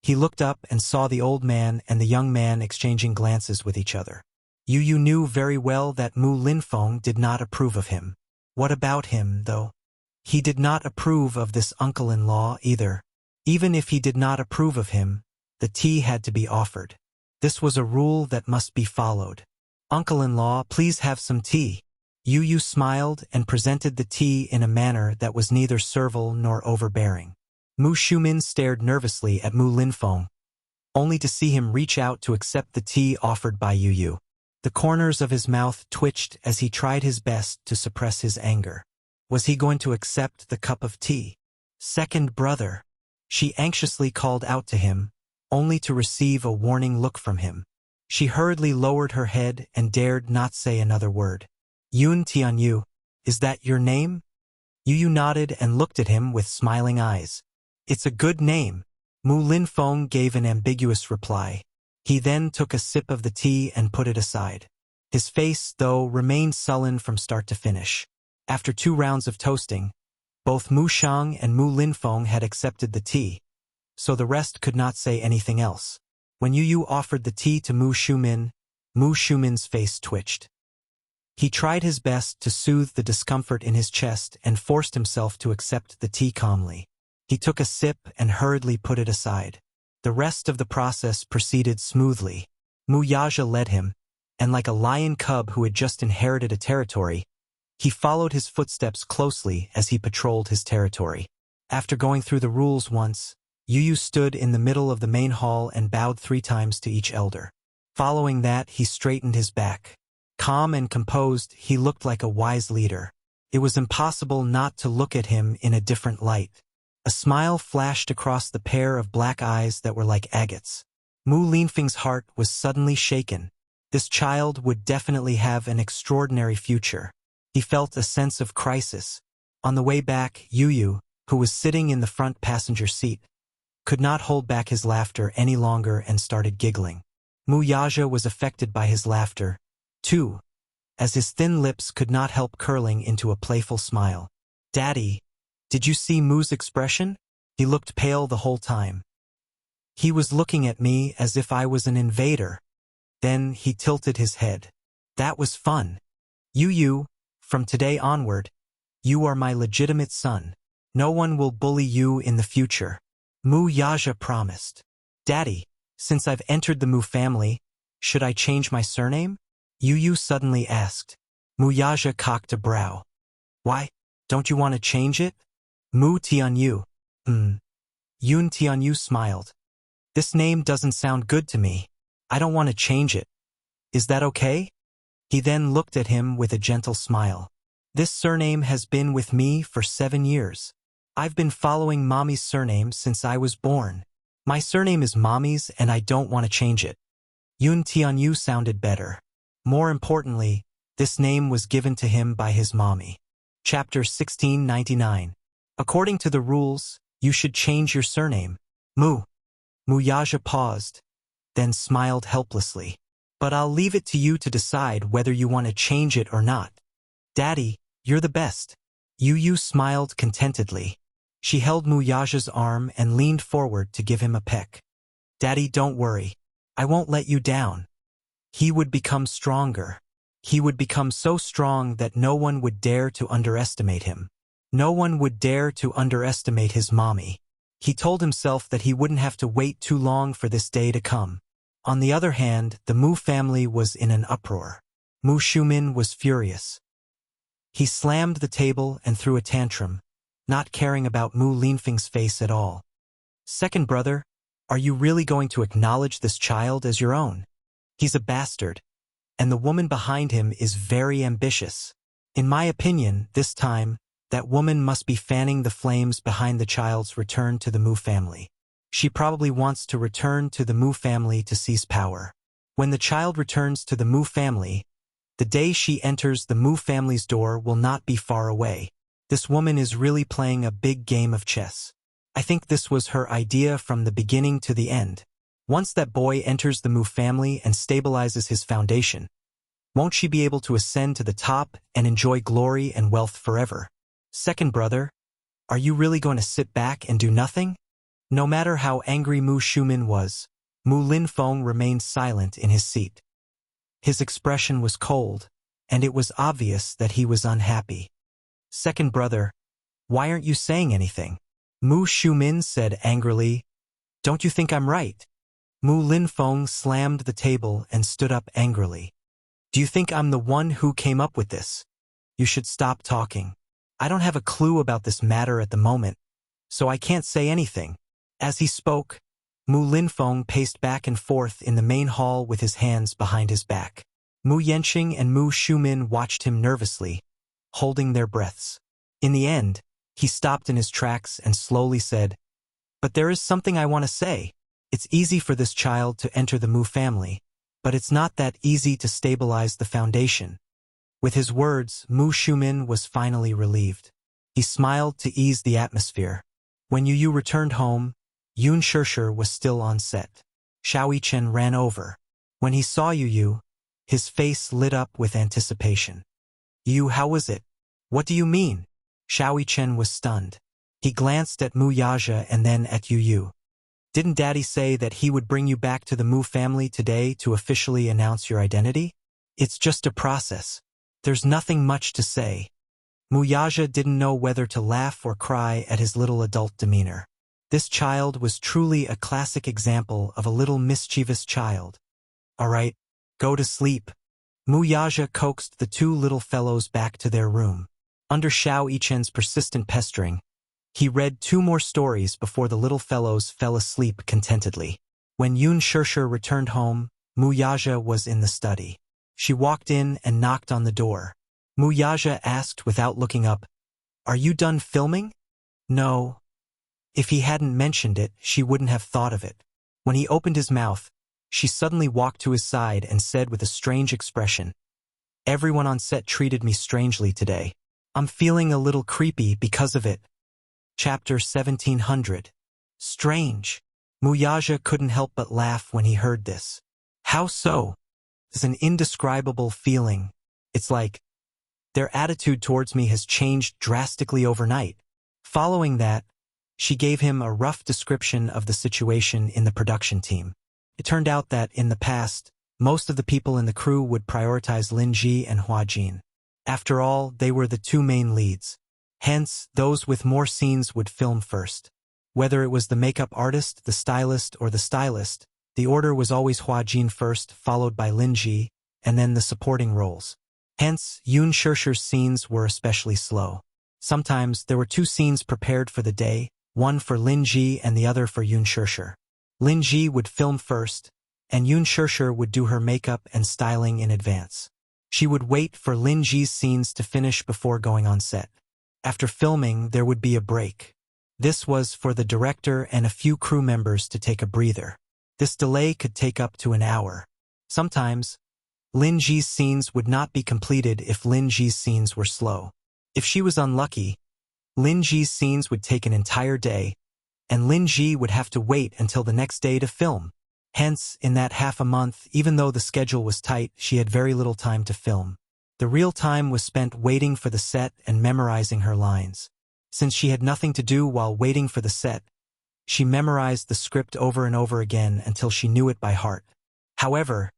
he looked up and saw the old man and the young man exchanging glances with each other. Yu Yu knew very well that Mu Linfeng did not approve of him. What about him, though? He did not approve of this uncle-in-law either. Even if he did not approve of him, the tea had to be offered. This was a rule that must be followed. Uncle-in-law, please have some tea. Yu Yu smiled and presented the tea in a manner that was neither servile nor overbearing. Mu Shumin stared nervously at Mu Linfeng, only to see him reach out to accept the tea offered by Yu Yu. The corners of his mouth twitched as he tried his best to suppress his anger. Was he going to accept the cup of tea? Second brother, she anxiously called out to him, only to receive a warning look from him. She hurriedly lowered her head and dared not say another word. Yun Tianyu, is that your name? Yu Yu nodded and looked at him with smiling eyes. It's a good name. Mu Linfeng gave an ambiguous reply. He then took a sip of the tea and put it aside. His face, though, remained sullen from start to finish. After 2 rounds of toasting, both Mu Sheng and Mu Linfeng had accepted the tea, so the rest could not say anything else. When Yu Yu offered the tea to Mu Shumin's face twitched. He tried his best to soothe the discomfort in his chest and forced himself to accept the tea calmly. He took a sip and hurriedly put it aside. The rest of the process proceeded smoothly. Mu Yaja led him, and like a lion cub who had just inherited a territory, he followed his footsteps closely as he patrolled his territory. After going through the rules once, Yu Yu stood in the middle of the main hall and bowed 3 times to each elder. Following that, he straightened his back. Calm and composed, he looked like a wise leader. It was impossible not to look at him in a different light. A smile flashed across the pair of black eyes that were like agates. Mu Linfeng's heart was suddenly shaken. This child would definitely have an extraordinary future. He felt a sense of crisis. On the way back, Yu Yu, who was sitting in the front passenger seat, could not hold back his laughter any longer and started giggling. Mu Yaja was affected by his laughter, too, as his thin lips could not help curling into a playful smile. Daddy, did you see Mu's expression? He looked pale the whole time. He was looking at me as if I was an invader. Then he tilted his head. That was fun. Yu Yu, from today onward, you are my legitimate son. No one will bully you in the future. Mu Yaja promised. Daddy, since I've entered the Mu family, should I change my surname? Yu Yu suddenly asked. Mu Yaja cocked a brow. Why, don't you want to change it? Mu Tianyu. Yun Tianyu smiled. This name doesn't sound good to me. I don't want to change it. Is that okay? He then looked at him with a gentle smile. This surname has been with me for 7 years. I've been following Mommy's surname since I was born. My surname is Mommy's and I don't want to change it. Yun Tianyu sounded better. More importantly, this name was given to him by his mommy. Chapter 1699. According to the rules, you should change your surname. Muyaja paused, then smiled helplessly. But I'll leave it to you to decide whether you want to change it or not. Daddy, you're the best. Yu smiled contentedly. She held Muyaja's arm and leaned forward to give him a peck. Daddy, don't worry. I won't let you down. He would become stronger. He would become so strong that no one would dare to underestimate him. No one would dare to underestimate his mommy. He told himself that he wouldn't have to wait too long for this day to come. On the other hand, the Mu family was in an uproar. Mu Shumin was furious. He slammed the table and threw a tantrum, not caring about Mu Linfeng's face at all. Second brother, are you really going to acknowledge this child as your own? He's a bastard, and the woman behind him is very ambitious. In my opinion, this time, that woman must be fanning the flames behind the child's return to the Mu family. She probably wants to return to the Mu family to seize power. When the child returns to the Mu family, the day she enters the Mu family's door will not be far away. This woman is really playing a big game of chess. I think this was her idea from the beginning to the end. Once that boy enters the Mu family and stabilizes his foundation, won't she be able to ascend to the top and enjoy glory and wealth forever? Second brother, are you really going to sit back and do nothing? No matter how angry Mu Shumin was, Mu Linfeng remained silent in his seat. His expression was cold, and it was obvious that he was unhappy. Second brother, why aren't you saying anything? Mu Shumin said angrily. Don't you think I'm right? Mu Linfeng slammed the table and stood up angrily. Do you think I'm the one who came up with this? You should stop talking. I don't have a clue about this matter at the moment, so I can't say anything. As he spoke, Mu Linfeng paced back and forth in the main hall with his hands behind his back. Mu Yanqing and Mu Shumin watched him nervously, holding their breaths. In the end, he stopped in his tracks and slowly said, But there is something I want to say. It's easy for this child to enter the Mu family, but it's not that easy to stabilize the foundation. With his words, Mu Shumin was finally relieved. He smiled to ease the atmosphere. When Yu returned home, Yun Shishir was still on set. Xiao Yichen ran over. When he saw Yu, his face lit up with anticipation. Yu, how was it? What do you mean? Xiao Yichen was stunned. He glanced at Mu Yaja and then at Yu. Didn't Daddy say that he would bring you back to the Mu family today to officially announce your identity? It's just a process. There's nothing much to say. Mu Yaja didn't know whether to laugh or cry at his little adult demeanor. This child was truly a classic example of a little mischievous child. All right, go to sleep. Mu Yaja coaxed the two little fellows back to their room. Under Xiao Yichen's persistent pestering, he read 2 more stories before the little fellows fell asleep contentedly. When Yun Shishir returned home, Mu Yaja was in the study. She walked in and knocked on the door. Mu Yaja asked without looking up, Are you done filming? No. If he hadn't mentioned it, she wouldn't have thought of it. When he opened his mouth, she suddenly walked to his side and said with a strange expression, Everyone on set treated me strangely today. I'm feeling a little creepy because of it. Chapter 1700. Strange. Mu Yaja couldn't help but laugh when he heard this. How so? It's an indescribable feeling. It's like their attitude towards me has changed drastically overnight. Following that, she gave him a rough description of the situation in the production team. It turned out that in the past, most of the people in the crew would prioritize Lin Ji and Hua Jin. After all, they were the 2 main leads. Hence, those with more scenes would film first. Whether it was the makeup artist, the stylist, or the stylist, the order was always Hua Jin first, followed by Lin Ji, and then the supporting roles. Hence, Yun Shishir's scenes were especially slow. Sometimes there were 2 scenes prepared for the day, one for Lin Ji and the other for Yoon Shirshir. Lin Ji would film first, and Yoon Shirshir would do her makeup and styling in advance. She would wait for Lin Ji's scenes to finish before going on set. After filming, there would be a break. This was for the director and a few crew members to take a breather. This delay could take up to an hour. Sometimes, Lin Ji's scenes would not be completed if Lin Ji's scenes were slow. If she was unlucky, Lin Ji's scenes would take an entire day, and Lin Ji would have to wait until the next day to film. Hence, in that half a month, even though the schedule was tight, she had very little time to film. The real time was spent waiting for the set and memorizing her lines. Since she had nothing to do while waiting for the set, she memorized the script over and over again until she knew it by heart. However,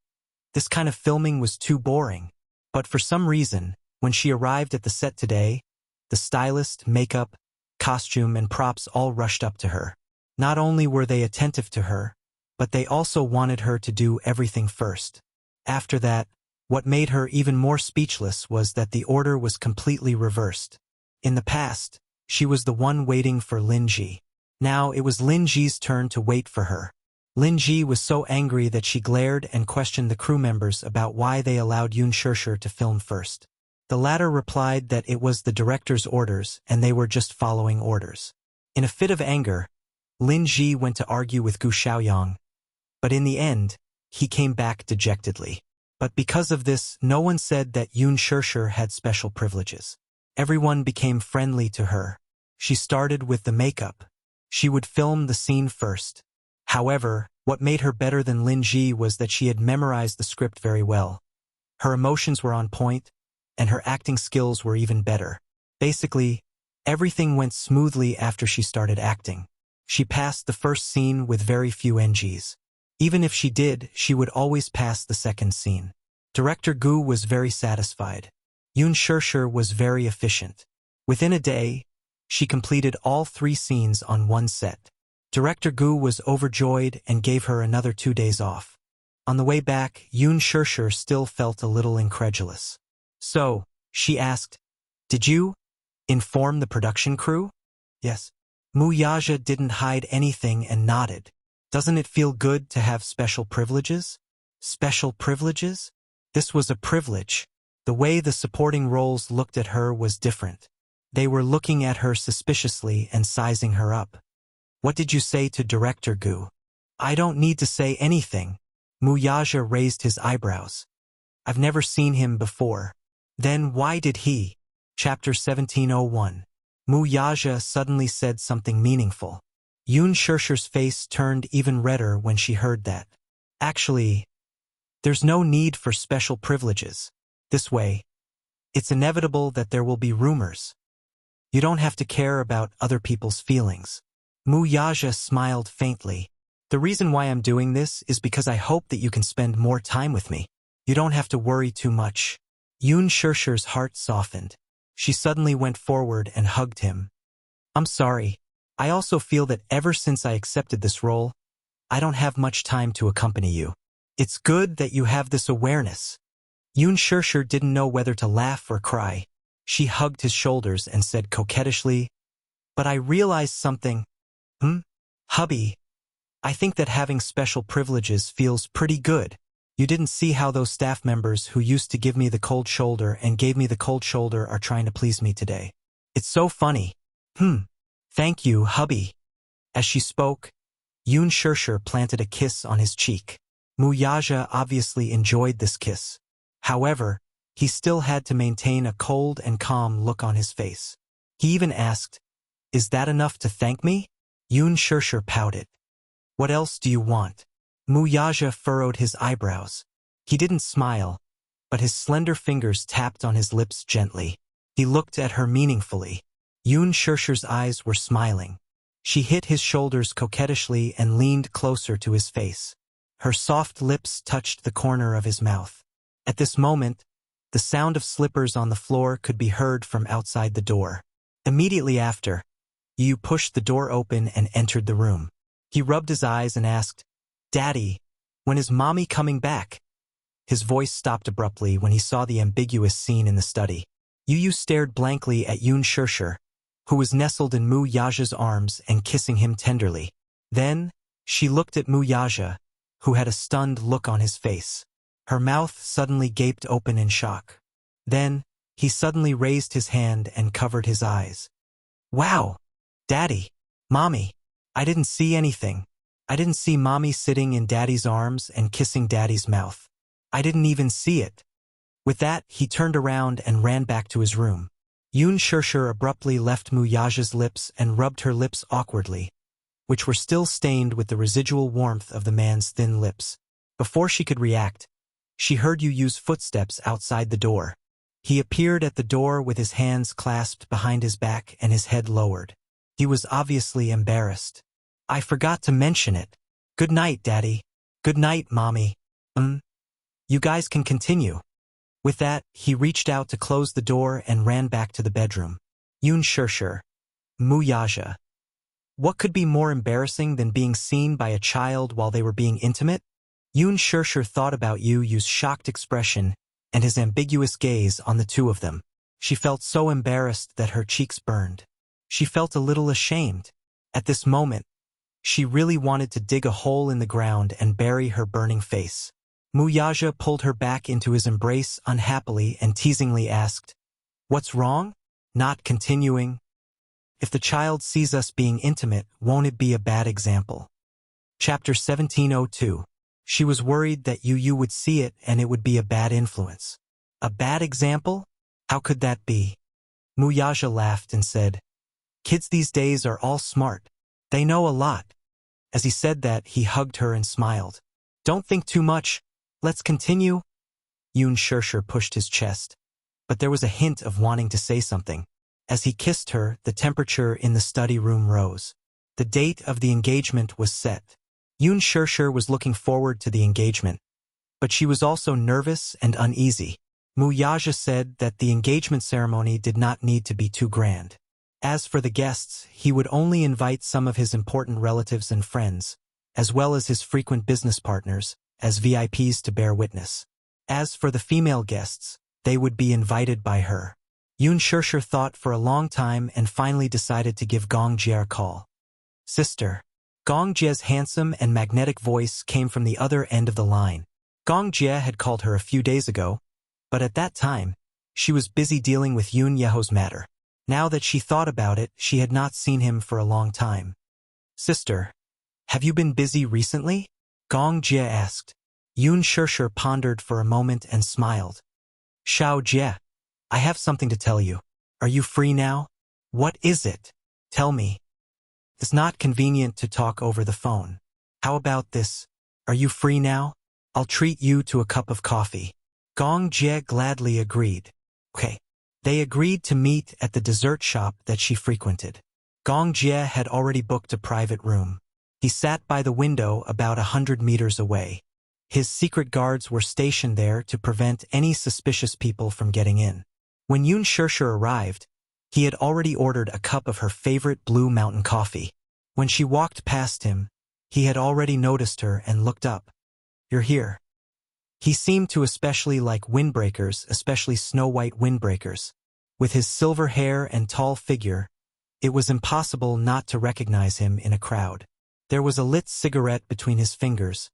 this kind of filming was too boring. But for some reason, when she arrived at the set today, the stylist, makeup, costume, and props all rushed up to her. Not only were they attentive to her, but they also wanted her to do everything first. After that, what made her even more speechless was that the order was completely reversed. In the past, she was the one waiting for Lin Ji. Now it was Lin Ji's turn to wait for her. Lin Ji was so angry that she glared and questioned the crew members about why they allowed Yoon Shirshir to film first. The latter replied that it was the director's orders and they were just following orders. In a fit of anger, Lin Ji went to argue with Gu Xiaoyang, but in the end, he came back dejectedly. But because of this, no one said that Yoon Shirshir had special privileges. Everyone became friendly to her. She started with the makeup. She would film the scene first. However, what made her better than Lin Ji was that she had memorized the script very well. Her emotions were on point, and her acting skills were even better. Basically, everything went smoothly after she started acting. She passed the first scene with very few NGs. Even if she did, she would always pass the second scene. Director Gu was very satisfied. Yoon Shirshir was very efficient. Within a day, she completed all 3 scenes on one set. Director Gu was overjoyed and gave her another 2 days off. On the way back, Yoon Shirshir still felt a little incredulous. So, she asked, "Did you inform the production crew?" "Yes." Mu Yaja didn't hide anything and nodded. "Doesn't it feel good to have special privileges?" Special privileges? This was a privilege. The way the supporting roles looked at her was different. They were looking at her suspiciously and sizing her up. "What did you say to Director Gu?" "I don't need to say anything." Mu Yaja raised his eyebrows. "I've never seen him before." "Then why did he?" Chapter 1701. Mu Yaja suddenly said something meaningful. Yoon Shirshir's face turned even redder when she heard that. "Actually, there's no need for special privileges. This way, it's inevitable that there will be rumors. You don't have to care about other people's feelings." Mu Yaja smiled faintly. "The reason why I'm doing this is because I hope that you can spend more time with me. You don't have to worry too much." Yoon Shirshir's heart softened. She suddenly went forward and hugged him. "I'm sorry. I also feel that ever since I accepted this role, I don't have much time to accompany you. It's good that you have this awareness." Yoon Shirshir didn't know whether to laugh or cry. She hugged his shoulders and said coquettishly, "But I realized something." Hubby, I think that having special privileges feels pretty good. You didn't see how those staff members who used to give me the cold shoulder and gave me the cold shoulder are trying to please me today. It's so funny." Thank you, hubby." As she spoke, Yoon Shirshir planted a kiss on his cheek. Mu Yaja obviously enjoyed this kiss. However, he still had to maintain a cold and calm look on his face. He even asked, "Is that enough to thank me?" Yoon Shirshir pouted. "What else do you want?" Mu Yaja furrowed his eyebrows. He didn't smile, but his slender fingers tapped on his lips gently. He looked at her meaningfully. Yoon Shirshir's eyes were smiling. She hit his shoulders coquettishly and leaned closer to his face. Her soft lips touched the corner of his mouth. At this moment, the sound of slippers on the floor could be heard from outside the door. Immediately after, Yu pushed the door open and entered the room. He rubbed his eyes and asked, "Daddy, when is Mommy coming back?" His voice stopped abruptly when he saw the ambiguous scene in the study. Yu stared blankly at Yun Shirshir, who was nestled in Mu Yaja's arms and kissing him tenderly. Then, she looked at Mu Yaja, who had a stunned look on his face. Her mouth suddenly gaped open in shock. Then, he suddenly raised his hand and covered his eyes. Wow! Daddy! Mommy! I didn't see anything. I didn't see Mommy sitting in Daddy's arms and kissing Daddy's mouth. I didn't even see it. With that, he turned around and ran back to his room. Yun Shirshir abruptly left Mu Yaja's lips and rubbed her lips awkwardly, which were still stained with the residual warmth of the man's thin lips. Before she could react, she heard Yu's footsteps outside the door. He appeared at the door with his hands clasped behind his back and his head lowered. He was obviously embarrassed. I forgot to mention it. Good night, Daddy. Good night, Mommy. You guys can continue. With that, he reached out to close the door and ran back to the bedroom. Yun Shirshir. Mu Yaja. What could be more embarrassing than being seen by a child while they were being intimate? Yun Shirshir thought about Yu's shocked expression and his ambiguous gaze on the two of them. She felt so embarrassed that her cheeks burned. She felt a little ashamed. At this moment, she really wanted to dig a hole in the ground and bury her burning face. Mu Yaja pulled her back into his embrace unhappily and teasingly asked, "What's wrong? Not continuing? If the child sees us being intimate, won't it be a bad example?" Chapter 1702. She was worried that Yu would see it and it would be a bad influence. A bad example? How could that be? Mu Yaja laughed and said, "Kids these days are all smart. They know a lot." As he said that, he hugged her and smiled. "Don't think too much. Let's continue." Yun Shirshir pushed his chest, but there was a hint of wanting to say something. As he kissed her, the temperature in the study room rose. The date of the engagement was set. Yun Shirshir was looking forward to the engagement, but she was also nervous and uneasy. Mu Yaja said that the engagement ceremony did not need to be too grand. As for the guests, he would only invite some of his important relatives and friends, as well as his frequent business partners, as VIPs to bear witness. As for the female guests, they would be invited by her. Yun Shirshir thought for a long time and finally decided to give Gong Jie a call. "Sister." Gong Jie's handsome and magnetic voice came from the other end of the line. Gong Jie had called her a few days ago, but at that time, she was busy dealing with Yun Yeho's matter. Now that she thought about it, she had not seen him for a long time. "Sister, have you been busy recently?" Gong Jie asked. Yun Shirshir pondered for a moment and smiled. "Xiao Jie, I have something to tell you. Are you free now?" "What is it? Tell me." "It's not convenient to talk over the phone. How about this? Are you free now? I'll treat you to a cup of coffee." Gong Jie gladly agreed. Okay. They agreed to meet at the dessert shop that she frequented. Gong Jie had already booked a private room. He sat by the window about 100 meters away. His secret guards were stationed there to prevent any suspicious people from getting in. When Yun Shirshir arrived, he had already ordered a cup of her favorite Blue Mountain coffee. When she walked past him, he had already noticed her and looked up. "You're here." He seemed to especially like windbreakers, especially snow-white windbreakers. With his silver hair and tall figure, it was impossible not to recognize him in a crowd. There was a lit cigarette between his fingers,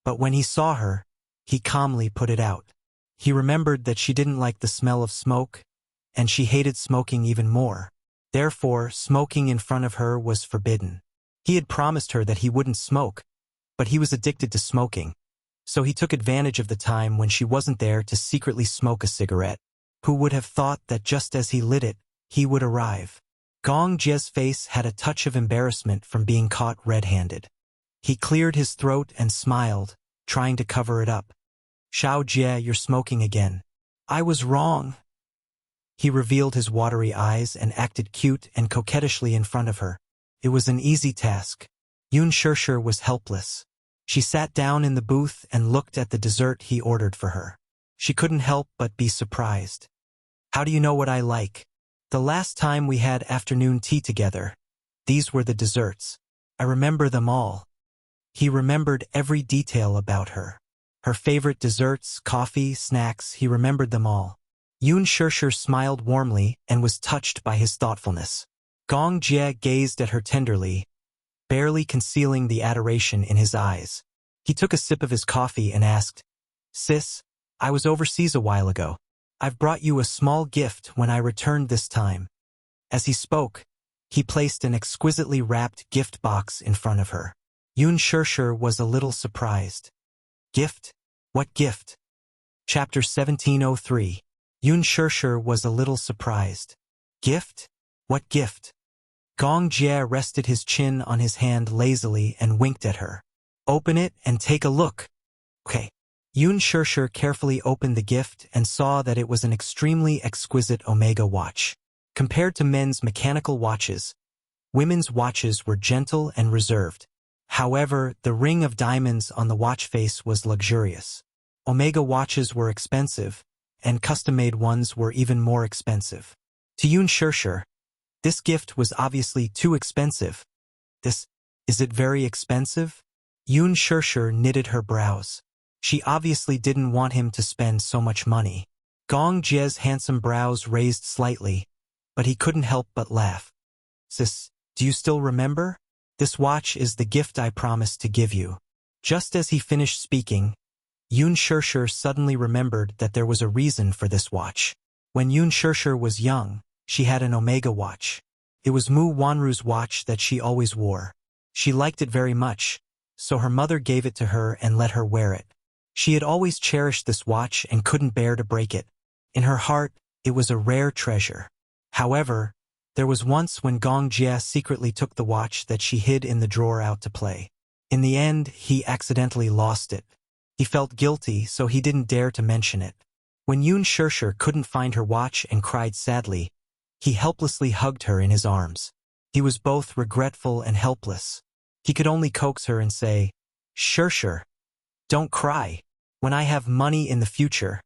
but when he saw her, he calmly put it out. He remembered that she didn't like the smell of smoke, and she hated smoking even more. Therefore, smoking in front of her was forbidden. He had promised her that he wouldn't smoke, but he was addicted to smoking. So he took advantage of the time when she wasn't there to secretly smoke a cigarette. Who would have thought that just as he lit it, he would arrive? Gong Jie's face had a touch of embarrassment from being caught red-handed. He cleared his throat and smiled, trying to cover it up. "Xiao Jie, you're smoking again." "I was wrong." He revealed his watery eyes and acted cute and coquettishly in front of her. It was an easy task. Yun Shirshir was helpless. She sat down in the booth and looked at the dessert he ordered for her. She couldn't help but be surprised. "How do you know what I like?" "The last time we had afternoon tea together, these were the desserts. I remember them all." He remembered every detail about her. Her favorite desserts, coffee, snacks, he remembered them all. Yun Shirshir smiled warmly and was touched by his thoughtfulness. Gong Jie gazed at her tenderly, barely concealing the adoration in his eyes. He took a sip of his coffee and asked, "Sis, I was overseas a while ago. I've brought you a small gift when I returned this time." As he spoke, he placed an exquisitely wrapped gift box in front of her. Yun Shirshir was a little surprised. Gift? What gift? Chapter 1703. Yun Shirshir was a little surprised. Gift? What gift? Gong Jie rested his chin on his hand lazily and winked at her. Open it and take a look. Okay. Yun Shirshir carefully opened the gift and saw that it was an extremely exquisite Omega watch. Compared to men's mechanical watches, women's watches were gentle and reserved. However, the ring of diamonds on the watch face was luxurious. Omega watches were expensive, and custom-made ones were even more expensive. To Yun Shirshir, this gift was obviously too expensive. Is it very expensive? Yun Shirshir knitted her brows. She obviously didn't want him to spend so much money. Gong Jie's handsome brows raised slightly, but he couldn't help but laugh. Sis, do you still remember? This watch is the gift I promised to give you. Just as he finished speaking, Yun Shirshir suddenly remembered that there was a reason for this watch. When Yun Shirshir was young, she had an Omega watch. It was Mu Wanru's watch that she always wore. She liked it very much, so her mother gave it to her and let her wear it. She had always cherished this watch and couldn't bear to break it. In her heart, it was a rare treasure. However, there was once when Gong Jie secretly took the watch that she hid in the drawer out to play. In the end, he accidentally lost it. He felt guilty, so he didn't dare to mention it. When Yun Shirshir couldn't find her watch and cried sadly, he helplessly hugged her in his arms. He was both regretful and helpless. He could only coax her and say, "Shirshir, don't cry. When I have money in the future,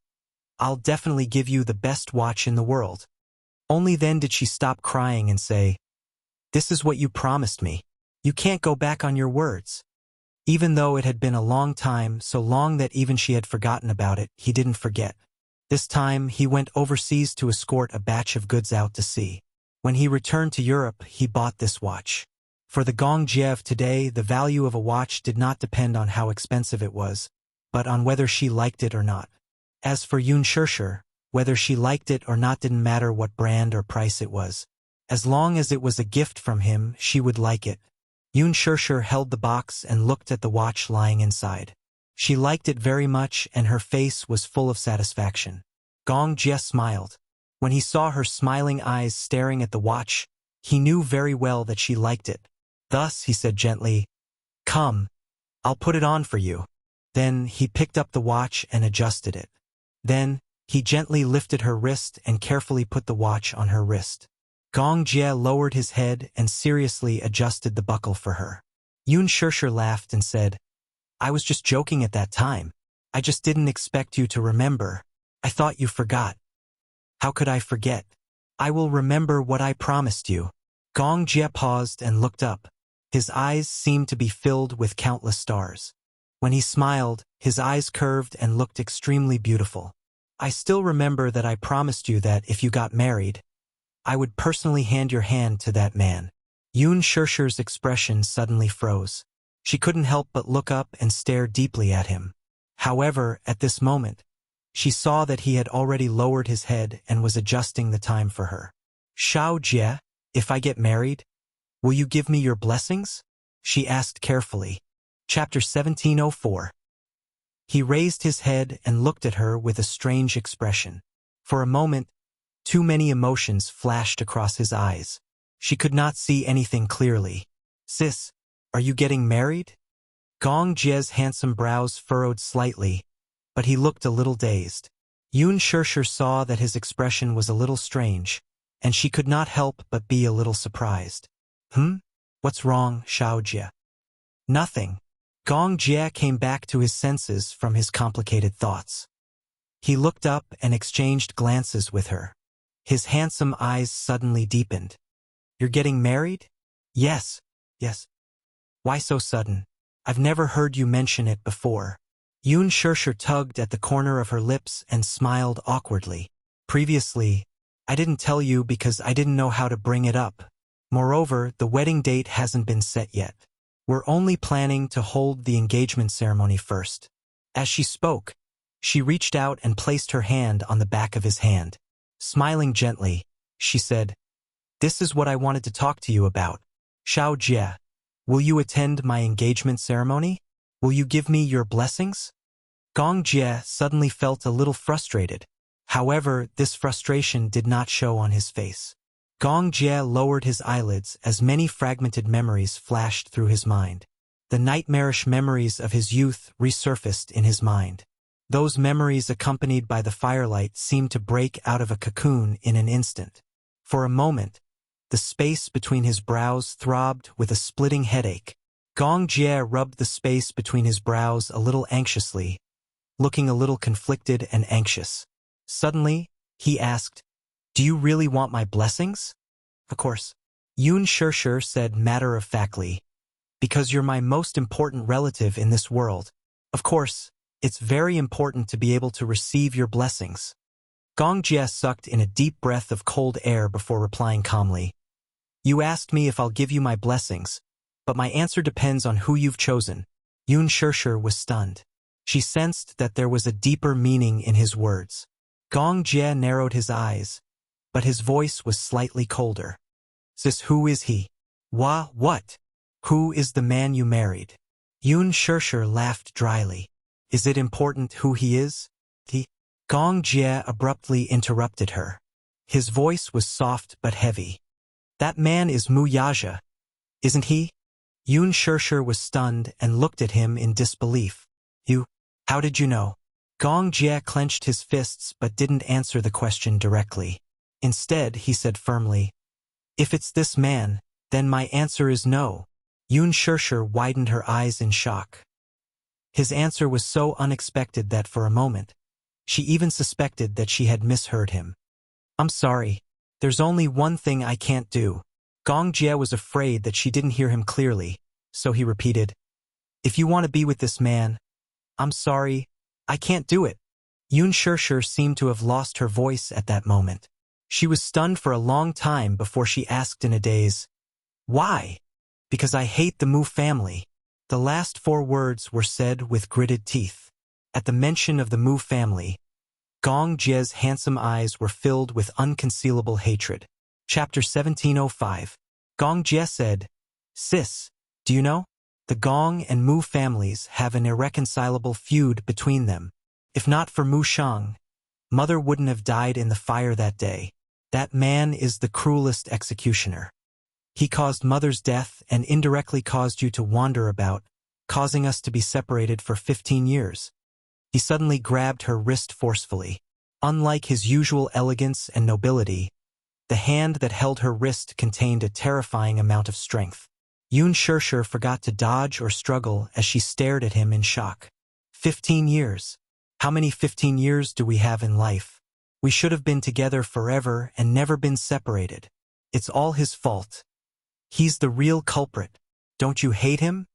I'll definitely give you the best watch in the world." Only then did she stop crying and say, "This is what you promised me. You can't go back on your words." Even though it had been a long time, so long that even she had forgotten about it, he didn't forget. This time, he went overseas to escort a batch of goods out to sea. When he returned to Europe, he bought this watch. For the Gong Jie of today, the value of a watch did not depend on how expensive it was, but on whether she liked it or not. As for Yun Shirshir, whether she liked it or not didn't matter what brand or price it was. As long as it was a gift from him, she would like it. Yun Shirshir held the box and looked at the watch lying inside. She liked it very much and her face was full of satisfaction. Gong Jie smiled. When he saw her smiling eyes staring at the watch, he knew very well that she liked it. Thus, he said gently, "Come, I'll put it on for you." Then he picked up the watch and adjusted it. Then, he gently lifted her wrist and carefully put the watch on her wrist. Gong Jie lowered his head and seriously adjusted the buckle for her. Yun Shirshir laughed and said, "I was just joking at that time. I just didn't expect you to remember. I thought you forgot." "How could I forget? I will remember what I promised you." Gong Jie paused and looked up. His eyes seemed to be filled with countless stars. When he smiled, his eyes curved and looked extremely beautiful. "I still remember that I promised you that if you got married, I would personally hand your hand to that man." Yun Shirshir's expression suddenly froze. She couldn't help but look up and stare deeply at him. However, at this moment, she saw that he had already lowered his head and was adjusting the time for her. "Shao Jie, if I get married, will you give me your blessings?" she asked carefully. Chapter 1704. He raised his head and looked at her with a strange expression. For a moment, too many emotions flashed across his eyes. She could not see anything clearly. "Sis, are you getting married?" Gong Jie's handsome brows furrowed slightly, but he looked a little dazed. Yun Shirshir saw that his expression was a little strange, and she could not help but be a little surprised. What's wrong, Shao Jie?" "Nothing." Gong Jie came back to his senses from his complicated thoughts. He looked up and exchanged glances with her. His handsome eyes suddenly deepened. "You're getting married?" Yes. "Why so sudden? I've never heard you mention it before." Yun Shirshir tugged at the corner of her lips and smiled awkwardly. Previously, I didn't tell you because I didn't know how to bring it up. Moreover, the wedding date hasn't been set yet. We're only planning to hold the engagement ceremony first. As she spoke, she reached out and placed her hand on the back of his hand. Smiling gently, she said, "This is what I wanted to talk to you about. Xiao Jie, will you attend my engagement ceremony? Will you give me your blessings?" Gong Jie suddenly felt a little frustrated. However, this frustration did not show on his face. Gong Jie lowered his eyelids as many fragmented memories flashed through his mind. The nightmarish memories of his youth resurfaced in his mind. Those memories, accompanied by the firelight, seemed to break out of a cocoon in an instant. For a moment, the space between his brows throbbed with a splitting headache. Gong Jie rubbed the space between his brows a little anxiously, looking a little conflicted and anxious. Suddenly, he asked, "Do you really want my blessings?" "Of course," Yun Shishir said matter-of-factly, "because you're my most important relative in this world. Of course, it's very important to be able to receive your blessings." Gong Jie sucked in a deep breath of cold air before replying calmly, "You asked me if I'll give you my blessings, but my answer depends on who you've chosen." Yun Shishir was stunned. She sensed that there was a deeper meaning in his words. Gong Jie narrowed his eyes, but his voice was slightly colder. "Sis, who is he?" What? Who is the man you married?" Yun Shishir laughed dryly. "Is it important who he is?" Gong Jie abruptly interrupted her. His voice was soft but heavy. "That man is Wuxia, isn't he?" Yun Shishir was stunned and looked at him in disbelief. "You? How did you know?" Gong Jie clenched his fists but didn't answer the question directly. Instead, he said firmly, "If it's this man, then my answer is no." Yun Shishir widened her eyes in shock. His answer was so unexpected that for a moment, she even suspected that she had misheard him. "I'm sorry. There's only one thing I can't do." Gong Jie was afraid that she didn't hear him clearly, so he repeated, "If you want to be with this man, I'm sorry, I can't do it." Yun Shishir seemed to have lost her voice at that moment. She was stunned for a long time before she asked in a daze, "Why?" "Because I hate the Mu family." The last 4 words were said with gritted teeth. At the mention of the Mu family, Gong Jie's handsome eyes were filled with unconcealable hatred. Chapter 1705. Gong Jie said, "Sis, do you know? The Gong and Mu families have an irreconcilable feud between them. If not for Mu Shang, Mother wouldn't have died in the fire that day. That man is the cruelest executioner. He caused Mother's death and indirectly caused you to wander about, causing us to be separated for 15 years. He suddenly grabbed her wrist forcefully. Unlike his usual elegance and nobility, the hand that held her wrist contained a terrifying amount of strength. Yun Shishir forgot to dodge or struggle as she stared at him in shock. 15 years. How many 15 years do we have in life? We should have been together forever and never been separated. It's all his fault. He's the real culprit. Don't you hate him?"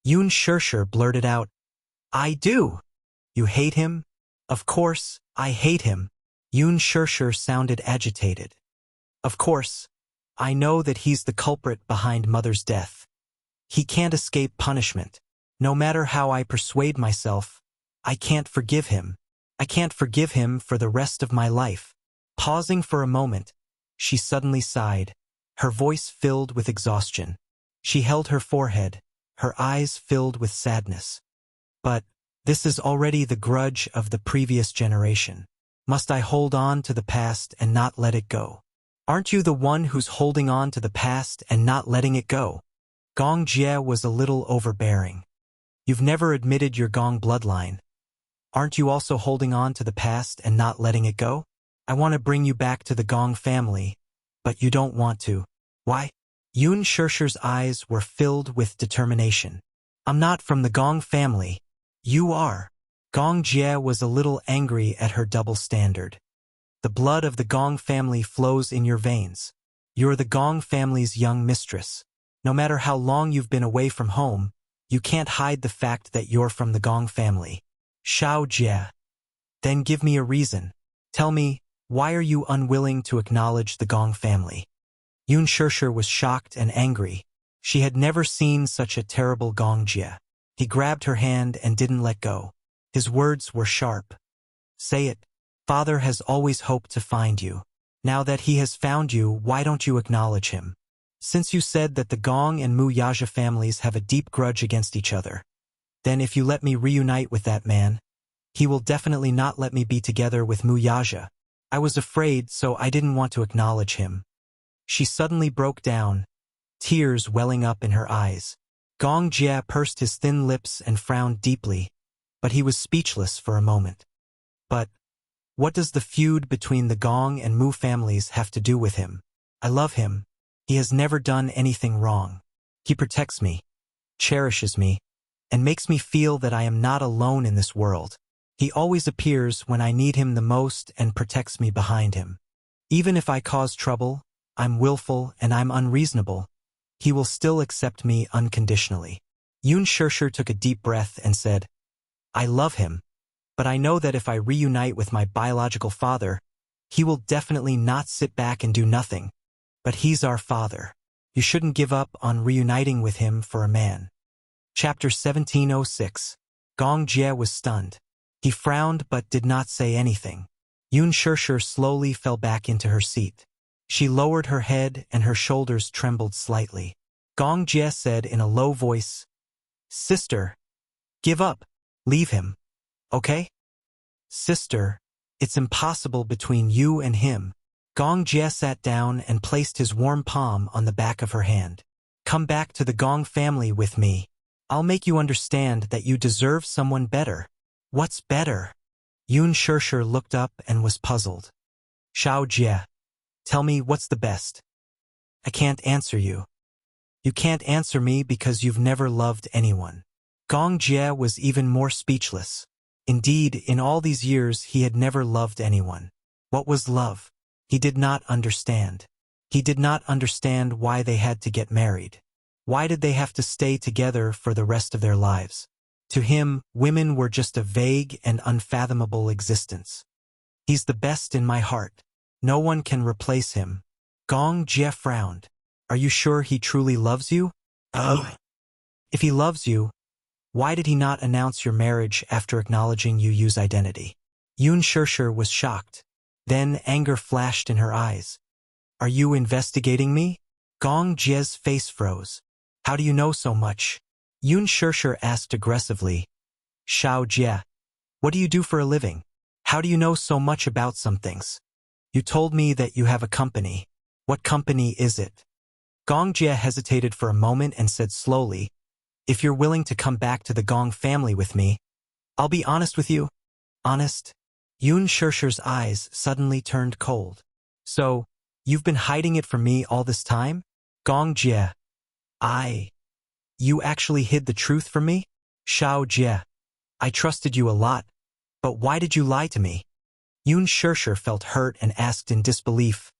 Yun Shishir blurted out, "I do." "You hate him?" "Of course, I hate him." Yun Shishir sounded agitated. "Of course, I know that he's the culprit behind Mother's death. He can't escape punishment. No matter how I persuade myself, I can't forgive him. I can't forgive him for the rest of my life." Pausing for a moment, she suddenly sighed, her voice filled with exhaustion. She held her forehead, her eyes filled with sadness. "But this is already the grudge of the previous generation. Must I hold on to the past and not let it go?" "Aren't you the one who's holding on to the past and not letting it go?" Gong Jie was a little overbearing. "You've never admitted your Gong bloodline. Aren't you also holding on to the past and not letting it go? I want to bring you back to the Gong family, but you don't want to. Why?" Yun Shishir's eyes were filled with determination. "I'm not from the Gong family. You are." Gong Jie was a little angry at her double standard. "The blood of the Gong family flows in your veins. You're the Gong family's young mistress. No matter how long you've been away from home, you can't hide the fact that you're from the Gong family." "Xiao Jie." "Then give me a reason. Tell me, Why are you unwilling to acknowledge the Gong family? Yun Shirshir was shocked and angry. She had never seen such a terrible Gong Jie. He grabbed her hand and didn't let go. His words were sharp. Say it. Father has always hoped to find you. Now that he has found you, why don't you acknowledge him? Since you said that the Gong and Mu Yaja families have a deep grudge against each other, then if you let me reunite with that man, he will definitely not let me be together with Mu Yaja. I was afraid, so I didn't want to acknowledge him. She suddenly broke down, tears welling up in her eyes. Gong Jie pursed his thin lips and frowned deeply, but he was speechless for a moment. But what does the feud between the Gong and Mu families have to do with him? I love him. He has never done anything wrong. He protects me, cherishes me, and makes me feel that I am not alone in this world. He always appears when I need him the most and protects me behind him. Even if I cause trouble, I'm willful and I'm unreasonable, he will still accept me unconditionally. Yun Shirshir took a deep breath and said, I love him, but I know that if I reunite with my biological father, he will definitely not sit back and do nothing. But he's our father. You shouldn't give up on reuniting with him for a man. Chapter 1706. Gong Jie was stunned. He frowned but did not say anything. Yun Shirshir slowly fell back into her seat. She lowered her head and her shoulders trembled slightly. Gong Jie said in a low voice, Sister, give up. Leave him. Okay? Sister, it's impossible between you and him. Gong Jie sat down and placed his warm palm on the back of her hand. Come back to the Gong family with me. I'll make you understand that you deserve someone better. What's better? Yun Shirshir looked up and was puzzled. Shao Jie, tell me what's the best. I can't answer you. You can't answer me because you've never loved anyone. Gong Jie was even more speechless. Indeed, in all these years he had never loved anyone. What was love? He did not understand. He did not understand why they had to get married. Why did they have to stay together for the rest of their lives? To him, women were just a vague and unfathomable existence. He's the best in my heart. No one can replace him. Gong Jie frowned. Are you sure he truly loves you? If he loves you, why did he not announce your marriage after acknowledging Yu Yu's identity? Yun Shirshir was shocked. Then anger flashed in her eyes. Are you investigating me? Gong Jie's face froze. How do you know so much? Yun Shirshir asked aggressively. Shao Jie, what do you do for a living? How do you know so much about some things? You told me that you have a company. What company is it? Gong Jie hesitated for a moment and said slowly, If you're willing to come back to the Gong family with me, I'll be honest with you. Honest? Yun Shirshir's eyes suddenly turned cold. So, you've been hiding it from me all this time? Gong Jie. You actually hid the truth from me? Shao Jie. I trusted you a lot, but why did you lie to me? Yun Shirshir felt hurt and asked in disbelief,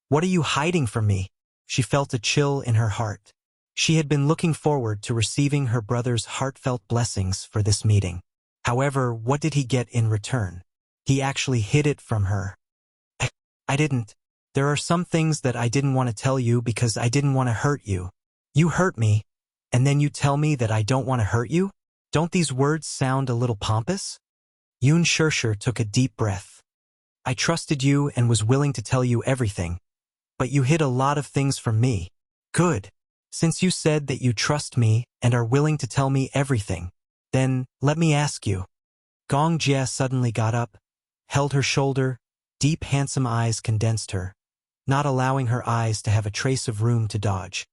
What are you hiding from me? She felt a chill in her heart. She had been looking forward to receiving her brother's heartfelt blessings for this meeting. However, what did he get in return? He actually hid it from her. I didn't. There are some things that I didn't want to tell you because I didn't want to hurt you. You hurt me, and then you tell me that I don't want to hurt you? Don't these words sound a little pompous? Yun Shirshir took a deep breath. I trusted you and was willing to tell you everything, but you hid a lot of things from me. Good. Since you said that you trust me and are willing to tell me everything, then let me ask you. Gong Jie suddenly got up, held her shoulder, deep handsome eyes condensed her, not allowing her eyes to have a trace of room to dodge.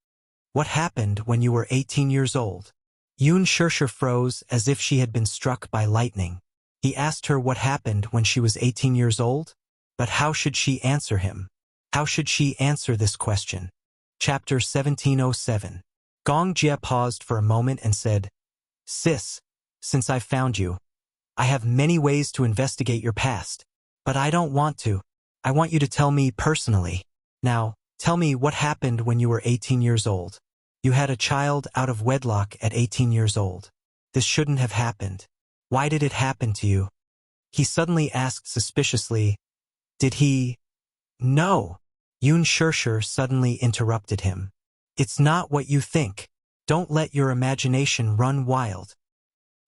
What happened when you were 18 years old? Yun Shirshir froze as if she had been struck by lightning. He asked her what happened when she was 18 years old, but how should she answer him? How should she answer this question? Chapter 1707. Gong Jie paused for a moment and said, Sis, since I've found you, I have many ways to investigate your past, but I don't want to. I want you to tell me personally. Now, tell me what happened when you were 18 years old. You had a child out of wedlock at 18 years old. This shouldn't have happened. Why did it happen to you? He suddenly asked suspiciously, Did he? No. Yoon Shirshir suddenly interrupted him. It's not what you think. Don't let your imagination run wild.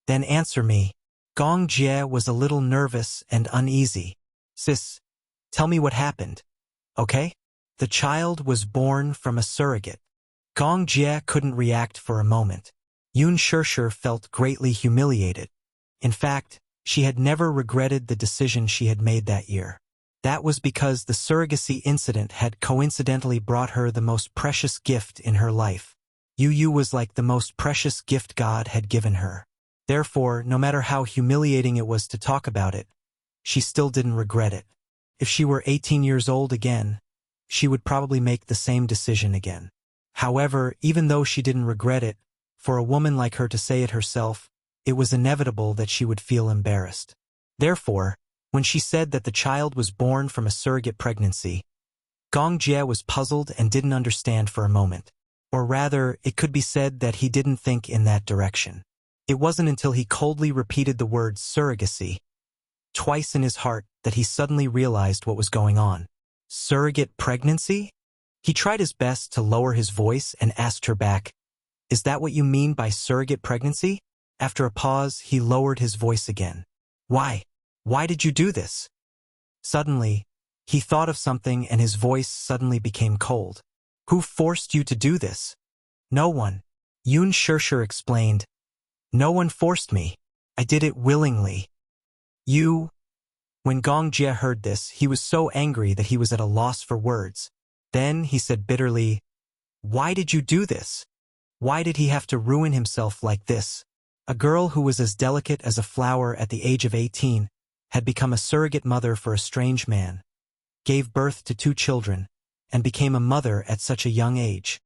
Then answer me. Gong Jie was a little nervous and uneasy. Sis, tell me what happened, okay? The child was born from a surrogate. Gong Jie couldn't react for a moment. Yoon Shirshir felt greatly humiliated. In fact, she had never regretted the decision she had made that year. That was because the surrogacy incident had coincidentally brought her the most precious gift in her life. Yu was like the most precious gift God had given her. Therefore, no matter how humiliating it was to talk about it, she still didn't regret it. If she were 18 years old again, she would probably make the same decision again. However, even though she didn't regret it, for a woman like her to say it herself, it was inevitable that she would feel embarrassed. Therefore, when she said that the child was born from a surrogate pregnancy, Gong Jie was puzzled and didn't understand for a moment. Or rather, it could be said that he didn't think in that direction. It wasn't until he coldly repeated the word surrogacy twice in his heart that he suddenly realized what was going on. Surrogate pregnancy? He tried his best to lower his voice and asked her back, "Is that what you mean by surrogate pregnancy?" After a pause, he lowered his voice again. "Why? Why did you do this?" Suddenly, he thought of something and his voice suddenly became cold. "Who forced you to do this?" "No one," Yoon Shirshir explained. "No one forced me. I did it willingly." "You?" When Gong Jie heard this, he was so angry that he was at a loss for words. Then he said bitterly, "Why did you do this? Why did he have to ruin himself like this?" A girl who was as delicate as a flower at the age of 18 had become a surrogate mother for a strange man, gave birth to 2 children, and became a mother at such a young age.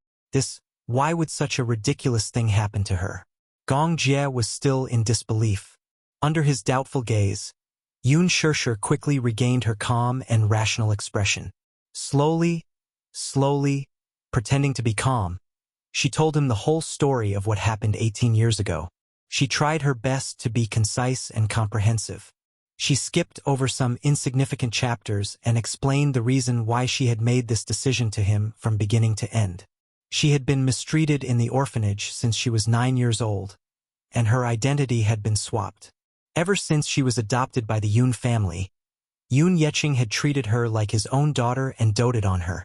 Why would such a ridiculous thing happen to her? Gong Jie was still in disbelief. Under his doubtful gaze, Yoon Shirshir quickly regained her calm and rational expression. Slowly, pretending to be calm, she told him the whole story of what happened 18 years ago. She tried her best to be concise and comprehensive. She skipped over some insignificant chapters and explained the reason why she had made this decision to him from beginning to end. She had been mistreated in the orphanage since she was 9 years old, and her identity had been swapped. Ever since she was adopted by the Yoon family, Yoon Yeching had treated her like his own daughter and doted on her.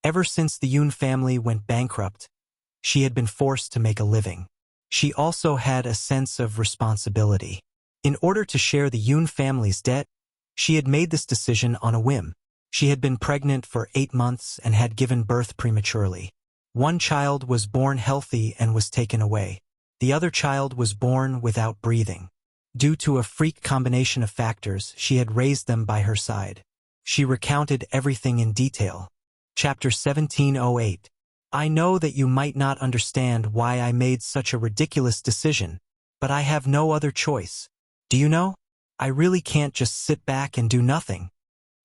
Ever since the Yoon family went bankrupt, she had been forced to make a living. She also had a sense of responsibility. In order to share the Yoon family's debt, she had made this decision on a whim. She had been pregnant for 8 months and had given birth prematurely. One child was born healthy and was taken away. The other child was born without breathing. Due to a freak combination of factors, she had raised them by her side. She recounted everything in detail. Chapter 1708. I know that you might not understand why I made such a ridiculous decision, but I have no other choice. Do you know? I really can't just sit back and do nothing.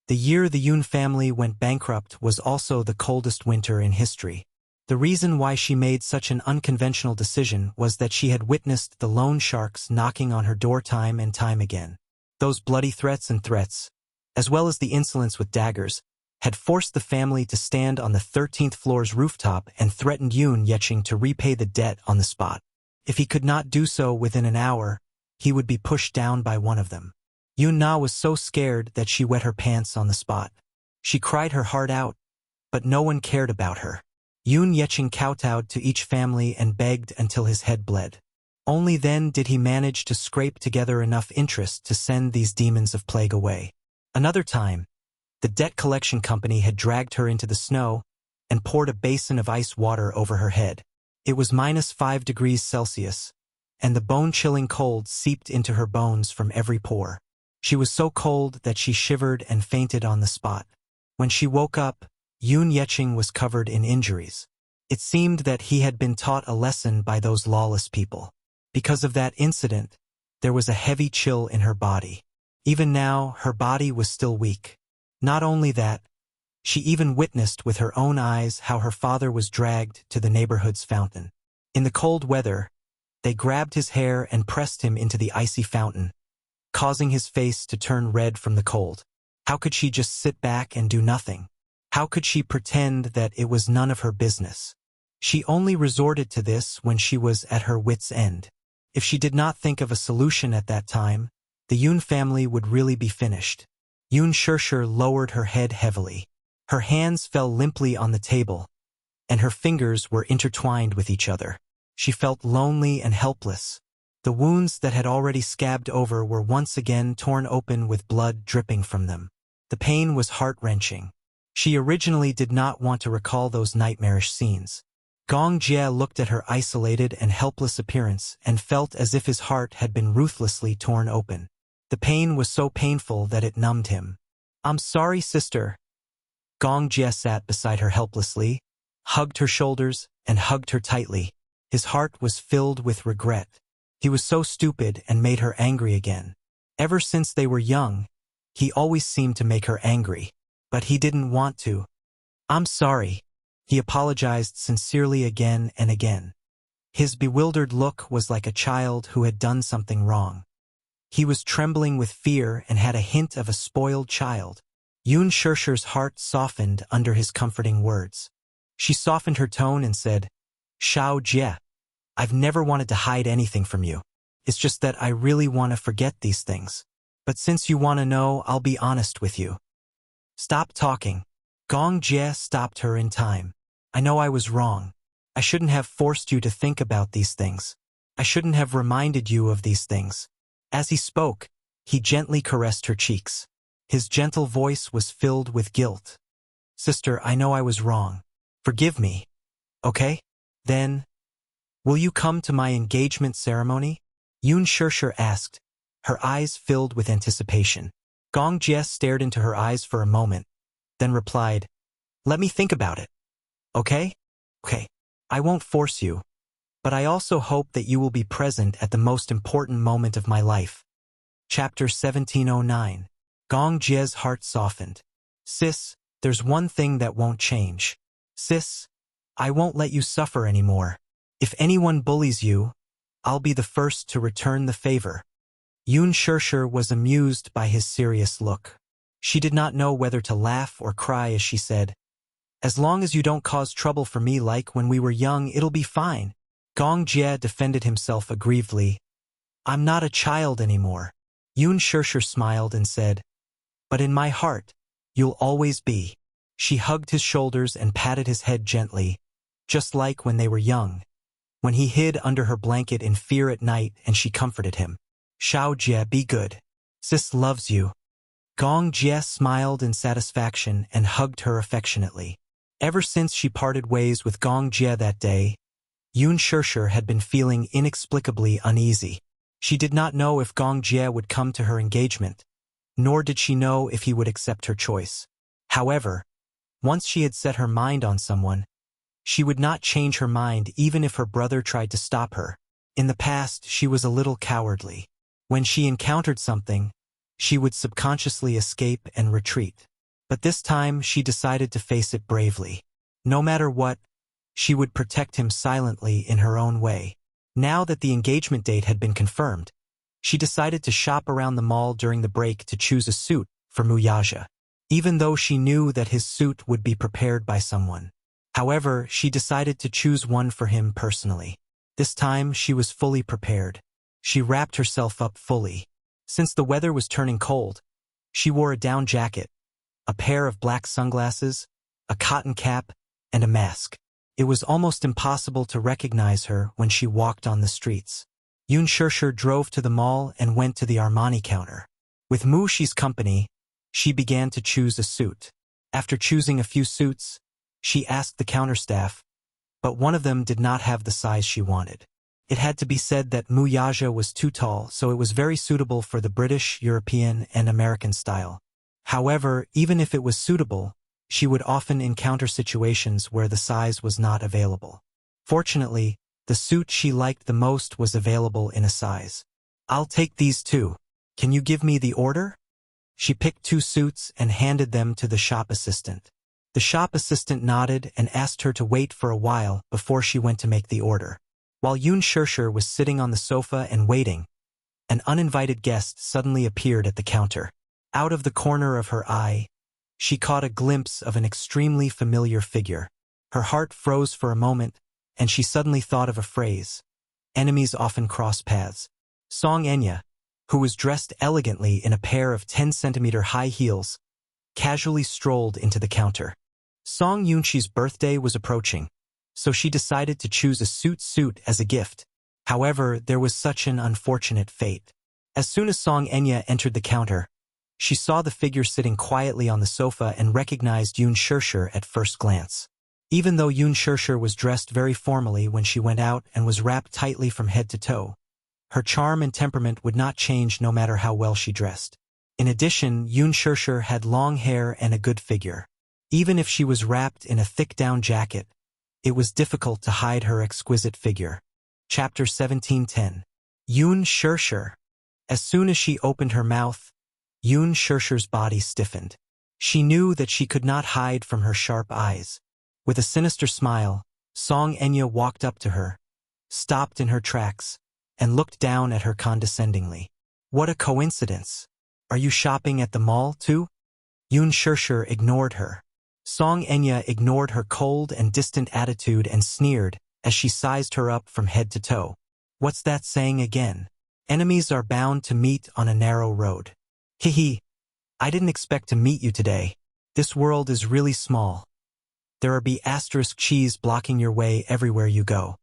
The year the Yoon family went bankrupt was also the coldest winter in history. The reason why she made such an unconventional decision was that she had witnessed the loan sharks knocking on her door time and time again. Those bloody threats, as well as the insolence with daggers, had forced the family to stand on the 13th floor's rooftop and threatened Yoon Yeching to repay the debt on the spot. If he could not do so within an hour, he would be pushed down by one of them. Yoon Na was so scared that she wet her pants on the spot. She cried her heart out, but no one cared about her. Yoon Yeching kowtowed to each family and begged until his head bled. Only then did he manage to scrape together enough interest to send these demons of plague away. Another time, the debt collection company had dragged her into the snow and poured a basin of ice water over her head. It was -5 degrees Celsius, and the bone-chilling cold seeped into her bones from every pore. She was so cold that she shivered and fainted on the spot. When she woke up, Yoon Yeching was covered in injuries. It seemed that he had been taught a lesson by those lawless people. Because of that incident, there was a heavy chill in her body. Even now, her body was still weak. Not only that, she even witnessed with her own eyes how her father was dragged to the neighborhood's fountain. In the cold weather, they grabbed his hair and pressed him into the icy fountain, causing his face to turn red from the cold. How could she just sit back and do nothing? How could she pretend that it was none of her business? She only resorted to this when she was at her wit's end. If she did not think of a solution at that time, the Yun family would really be finished. Yun Shirshir lowered her head heavily. Her hands fell limply on the table, and her fingers were intertwined with each other. She felt lonely and helpless. The wounds that had already scabbed over were once again torn open with blood dripping from them. The pain was heart-wrenching. She originally did not want to recall those nightmarish scenes. Gong Jie looked at her isolated and helpless appearance and felt as if his heart had been ruthlessly torn open. The pain was so painful that it numbed him. "I'm sorry, sister." Gong Jie sat beside her helplessly, hugged her shoulders, and hugged her tightly. His heart was filled with regret. He was so stupid and made her angry again. Ever since they were young, he always seemed to make her angry. But he didn't want to. "I'm sorry." He apologized sincerely again and again. His bewildered look was like a child who had done something wrong. He was trembling with fear and had a hint of a spoiled child. Yun Shirshir's heart softened under his comforting words. She softened her tone and said, "Xiao Jie, I've never wanted to hide anything from you. It's just that I really want to forget these things. But since you want to know, I'll be honest with you." "Stop talking." Gong Jie stopped her in time. "I know I was wrong. I shouldn't have forced you to think about these things. I shouldn't have reminded you of these things." As he spoke, he gently caressed her cheeks. His gentle voice was filled with guilt. "Sister, I know I was wrong. Forgive me. Okay? Then, will you come to my engagement ceremony?" Yun Shirshir asked, her eyes filled with anticipation. Gong Jie stared into her eyes for a moment, then replied, "Let me think about it. Okay? Okay. I won't force you. But I also hope that you will be present at the most important moment of my life." Chapter 1709. Gong Jie's heart softened. "Sis, there's one thing that won't change. Sis, I won't let you suffer anymore. If anyone bullies you, I'll be the first to return the favor." Yun Shirshir was amused by his serious look. She did not know whether to laugh or cry as she said, "As long as you don't cause trouble for me like when we were young, it'll be fine." Gong Jie defended himself aggrievedly. "I'm not a child anymore." Yun Shirshir smiled and said, "But in my heart, you'll always be." She hugged his shoulders and patted his head gently, just like when they were young, when he hid under her blanket in fear at night and she comforted him. "Xiao Jie, be good. Sis loves you." Gong Jie smiled in satisfaction and hugged her affectionately. Ever since she parted ways with Gong Jie that day, Yun Shirshir had been feeling inexplicably uneasy. She did not know if Gong Jie would come to her engagement, nor did she know if he would accept her choice. However, once she had set her mind on someone, she would not change her mind even if her brother tried to stop her. In the past, she was a little cowardly. When she encountered something, she would subconsciously escape and retreat. But this time, she decided to face it bravely. No matter what, she would protect him silently in her own way. Now that the engagement date had been confirmed, she decided to shop around the mall during the break to choose a suit for Wuxia, even though she knew that his suit would be prepared by someone. However, she decided to choose one for him personally. This time, she was fully prepared. She wrapped herself up fully. Since the weather was turning cold, she wore a down jacket, a pair of black sunglasses, a cotton cap, and a mask. It was almost impossible to recognize her when she walked on the streets. Yun Shirshir drove to the mall and went to the Armani counter. With Mu Shi's company, she began to choose a suit. After choosing a few suits, she asked the counter staff, but one of them did not have the size she wanted. It had to be said that Wuxia was too tall, so it was very suitable for the British, European, and American style. However, even if it was suitable, she would often encounter situations where the size was not available. Fortunately, the suit she liked the most was available in a size. "I'll take these two. Can you give me the order?" She picked 2 suits and handed them to the shop assistant. The shop assistant nodded and asked her to wait for a while before she went to make the order. While Yun Shirshir was sitting on the sofa and waiting, an uninvited guest suddenly appeared at the counter. Out of the corner of her eye, she caught a glimpse of an extremely familiar figure. Her heart froze for a moment, and she suddenly thought of a phrase. Enemies often cross paths. Song Enya, who was dressed elegantly in a pair of 10-centimeter high heels, casually strolled into the counter. Song Yunqi's birthday was approaching, so she decided to choose a suit as a gift. However, there was such an unfortunate fate. As soon as Song Enya entered the counter, she saw the figure sitting quietly on the sofa and recognized Yun Shirshir at first glance. Even though Yun Shirshir was dressed very formally when she went out and was wrapped tightly from head to toe, her charm and temperament would not change no matter how well she dressed. In addition, Yun Shirshir had long hair and a good figure. Even if she was wrapped in a thick down jacket, it was difficult to hide her exquisite figure. Chapter 17:10. Yun Shirshir. As soon as she opened her mouth, Yun Shirshir's body stiffened. She knew that she could not hide from her sharp eyes. With a sinister smile, Song Enya walked up to her, stopped in her tracks, and looked down at her condescendingly. What a coincidence! Are you shopping at the mall, too? Yun Shirshir ignored her. Song Enya ignored her cold and distant attitude and sneered as she sized her up from head to toe. What's that saying again? Enemies are bound to meet on a narrow road. Hehe. I didn't expect to meet you today. This world is really small. There are ** cheese blocking your way everywhere you go.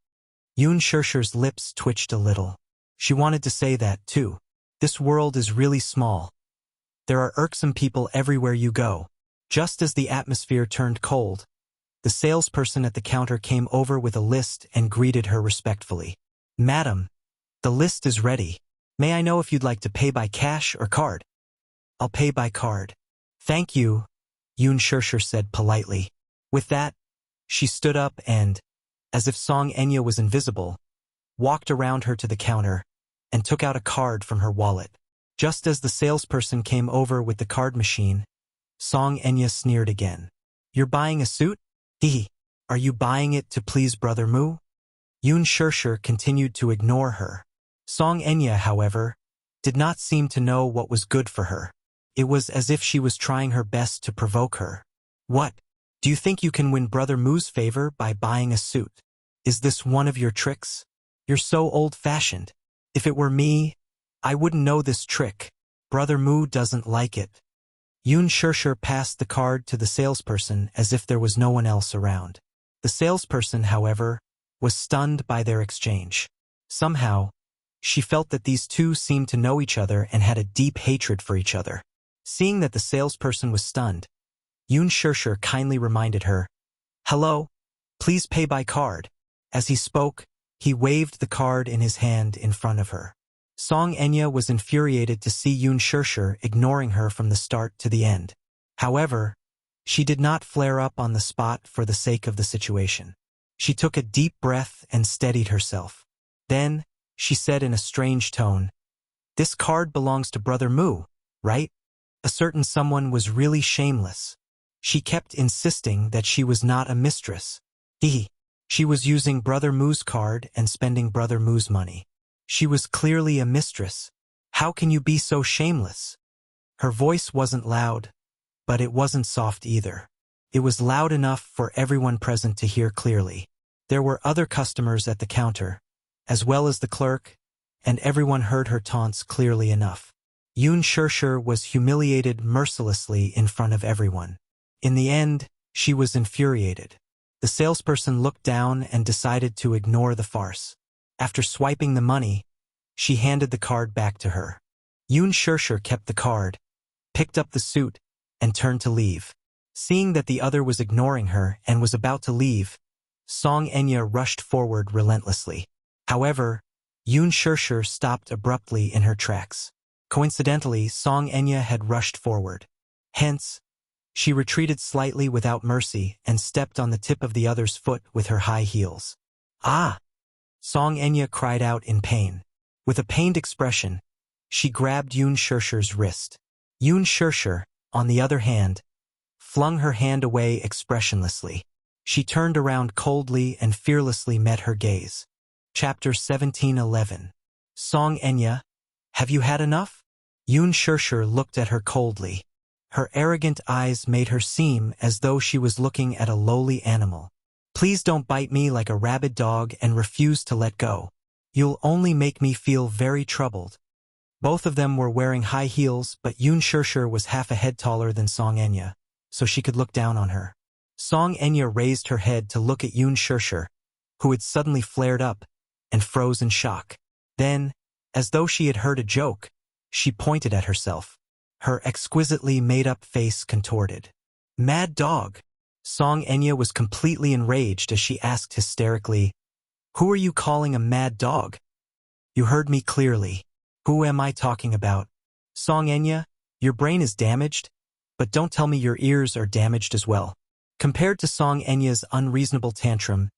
Yun Shirshir's lips twitched a little. She wanted to say that, too. This world is really small. There are irksome people everywhere you go. Just as the atmosphere turned cold, the salesperson at the counter came over with a list and greeted her respectfully. Madam, the list is ready. May I know if you'd like to pay by cash or card? I'll pay by card. Thank you, Yun Shirshir said politely. With that, she stood up and, as if Song Enya was invisible, walked around her to the counter and took out a card from her wallet. Just as the salesperson came over with the card machine, Song Enya sneered again. You're buying a suit? Hehe. Are you buying it to please Brother Mu? Yun Shirshir continued to ignore her. Song Enya, however, did not seem to know what was good for her. It was as if she was trying her best to provoke her. What? Do you think you can win Brother Mu's favor by buying a suit? Is this one of your tricks? You're so old-fashioned. If it were me, I wouldn't know this trick. Brother Mu doesn't like it. Yun Shirshir passed the card to the salesperson as if there was no one else around. The salesperson, however, was stunned by their exchange. Somehow, she felt that these two seemed to know each other and had a deep hatred for each other. Seeing that the salesperson was stunned, Yun Shirshir kindly reminded her, Hello, please pay by card. As he spoke, he waved the card in his hand in front of her. Song Enya was infuriated to see Yun Shirshir ignoring her from the start to the end. However, she did not flare up on the spot for the sake of the situation. She took a deep breath and steadied herself. Then, she said in a strange tone, This card belongs to Brother Mu, right? A certain someone was really shameless. She kept insisting that she was not a mistress. She was using Brother Mu's card and spending Brother Mu's money. She was clearly a mistress. How can you be so shameless? Her voice wasn't loud, but it wasn't soft either. It was loud enough for everyone present to hear clearly. There were other customers at the counter, as well as the clerk, and everyone heard her taunts clearly enough. Yun Shirshir was humiliated mercilessly in front of everyone. In the end, she was infuriated. The salesperson looked down and decided to ignore the farce. After swiping the money, she handed the card back to her. Yun Shirshir kept the card, picked up the suit, and turned to leave. Seeing that the other was ignoring her and was about to leave, Song Enya rushed forward relentlessly. However, Yun Shirshir stopped abruptly in her tracks. Coincidentally, Song Enya had rushed forward. Hence, she retreated slightly without mercy and stepped on the tip of the other's foot with her high heels. Ah! Song Enya cried out in pain. With a pained expression, she grabbed Yun Shirshir's wrist. Yun Shirshir, on the other hand, flung her hand away expressionlessly. She turned around coldly and fearlessly met her gaze. Chapter 17:11. Song Enya, have you had enough? Yun Shirshir looked at her coldly. Her arrogant eyes made her seem as though she was looking at a lowly animal. Please don't bite me like a rabid dog and refuse to let go. You'll only make me feel very troubled. Both of them were wearing high heels, but Yun Shirshir was half a head taller than Song Enya, so she could look down on her. Song Enya raised her head to look at Yun Shirshir, who had suddenly flared up and froze in shock. Then, as though she had heard a joke, she pointed at herself. Her exquisitely made-up face contorted. Mad dog! Song Enya was completely enraged as she asked hysterically, "Who are you calling a mad dog?" "You heard me clearly. Who am I talking about?" "Song Enya, your brain is damaged, but don't tell me your ears are damaged as well." Compared to Song Enya's unreasonable tantrum,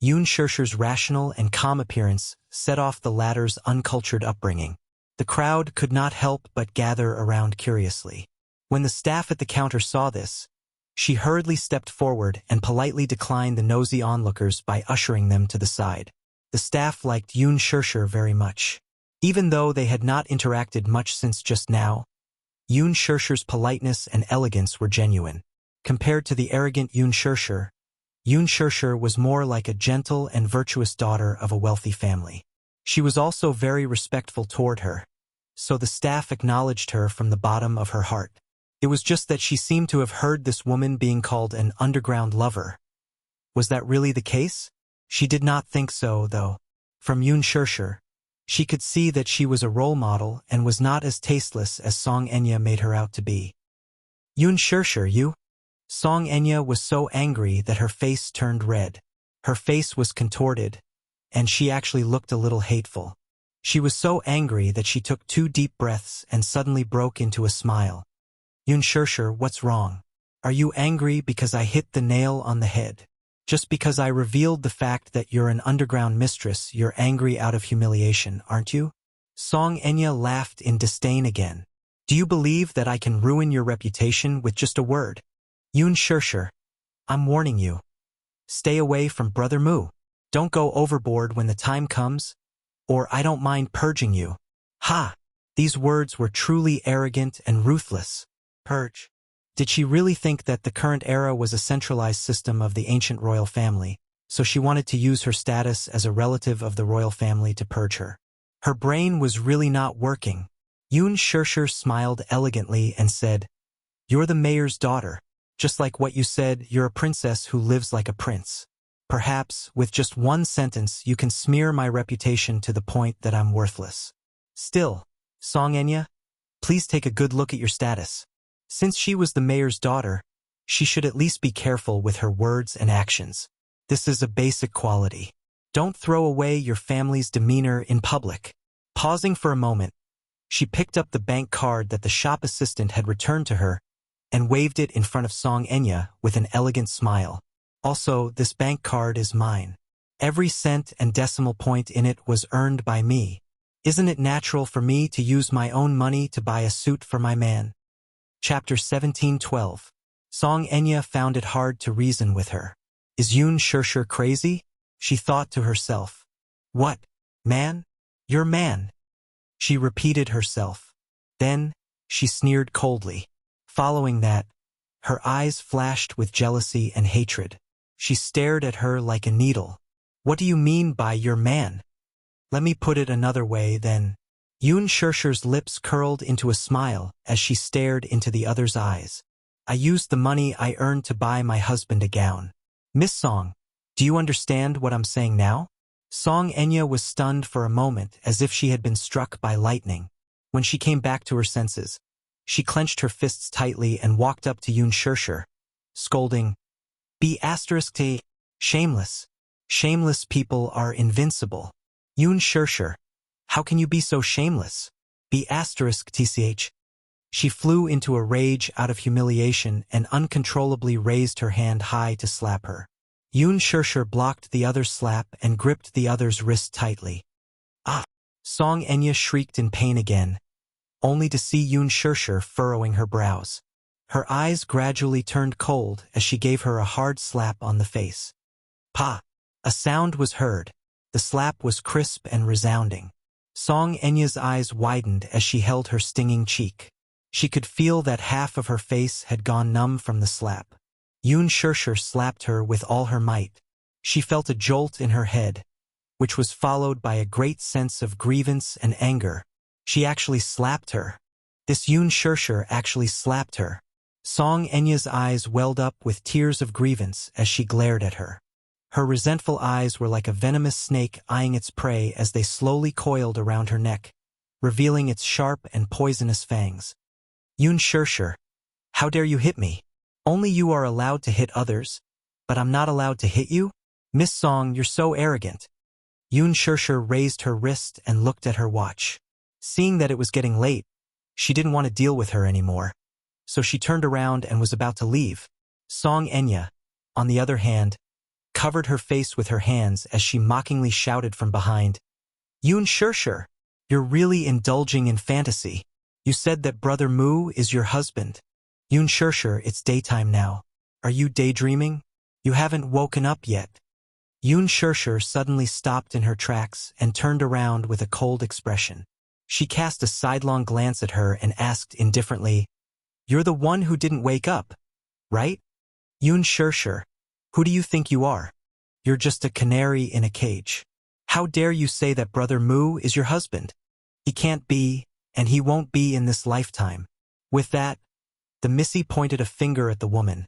Yun Shirshir's rational and calm appearance set off the latter's uncultured upbringing. The crowd could not help but gather around curiously. When the staff at the counter saw this, she hurriedly stepped forward and politely declined the nosy onlookers by ushering them to the side. The staff liked Yun Shirshir very much. Even though they had not interacted much since just now, Yun Shirshir's politeness and elegance were genuine. Compared to the arrogant Yun Shirshir was more like a gentle and virtuous daughter of a wealthy family. She was also very respectful toward her, so the staff acknowledged her from the bottom of her heart. It was just that she seemed to have heard this woman being called an underground lover. Was that really the case? She did not think so, though. From Yun Shirshir, she could see that she was a role model and was not as tasteless as Song Enya made her out to be. "Yun Shirshir, you?" Song Enya was so angry that her face turned red. Her face was contorted, and she actually looked a little hateful. She was so angry that she took 2 deep breaths and suddenly broke into a smile. "Yun Shirshir, what's wrong? Are you angry because I hit the nail on the head? Just because I revealed the fact that you're an underground mistress, you're angry out of humiliation, aren't you?" Song Enya laughed in disdain again. "Do you believe that I can ruin your reputation with just a word? Yun Shirshir, I'm warning you. Stay away from Brother Mu. Don't go overboard when the time comes, or I don't mind purging you." Ha! These words were truly arrogant and ruthless. Purge. Did she really think that the current era was a centralized system of the ancient royal family, so she wanted to use her status as a relative of the royal family to purge her? Her brain was really not working. Yun Shirshir smiled elegantly and said, "You're the mayor's daughter. Just like what you said, you're a princess who lives like a prince. Perhaps, with just one sentence, you can smear my reputation to the point that I'm worthless. Still, Song Enya, please take a good look at your status. Since she was the mayor's daughter, she should at least be careful with her words and actions. This is a basic quality. Don't throw away your family's demeanor in public." Pausing for a moment, she picked up the bank card that the shop assistant had returned to her and waved it in front of Song Enya with an elegant smile. "Also, this bank card is mine. Every cent and decimal point in it was earned by me. Isn't it natural for me to use my own money to buy a suit for my man?" Chapter 17:12. Song Enya found it hard to reason with her. Is Yun Shirshir crazy? She thought to herself. What? Man? You're man. She repeated herself. Then, she sneered coldly. Following that, her eyes flashed with jealousy and hatred. She stared at her like a needle. What do you mean by you're man? Let me put it another way, then. Yun Shirshir's lips curled into a smile as she stared into the other's eyes. I used the money I earned to buy my husband a gown. Miss Song, do you understand what I'm saying now? Song Enya was stunned for a moment as if she had been struck by lightning. When she came back to her senses, she clenched her fists tightly and walked up to Yun Shirshir, scolding, Be***t, shameless. Shameless people are invincible. Yun Shirshir, how can you be so shameless? Be***tch. She flew into a rage out of humiliation and uncontrollably raised her hand high to slap her. Yun Shirshir blocked the other's slap and gripped the other's wrist tightly. Ah! Song Enya shrieked in pain again, only to see Yun Shirshir furrowing her brows. Her eyes gradually turned cold as she gave her a hard slap on the face. Pa! A sound was heard. The slap was crisp and resounding. Song Enya's eyes widened as she held her stinging cheek. She could feel that half of her face had gone numb from the slap. Yun Shirshir slapped her with all her might. She felt a jolt in her head, which was followed by a great sense of grievance and anger. She actually slapped her. This Yun Shirshir actually slapped her. Song Enya's eyes welled up with tears of grievance as she glared at her. Her resentful eyes were like a venomous snake eyeing its prey as they slowly coiled around her neck, revealing its sharp and poisonous fangs. Yun Shirshir, how dare you hit me? Only you are allowed to hit others, but I'm not allowed to hit you? Miss Song, you're so arrogant. Yun Shirshir raised her wrist and looked at her watch. Seeing that it was getting late, she didn't want to deal with her anymore, so she turned around and was about to leave. Song Enya, on the other hand, covered her face with her hands as she mockingly shouted from behind, Yun Shirshir, you're really indulging in fantasy. You said that Brother Mu is your husband. Yun Shirshir, it's daytime now. Are you daydreaming? You haven't woken up yet. Yun Shirshir suddenly stopped in her tracks and turned around with a cold expression. She cast a sidelong glance at her and asked indifferently, You're the one who didn't wake up, right? Yun Shirshir, who do you think you are? You're just a canary in a cage. How dare you say that Brother Mu is your husband? He can't be, and he won't be in this lifetime. With that, the Missy pointed a finger at the woman,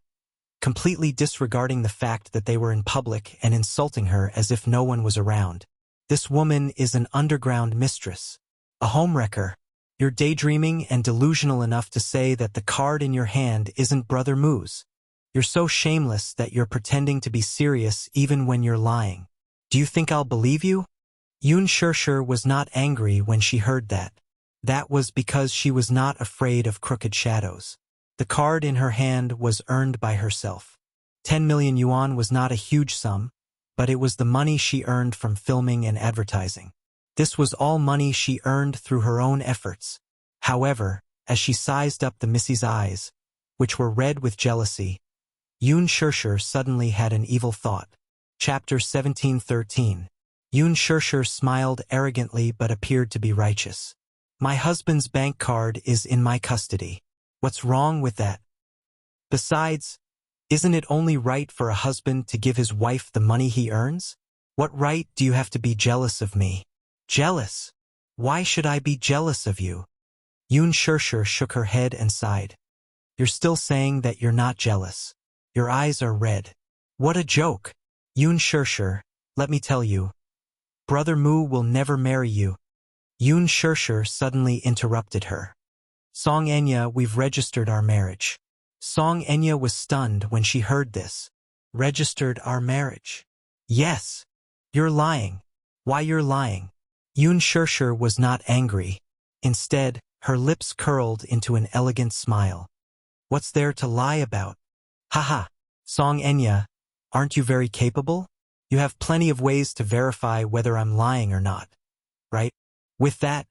completely disregarding the fact that they were in public and insulting her as if no one was around. This woman is an underground mistress, a homewrecker. You're daydreaming and delusional enough to say that the card in your hand isn't Brother Mu's. You're so shameless that you're pretending to be serious even when you're lying. Do you think I'll believe you? Yun Shirshir was not angry when she heard that. That was because she was not afraid of crooked shadows. The card in her hand was earned by herself. 10 million yuan was not a huge sum, but it was the money she earned from filming and advertising. This was all money she earned through her own efforts. However, as she sized up the Missy's eyes, which were red with jealousy, Yun Shirshir suddenly had an evil thought. Chapter 1713. Yun Shirshir smiled arrogantly but appeared to be righteous. My husband's bank card is in my custody. What's wrong with that? Besides, isn't it only right for a husband to give his wife the money he earns? What right do you have to be jealous of me? Jealous? Why should I be jealous of you? Yun Shirshir shook her head and sighed. You're still saying that you're not jealous. Your eyes are red. What a joke. Yun Shirshir, let me tell you. Brother Mu will never marry you. Yun Shirshir suddenly interrupted her. Song Enya, we've registered our marriage. Song Enya was stunned when she heard this. Registered our marriage? Yes. You're lying. Why you're lying? Yun Shirshir was not angry. Instead, her lips curled into an elegant smile. What's there to lie about? Haha. Song Enya, aren't you very capable? You have plenty of ways to verify whether I'm lying or not, right? With that,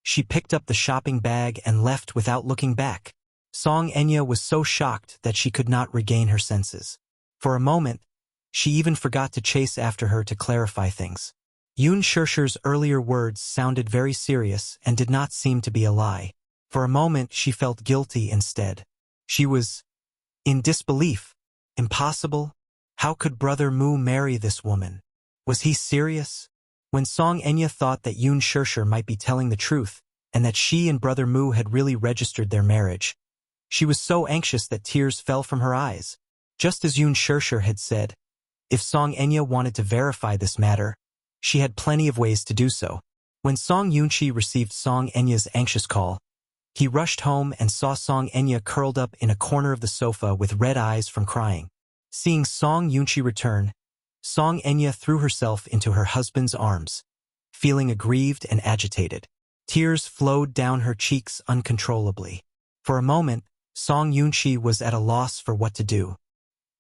she picked up the shopping bag and left without looking back. Song Enya was so shocked that she could not regain her senses. For a moment, she even forgot to chase after her to clarify things. Yun Shirshir's earlier words sounded very serious and did not seem to be a lie. For a moment, she felt guilty instead. She was in disbelief. Impossible? How could Brother Mu marry this woman? Was he serious? When Song Enya thought that Yun Shirshir might be telling the truth and that she and Brother Mu had really registered their marriage, she was so anxious that tears fell from her eyes. Just as Yun Shirshir had said, if Song Enya wanted to verify this matter, she had plenty of ways to do so. When Song Yunchi received Song Enya's anxious call, he rushed home and saw Song Enya curled up in a corner of the sofa with red eyes from crying. Seeing Song Yunchi return, Song Enya threw herself into her husband's arms, feeling aggrieved and agitated. Tears flowed down her cheeks uncontrollably. For a moment, Song Yunchi was at a loss for what to do.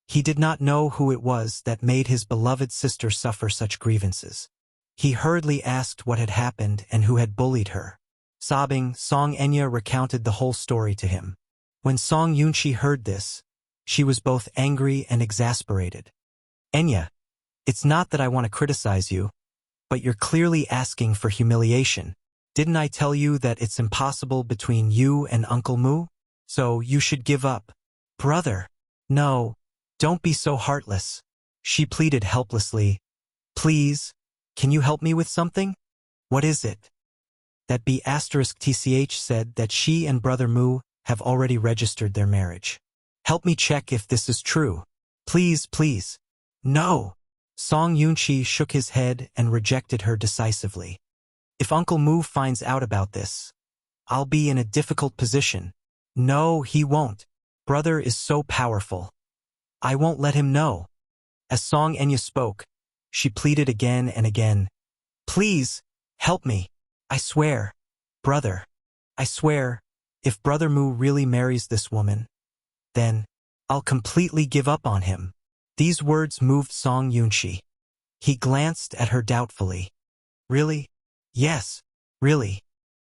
He did not know who it was that made his beloved sister suffer such grievances. He hurriedly asked what had happened and who had bullied her. Sobbing, Song Enya recounted the whole story to him. When Song Yunchi heard this, she was both angry and exasperated. Enya, it's not that I want to criticize you, but you're clearly asking for humiliation. Didn't I tell you that it's impossible between you and Uncle Mu? So you should give up. Brother. No. Don't be so heartless. She pleaded helplessly. Please, can you help me with something? What is it? That B*TCH said that she and Brother Mu have already registered their marriage. Help me check if this is true. Please, please. No. Song Yunchi shook his head and rejected her decisively. If Uncle Mu finds out about this, I'll be in a difficult position. No, he won't. Brother is so powerful. I won't let him know. As Song Enya spoke, she pleaded again and again. Please, help me. I swear. Brother. I swear, if Brother Mu really marries this woman, then I'll completely give up on him. These words moved Song Yunchi. He glanced at her doubtfully. Really? Yes, really.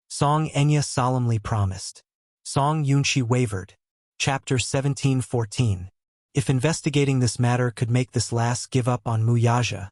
Song Enya solemnly promised. Song Yunchi wavered. Chapter 17:14. If investigating this matter could make this lass give up on Mu Yaja,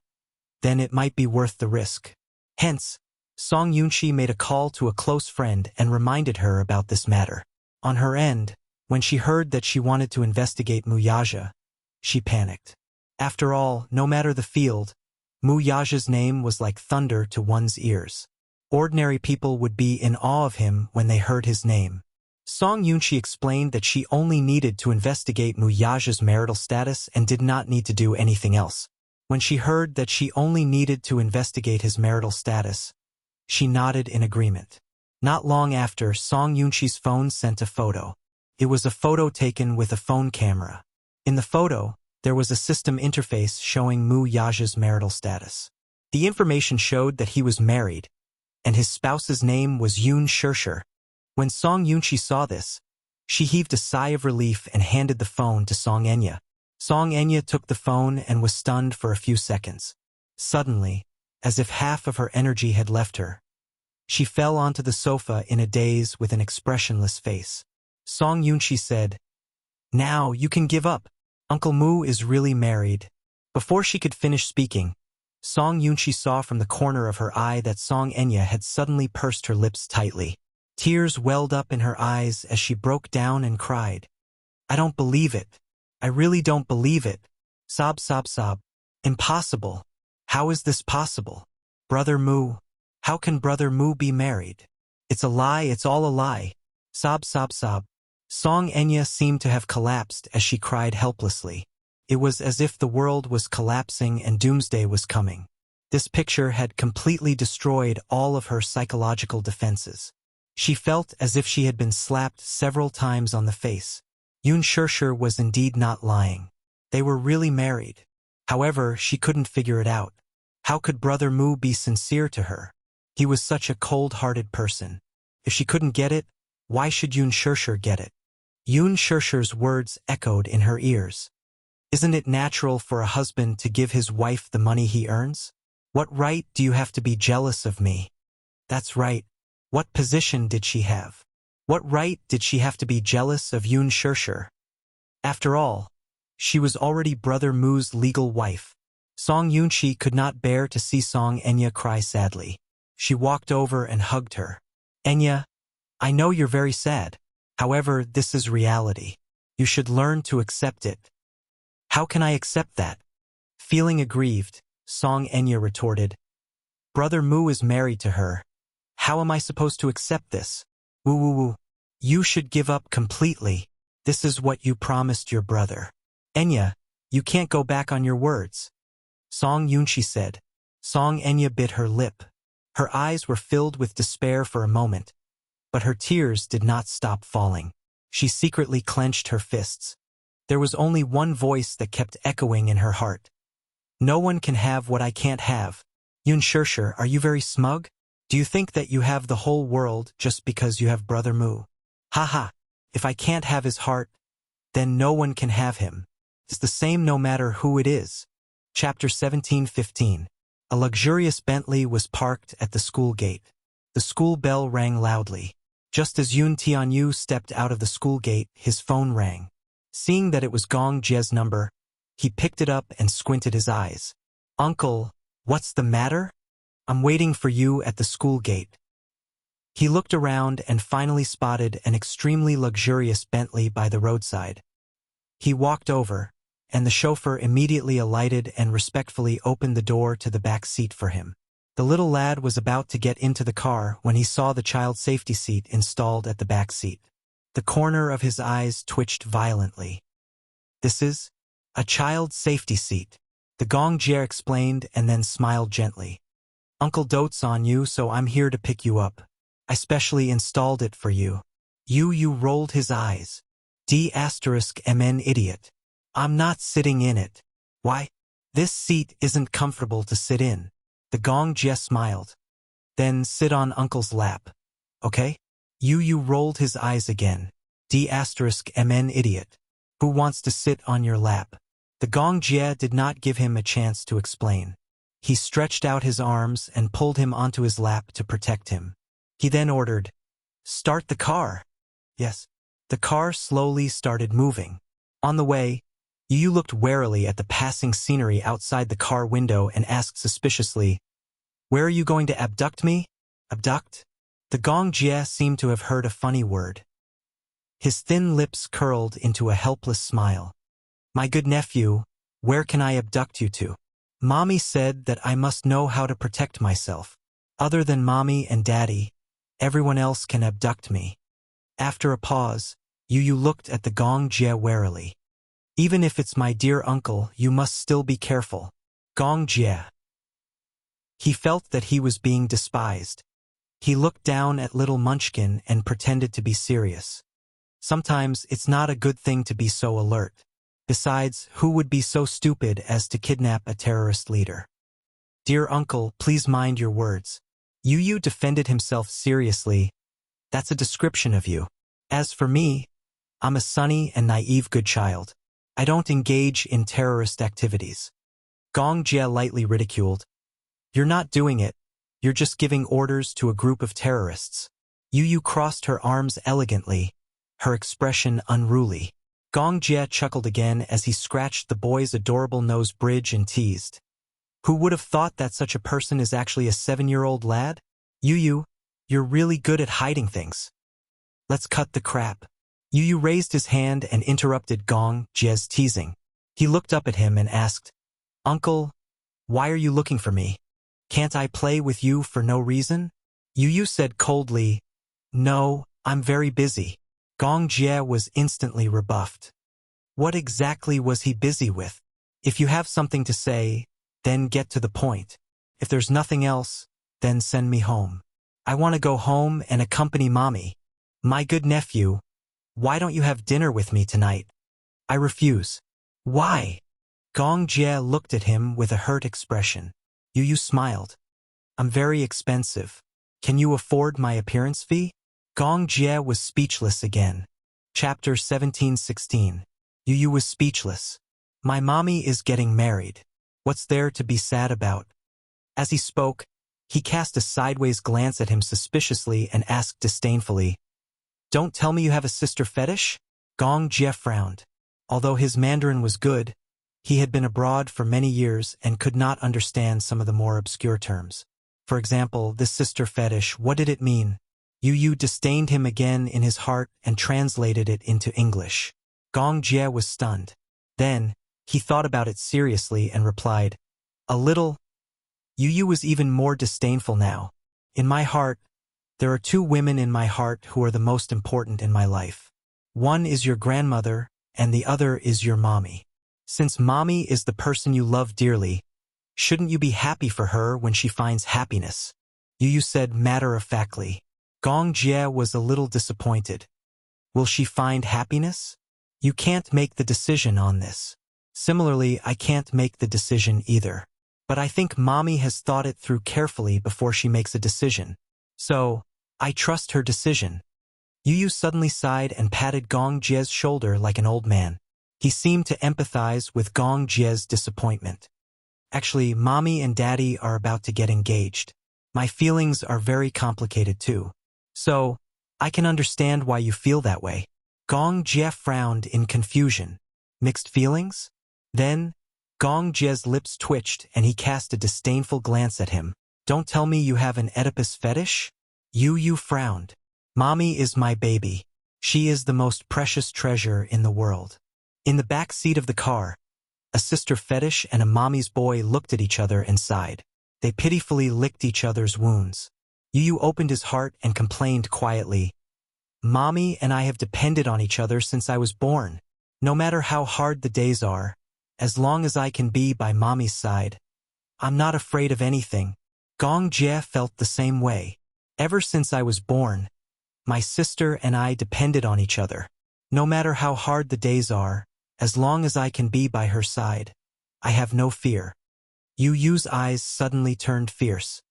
then it might be worth the risk. Hence, Song Yunchi made a call to a close friend and reminded her about this matter. On her end, when she heard that she wanted to investigate Mu Yaja, she panicked. After all, no matter the field, Mu Yaja's name was like thunder to one's ears. Ordinary people would be in awe of him when they heard his name. Song Yunchi explained that she only needed to investigate Mu Yaja's marital status and did not need to do anything else. When she heard that she only needed to investigate his marital status, she nodded in agreement. Not long after, Song Yunchi's phone sent a photo. It was a photo taken with a phone camera. In the photo, there was a system interface showing Mu Yaja's marital status. The information showed that he was married, and his spouse's name was Yoon Shirshir. When Song Yunchi saw this, she heaved a sigh of relief and handed the phone to Song Enya. Song Enya took the phone and was stunned for a few seconds. Suddenly, as if half of her energy had left her, she fell onto the sofa in a daze with an expressionless face. Song Yunchi said, "Now you can give up. Uncle Mu is really married." Before she could finish speaking, Song Yunchi saw from the corner of her eye that Song Enya had suddenly pursed her lips tightly. Tears welled up in her eyes as she broke down and cried. "I don't believe it. I really don't believe it. Sob, sob, sob. Impossible. How is this possible? Brother Mu. How can Brother Mu be married? It's a lie, it's all a lie. Sob, sob, sob." Song Enya seemed to have collapsed as she cried helplessly. It was as if the world was collapsing and doomsday was coming. This picture had completely destroyed all of her psychological defenses. She felt as if she had been slapped several times on the face. Yoon Shirshir was indeed not lying. They were really married. However, she couldn't figure it out. How could Brother Mu be sincere to her? He was such a cold-hearted person. If she couldn't get it, why should Yoon Shirshir get it? Yoon Shirshir's words echoed in her ears. Isn't it natural for a husband to give his wife the money he earns? What right do you have to be jealous of me? That's right. What position did she have? What right did she have to be jealous of Yoon Shirshir? After all, she was already Brother Mu's legal wife. Song Yunchi could not bear to see Song Enya cry sadly. She walked over and hugged her. "Enya, I know you're very sad. However, this is reality. You should learn to accept it." "How can I accept that?" Feeling aggrieved, Song Enya retorted. "Brother Mu is married to her. How am I supposed to accept this? Woo woo woo. You should give up completely. This is what you promised your brother. Enya, you can't go back on your words." Song Yunchi said. Song Enya bit her lip. Her eyes were filled with despair for a moment, but her tears did not stop falling. She secretly clenched her fists. There was only one voice that kept echoing in her heart. "No one can have what I can't have. Yoon Shirshir, are you very smug? Do you think that you have the whole world just because you have Brother Mu? Ha ha. If I can't have his heart, then no one can have him. It's the same no matter who it is." Chapter 17:15. A luxurious Bentley was parked at the school gate. The school bell rang loudly. Just as Yoon Tianyu stepped out of the school gate, his phone rang. Seeing that it was Gong Jie's number, he picked it up and squinted his eyes. "Uncle, what's the matter?" I'm waiting for you at the school gate. He looked around and finally spotted an extremely luxurious Bentley by the roadside. He walked over, and the chauffeur immediately alighted and respectfully opened the door to the back seat for him. The little lad was about to get into the car when he saw the child safety seat installed at the back seat. The corner of his eyes twitched violently. This is a child safety seat, the Gongjier explained and then smiled gently. Uncle dotes on you, so I'm here to pick you up. I specially installed it for you. Yu rolled his eyes. D*MN idiot. I'm not sitting in it. Why? This seat isn't comfortable to sit in. The Gongjier smiled. Then sit on Uncle's lap. Okay? Yu rolled his eyes again. D*MN idiot. Who wants to sit on your lap? The Gongjier did not give him a chance to explain. He stretched out his arms and pulled him onto his lap to protect him. He then ordered, "Start the car." Yes. The car slowly started moving. On the way, Yu looked warily at the passing scenery outside the car window and asked suspiciously, "Where are you going to abduct me?" Abduct? The Gongjier seemed to have heard a funny word. His thin lips curled into a helpless smile. "My good nephew, where can I abduct you to? Mommy said that I must know how to protect myself. Other than Mommy and Daddy, everyone else can abduct me." After a pause, Yu looked at the Gongjier warily. "Even if it's my dear uncle, you must still be careful." Gongjier. He felt that he was being despised. He looked down at little Munchkin and pretended to be serious. Sometimes it's not a good thing to be so alert. Besides, who would be so stupid as to kidnap a terrorist leader? "Dear uncle, please mind your words." Yu defended himself seriously. "That's a description of you. As for me, I'm a sunny and naive good child. I don't engage in terrorist activities." Gongjier lightly ridiculed. "You're not doing it. You're just giving orders to a group of terrorists." Yu crossed her arms elegantly, her expression unruly. Gongjier chuckled again as he scratched the boy's adorable nose bridge and teased. "Who would have thought that such a person is actually a 7-year-old lad? Yu, you're really good at hiding things. Let's cut the crap." Yu raised his hand and interrupted Gongjier's teasing. He looked up at him and asked, "Uncle, why are you looking for me? Can't I play with you for no reason?" Yu said coldly, "No, I'm very busy." Gongjier was instantly rebuffed. What exactly was he busy with? If you have something to say, then get to the point. If there's nothing else, then send me home. I want to go home and accompany Mommy. My good nephew, why don't you have dinner with me tonight? I refuse. Why? Gongjier looked at him with a hurt expression. Yu smiled. I'm very expensive. Can you afford my appearance fee? Gongjier was speechless again. Chapter 17:16. Yu was speechless. My mommy is getting married. What's there to be sad about? As he spoke, he cast a sideways glance at him suspiciously and asked disdainfully, Don't tell me you have a sister fetish? Gongjier frowned. Although his Mandarin was good, he had been abroad for many years and could not understand some of the more obscure terms. For example, this sister fetish, what did it mean? Yu disdained him again in his heart and translated it into English. Gongjier was stunned. Then, he thought about it seriously and replied, A little. Yu was even more disdainful now. In my heart, there are two women in my heart who are the most important in my life. One is your grandmother, and the other is your mommy. Since mommy is the person you love dearly, shouldn't you be happy for her when she finds happiness? Yu said matter-of-factly. Gongjier was a little disappointed. Will she find happiness? You can't make the decision on this. Similarly, I can't make the decision either. But I think mommy has thought it through carefully before she makes a decision. So, I trust her decision. Yu suddenly sighed and patted Gongjier's shoulder like an old man. He seemed to empathize with Gongjier's disappointment. Actually, mommy and daddy are about to get engaged. My feelings are very complicated too. So, I can understand why you feel that way. Gongjier frowned in confusion. Mixed feelings? Then, Gongjier's lips twitched and he cast a disdainful glance at him. Don't tell me you have an Oedipus fetish? Yu frowned. Mommy is my baby. She is the most precious treasure in the world. In the back seat of the car, a sister fetish and a mommy's boy looked at each other and sighed. They pitifully licked each other's wounds. Yu opened his heart and complained quietly, Mommy and I have depended on each other since I was born. No matter how hard the days are, as long as I can be by Mommy's side, I'm not afraid of anything. Gong Jie felt the same way. Ever since I was born, my sister and I depended on each other. No matter how hard the days are, as long as I can be by her side, I have no fear. Yu's eyes suddenly turned fierce.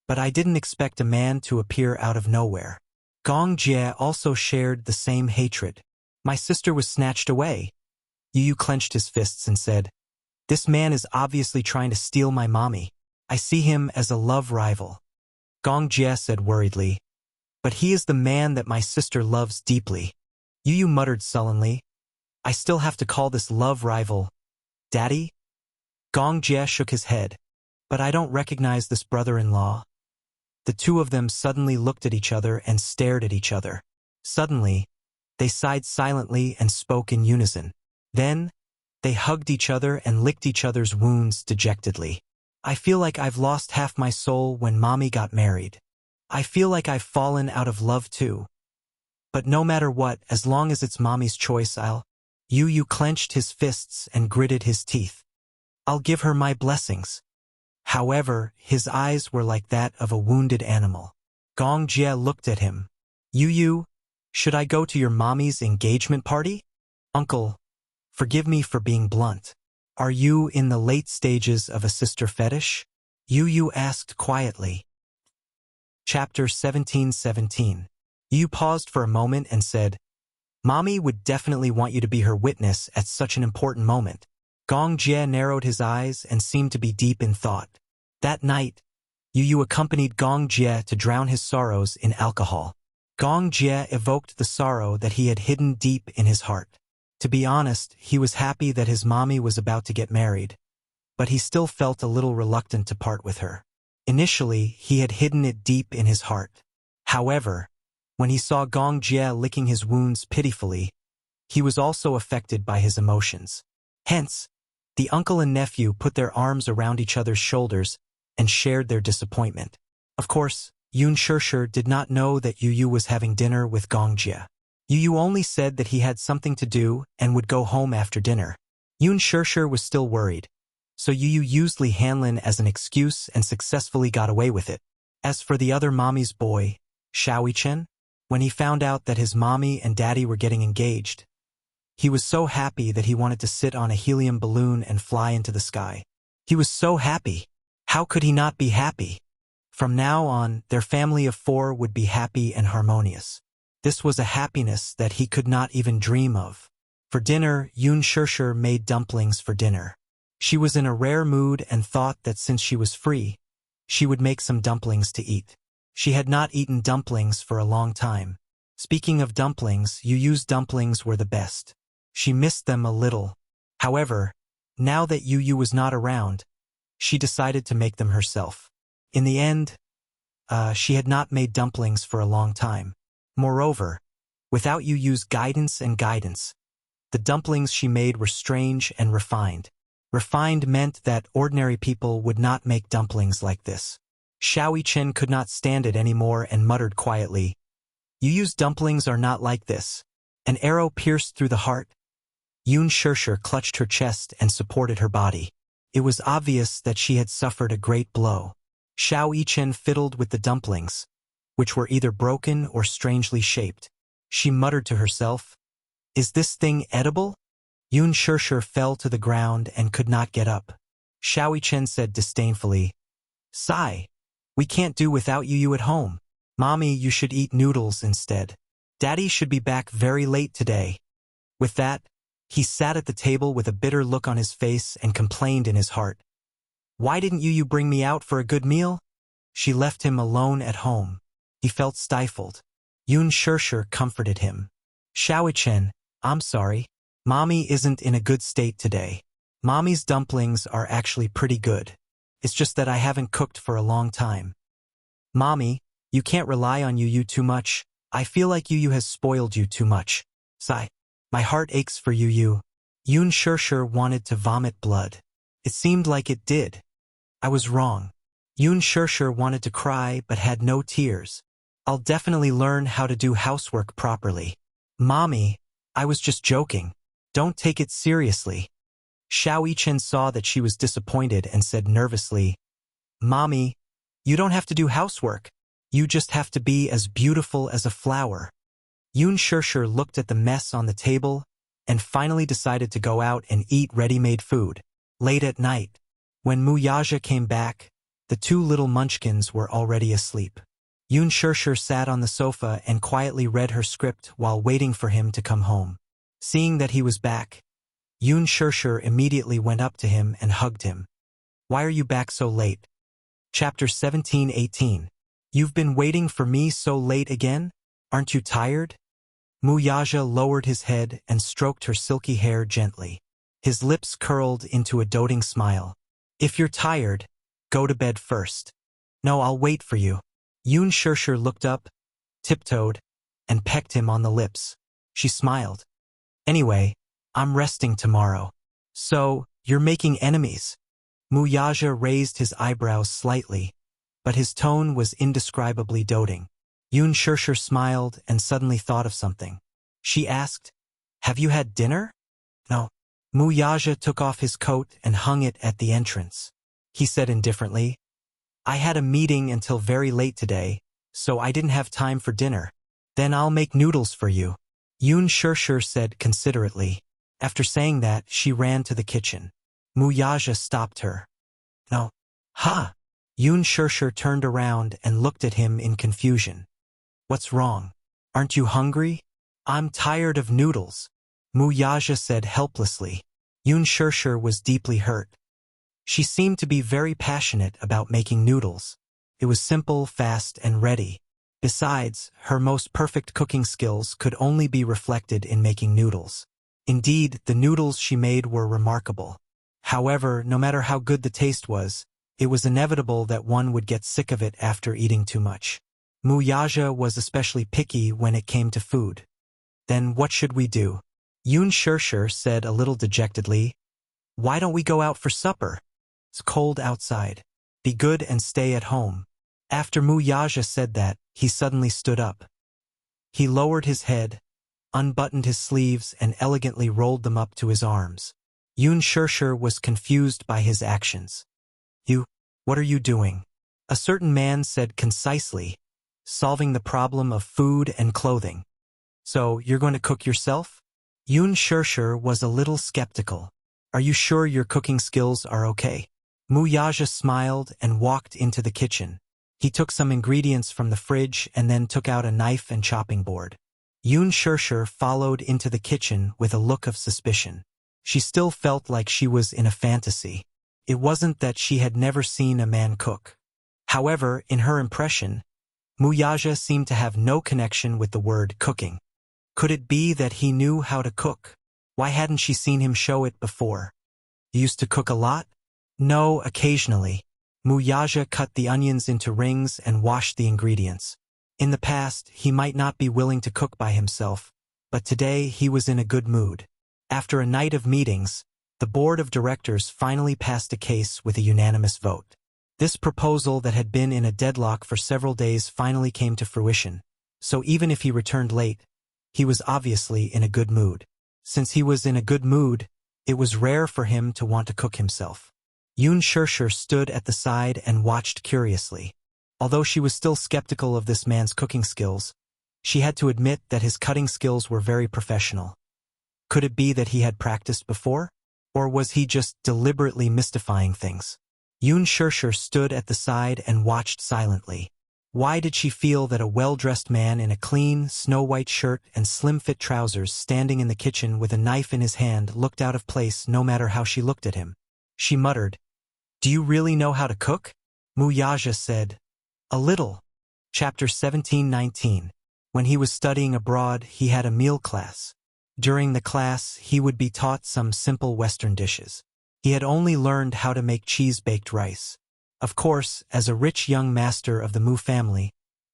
But I didn't expect a man to appear out of nowhere. Gong Jie also shared the same hatred. My sister was snatched away. Yu clenched his fists and said, This man is obviously trying to steal my mommy. I see him as a love rival. Gong Jie said worriedly, But he is the man that my sister loves deeply. Yu muttered sullenly, I still have to call this love rival Daddy? Gong Jie shook his head. But I don't recognize this brother-in-law. The two of them suddenly looked at each other and stared at each other. Suddenly, they sighed silently and spoke in unison. Then, they hugged each other and licked each other's wounds dejectedly. I feel like I've lost half my soul when Mommy got married. I feel like I've fallen out of love too. But no matter what, as long as it's Mommy's choice, I'll... Yu clenched his fists and gritted his teeth. I'll give her my blessings. However, his eyes were like that of a wounded animal. Gong Jie looked at him. Yu, should I go to your mommy's engagement party? Uncle, forgive me for being blunt. Are you in the late stages of a sister fetish? Yu asked quietly. Chapter 17:17. Yu paused for a moment and said, Mommy would definitely want you to be her witness at such an important moment. Gong Jie narrowed his eyes and seemed to be deep in thought. That night, Yu accompanied Gong Jie to drown his sorrows in alcohol. Gong Jie evoked the sorrow that he had hidden deep in his heart. To be honest, he was happy that his mommy was about to get married, but he still felt a little reluctant to part with her. Initially, he had hidden it deep in his heart. However, when he saw Gong Jie licking his wounds pitifully, he was also affected by his emotions. Hence, the uncle and nephew put their arms around each other's shoulders and shared their disappointment. Of course, Yun Shirshir did not know that Yu was having dinner with Gong Jie. Yu only said that he had something to do and would go home after dinner. Yun Shirshir was still worried, so Yu used Li Hanlin as an excuse and successfully got away with it. As for the other mommy's boy, Xiaoyichen, when he found out that his mommy and daddy were getting engaged, he was so happy that he wanted to sit on a helium balloon and fly into the sky. He was so happy. How could he not be happy? From now on, their family of 4 would be happy and harmonious. This was a happiness that he could not even dream of. For dinner, Yun Shirshir made dumplings for dinner. She was in a rare mood and thought that since she was free, she would make some dumplings to eat. She had not eaten dumplings for a long time. Speaking of dumplings, Yu's dumplings were the best. She missed them a little. However, now that Yu was not around, she decided to make them herself. In the end, she had not made dumplings for a long time. Moreover, without Yu's guidance, the dumplings she made were strange and refined. Refined meant that ordinary people would not make dumplings like this. Xiaoyichen could not stand it anymore and muttered quietly, Yu's dumplings are not like this. An arrow pierced through the heart. Yun Shirshir clutched her chest and supported her body. It was obvious that she had suffered a great blow. Xiaoyichen fiddled with the dumplings, which were either broken or strangely shaped. She muttered to herself, Is this thing edible? Yun Shirshir fell to the ground and could not get up. Xiaoyichen said disdainfully, Sigh, we can't do without Yu at home. Mommy, you should eat noodles instead. Daddy should be back very late today. With that, he sat at the table with a bitter look on his face and complained in his heart. Why didn't Yu bring me out for a good meal? She left him alone at home. He felt stifled. Yun Shirshir comforted him. Xiaoyichen, I'm sorry. Mommy isn't in a good state today. Mommy's dumplings are actually pretty good. It's just that I haven't cooked for a long time. Mommy, you can't rely on you too much. I feel like you has spoiled you too much. Sigh. My heart aches for you. Yoon Shirshir wanted to vomit blood. It seemed like it did. I was wrong. Yoon Shirshir wanted to cry but had no tears. I'll definitely learn how to do housework properly. Mommy, I was just joking. Don't take it seriously. Xiao Yichen saw that she was disappointed and said nervously, Mommy, you don't have to do housework. You just have to be as beautiful as a flower. Yoon Shirshir looked at the mess on the table and finally decided to go out and eat ready-made food. Late at night, when Wuxia came back, the two little munchkins were already asleep. Yoon Shirshir sat on the sofa and quietly read her script while waiting for him to come home. Seeing that he was back, Yoon Shirshir immediately went up to him and hugged him. Why are you back so late? Chapter 17-18. You've been waiting for me so late again? Aren't you tired? Wuxia lowered his head and stroked her silky hair gently. His lips curled into a doting smile. If you're tired, go to bed first. No, I'll wait for you. Yoon Shirshir looked up, tiptoed, and pecked him on the lips. She smiled. Anyway, I'm resting tomorrow. So, you're making enemies? Wuxia raised his eyebrows slightly, but his tone was indescribably doting. Yoon Shirshir smiled and suddenly thought of something. She asked, Have you had dinner? No. Wuxia took off his coat and hung it at the entrance. He said indifferently, I had a meeting until very late today, so I didn't have time for dinner. Then I'll make noodles for you. Yoon Shirshir said considerately. After saying that, she ran to the kitchen. Wuxia stopped her. No. Ha! Yoon Shirshir turned around and looked at him in confusion. What's wrong? Aren't you hungry? I'm tired of noodles. Wuxia said helplessly. Yoon Shirshir was deeply hurt. She seemed to be very passionate about making noodles. It was simple, fast, and ready. Besides, her most perfect cooking skills could only be reflected in making noodles. Indeed, the noodles she made were remarkable. However, no matter how good the taste was, it was inevitable that one would get sick of it after eating too much. Wuxia was especially picky when it came to food. Then what should we do? Yoon Shirshir said a little dejectedly, Why don't we go out for supper? It's cold outside. Be good and stay at home. After Wuxia said that, he suddenly stood up. He lowered his head, unbuttoned his sleeves and elegantly rolled them up to his arms. Yoon Shirshir was confused by his actions. What are you doing? A certain man said concisely, solving the problem of food and clothing. So, you're going to cook yourself? Yoon Shirshir was a little skeptical. Are you sure your cooking skills are okay? Wuxia smiled and walked into the kitchen. He took some ingredients from the fridge and then took out a knife and chopping board. Yoon Shirshir followed into the kitchen with a look of suspicion. She still felt like she was in a fantasy. It wasn't that she had never seen a man cook. However, in her impression, Wuxia seemed to have no connection with the word cooking. Could it be that he knew how to cook? Why hadn't she seen him show it before? He used to cook a lot? No, occasionally. Wuxia cut the onions into rings and washed the ingredients. In the past, he might not be willing to cook by himself, but today he was in a good mood. After a night of meetings, the board of directors finally passed a case with a unanimous vote. This proposal that had been in a deadlock for several days finally came to fruition, so even if he returned late, he was obviously in a good mood. Since he was in a good mood, it was rare for him to want to cook himself. Yoon Shirshir stood at the side and watched curiously. Although she was still skeptical of this man's cooking skills, she had to admit that his cutting skills were very professional. Could it be that he had practiced before? Or was he just deliberately mystifying things? Yoon Shirshir stood at the side and watched silently. Why did she feel that a well-dressed man in a clean, snow-white shirt and slim-fit trousers standing in the kitchen with a knife in his hand looked out of place no matter how she looked at him? She muttered, Do you really know how to cook? Wuxia said, A little. Chapter 17-19. When he was studying abroad, he had a meal class. During the class, he would be taught some simple Western dishes. He had only learned how to make cheese-baked rice. Of course, as a rich young master of the Mu family,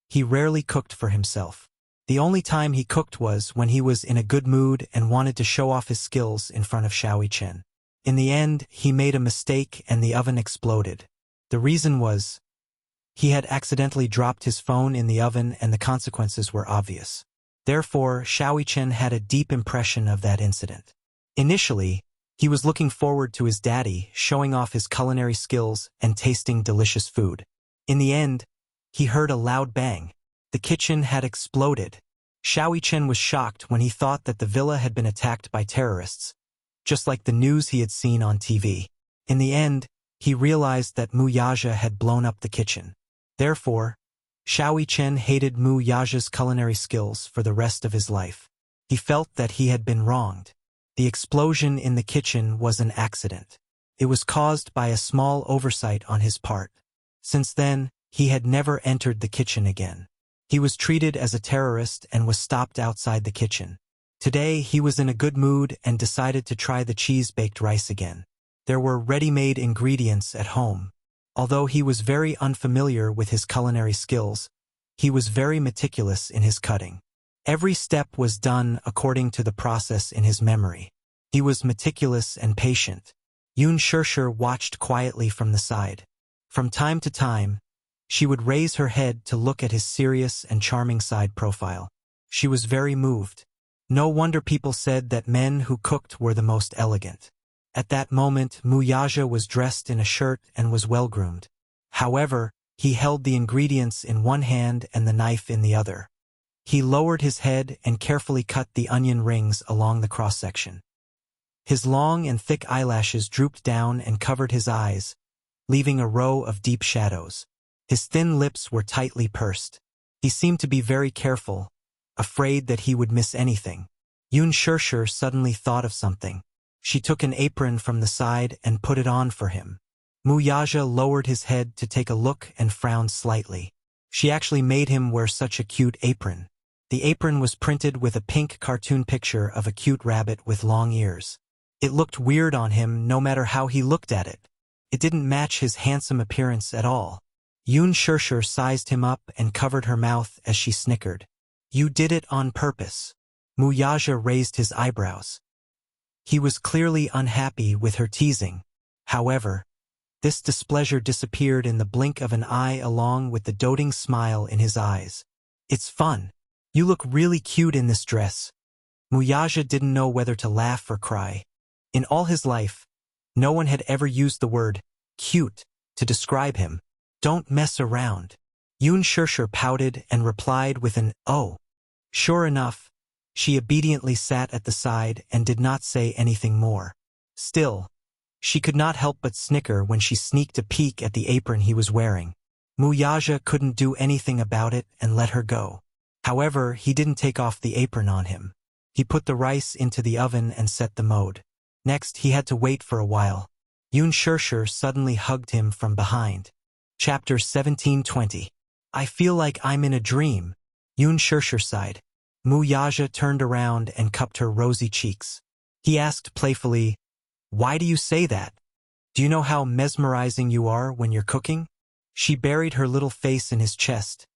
he rarely cooked for himself. The only time he cooked was when he was in a good mood and wanted to show off his skills in front of Xiao Chen. In the end, he made a mistake and the oven exploded. The reason was, he had accidentally dropped his phone in the oven and the consequences were obvious. Therefore, Xiao Chen had a deep impression of that incident. Initially, he was looking forward to his daddy showing off his culinary skills and tasting delicious food. In the end, he heard a loud bang. The kitchen had exploded. Xiao Chen was shocked when he thought that the villa had been attacked by terrorists, just like the news he had seen on TV. In the end, he realized that Mu Yaja had blown up the kitchen. Therefore, Xiao Chen hated Mu Yaja's culinary skills for the rest of his life. He felt that he had been wronged. The explosion in the kitchen was an accident. It was caused by a small oversight on his part. Since then, he had never entered the kitchen again. He was treated as a terrorist and was stopped outside the kitchen. Today, he was in a good mood and decided to try the cheese-baked rice again. There were ready-made ingredients at home. Although he was very unfamiliar with his culinary skills, he was very meticulous in his cutting. Every step was done according to the process in his memory. He was meticulous and patient. Yun Shishir watched quietly from the side. From time to time, she would raise her head to look at his serious and charming side profile. She was very moved. No wonder people said that men who cooked were the most elegant. At that moment, Mu Yaja was dressed in a shirt and was well-groomed. However, he held the ingredients in one hand and the knife in the other. He lowered his head and carefully cut the onion rings along the cross-section. His long and thick eyelashes drooped down and covered his eyes, leaving a row of deep shadows. His thin lips were tightly pursed. He seemed to be very careful, afraid that he would miss anything. Yun Shishir suddenly thought of something. She took an apron from the side and put it on for him. Mu Yaja lowered his head to take a look and frowned slightly. She actually made him wear such a cute apron. The apron was printed with a pink cartoon picture of a cute rabbit with long ears. It looked weird on him no matter how he looked at it. It didn't match his handsome appearance at all. Yun Shishir sized him up and covered her mouth as she snickered. "You did it on purpose." Mu Yaja raised his eyebrows. He was clearly unhappy with her teasing. However, this displeasure disappeared in the blink of an eye along with the doting smile in his eyes. "It's fun. You look really cute in this dress." Mu Yaja didn't know whether to laugh or cry. In all his life, no one had ever used the word cute to describe him. "Don't mess around." Yun Shishir pouted and replied with an "oh." Sure enough, she obediently sat at the side and did not say anything more. Still, she could not help but snicker when she sneaked a peek at the apron he was wearing. Mu Yaja couldn't do anything about it and let her go. However, he didn't take off the apron on him. He put the rice into the oven and set the mode. Next, he had to wait for a while. Yun Shishir suddenly hugged him from behind. Chapter 17:20. "I feel like I'm in a dream." Yun Shishir sighed. Mu Yaja turned around and cupped her rosy cheeks. He asked playfully, "Why do you say that? Do you know how mesmerizing you are when you're cooking?" She buried her little face in his chest,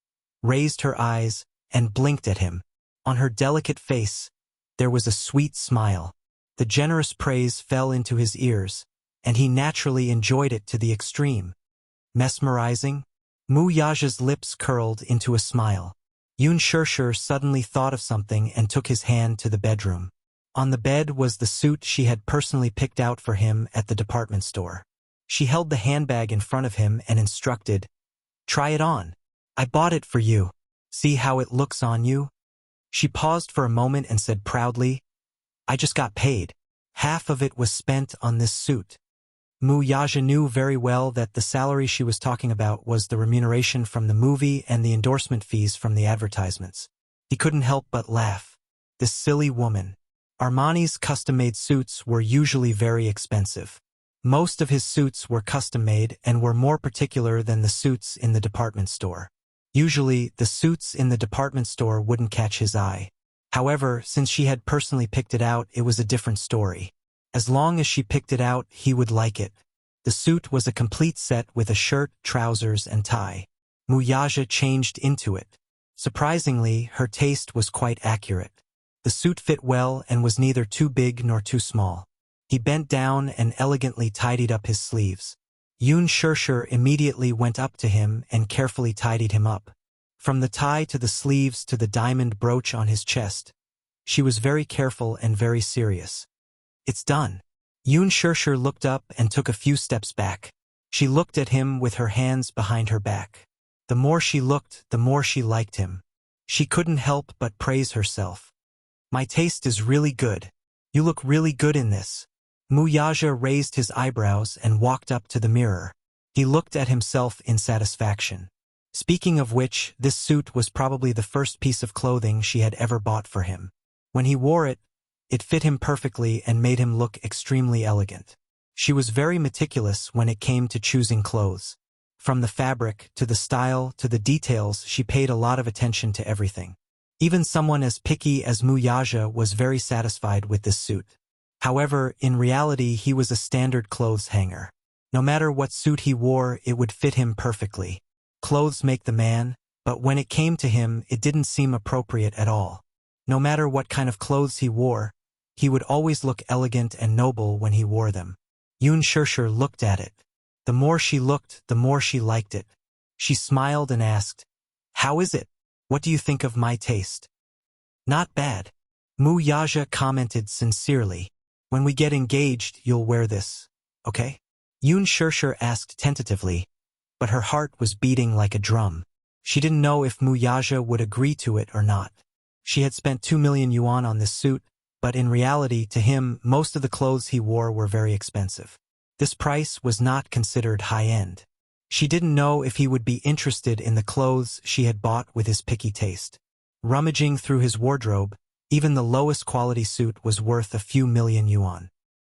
raised her eyes, and blinked at him. On her delicate face, there was a sweet smile. The generous praise fell into his ears, and he naturally enjoyed it to the extreme. Mesmerizing? Mu Yaja's lips curled into a smile. Yun Shishir suddenly thought of something and took his hand to the bedroom. On the bed was the suit she had personally picked out for him at the department store. She held the handbag in front of him and instructed, "Try it on. I bought it for you. See how it looks on you?" She paused for a moment and said proudly, "I just got paid. Half of it was spent on this suit." Mu Yaja knew very well that the salary she was talking about was the remuneration from the movie and the endorsement fees from the advertisements. He couldn't help but laugh. This silly woman. Armani's custom-made suits were usually very expensive. Most of his suits were custom-made and were more particular than the suits in the department store. Usually, the suits in the department store wouldn't catch his eye. However, since she had personally picked it out, it was a different story. As long as she picked it out, he would like it. The suit was a complete set with a shirt, trousers, and tie. Wuxia changed into it. Surprisingly, her taste was quite accurate. The suit fit well and was neither too big nor too small. He bent down and elegantly tidied up his sleeves. Yun Shirshir immediately went up to him and carefully tidied him up. From the tie to the sleeves to the diamond brooch on his chest, she was very careful and very serious. It's done. Yun Shirshir looked up and took a few steps back. She looked at him with her hands behind her back. The more she looked, the more she liked him. She couldn't help but praise herself. My taste is really good. You look really good in this. Wuxia raised his eyebrows and walked up to the mirror. He looked at himself in satisfaction. Speaking of which, this suit was probably the first piece of clothing she had ever bought for him. When he wore it, it fit him perfectly and made him look extremely elegant. She was very meticulous when it came to choosing clothes. From the fabric, to the style, to the details, she paid a lot of attention to everything. Even someone as picky as Wuxia was very satisfied with this suit. However, in reality he was a standard clothes hanger. No matter what suit he wore, it would fit him perfectly. Clothes make the man, but when it came to him, it didn't seem appropriate at all. No matter what kind of clothes he wore, he would always look elegant and noble when he wore them. Yun Shirshir looked at it. The more she looked, the more she liked it. She smiled and asked, "How is it? What do you think of my taste?" "Not bad." Wuxia commented sincerely. "When we get engaged, you'll wear this, okay?" Yun Shirshir asked tentatively, but her heart was beating like a drum. She didn't know if Wuxia would agree to it or not. She had spent 2 million yuan on this suit, but in reality, to him, most of the clothes he wore were very expensive. This price was not considered high-end. She didn't know if he would be interested in the clothes she had bought with his picky taste. Rummaging through his wardrobe, even the lowest quality suit was worth a few million yuan.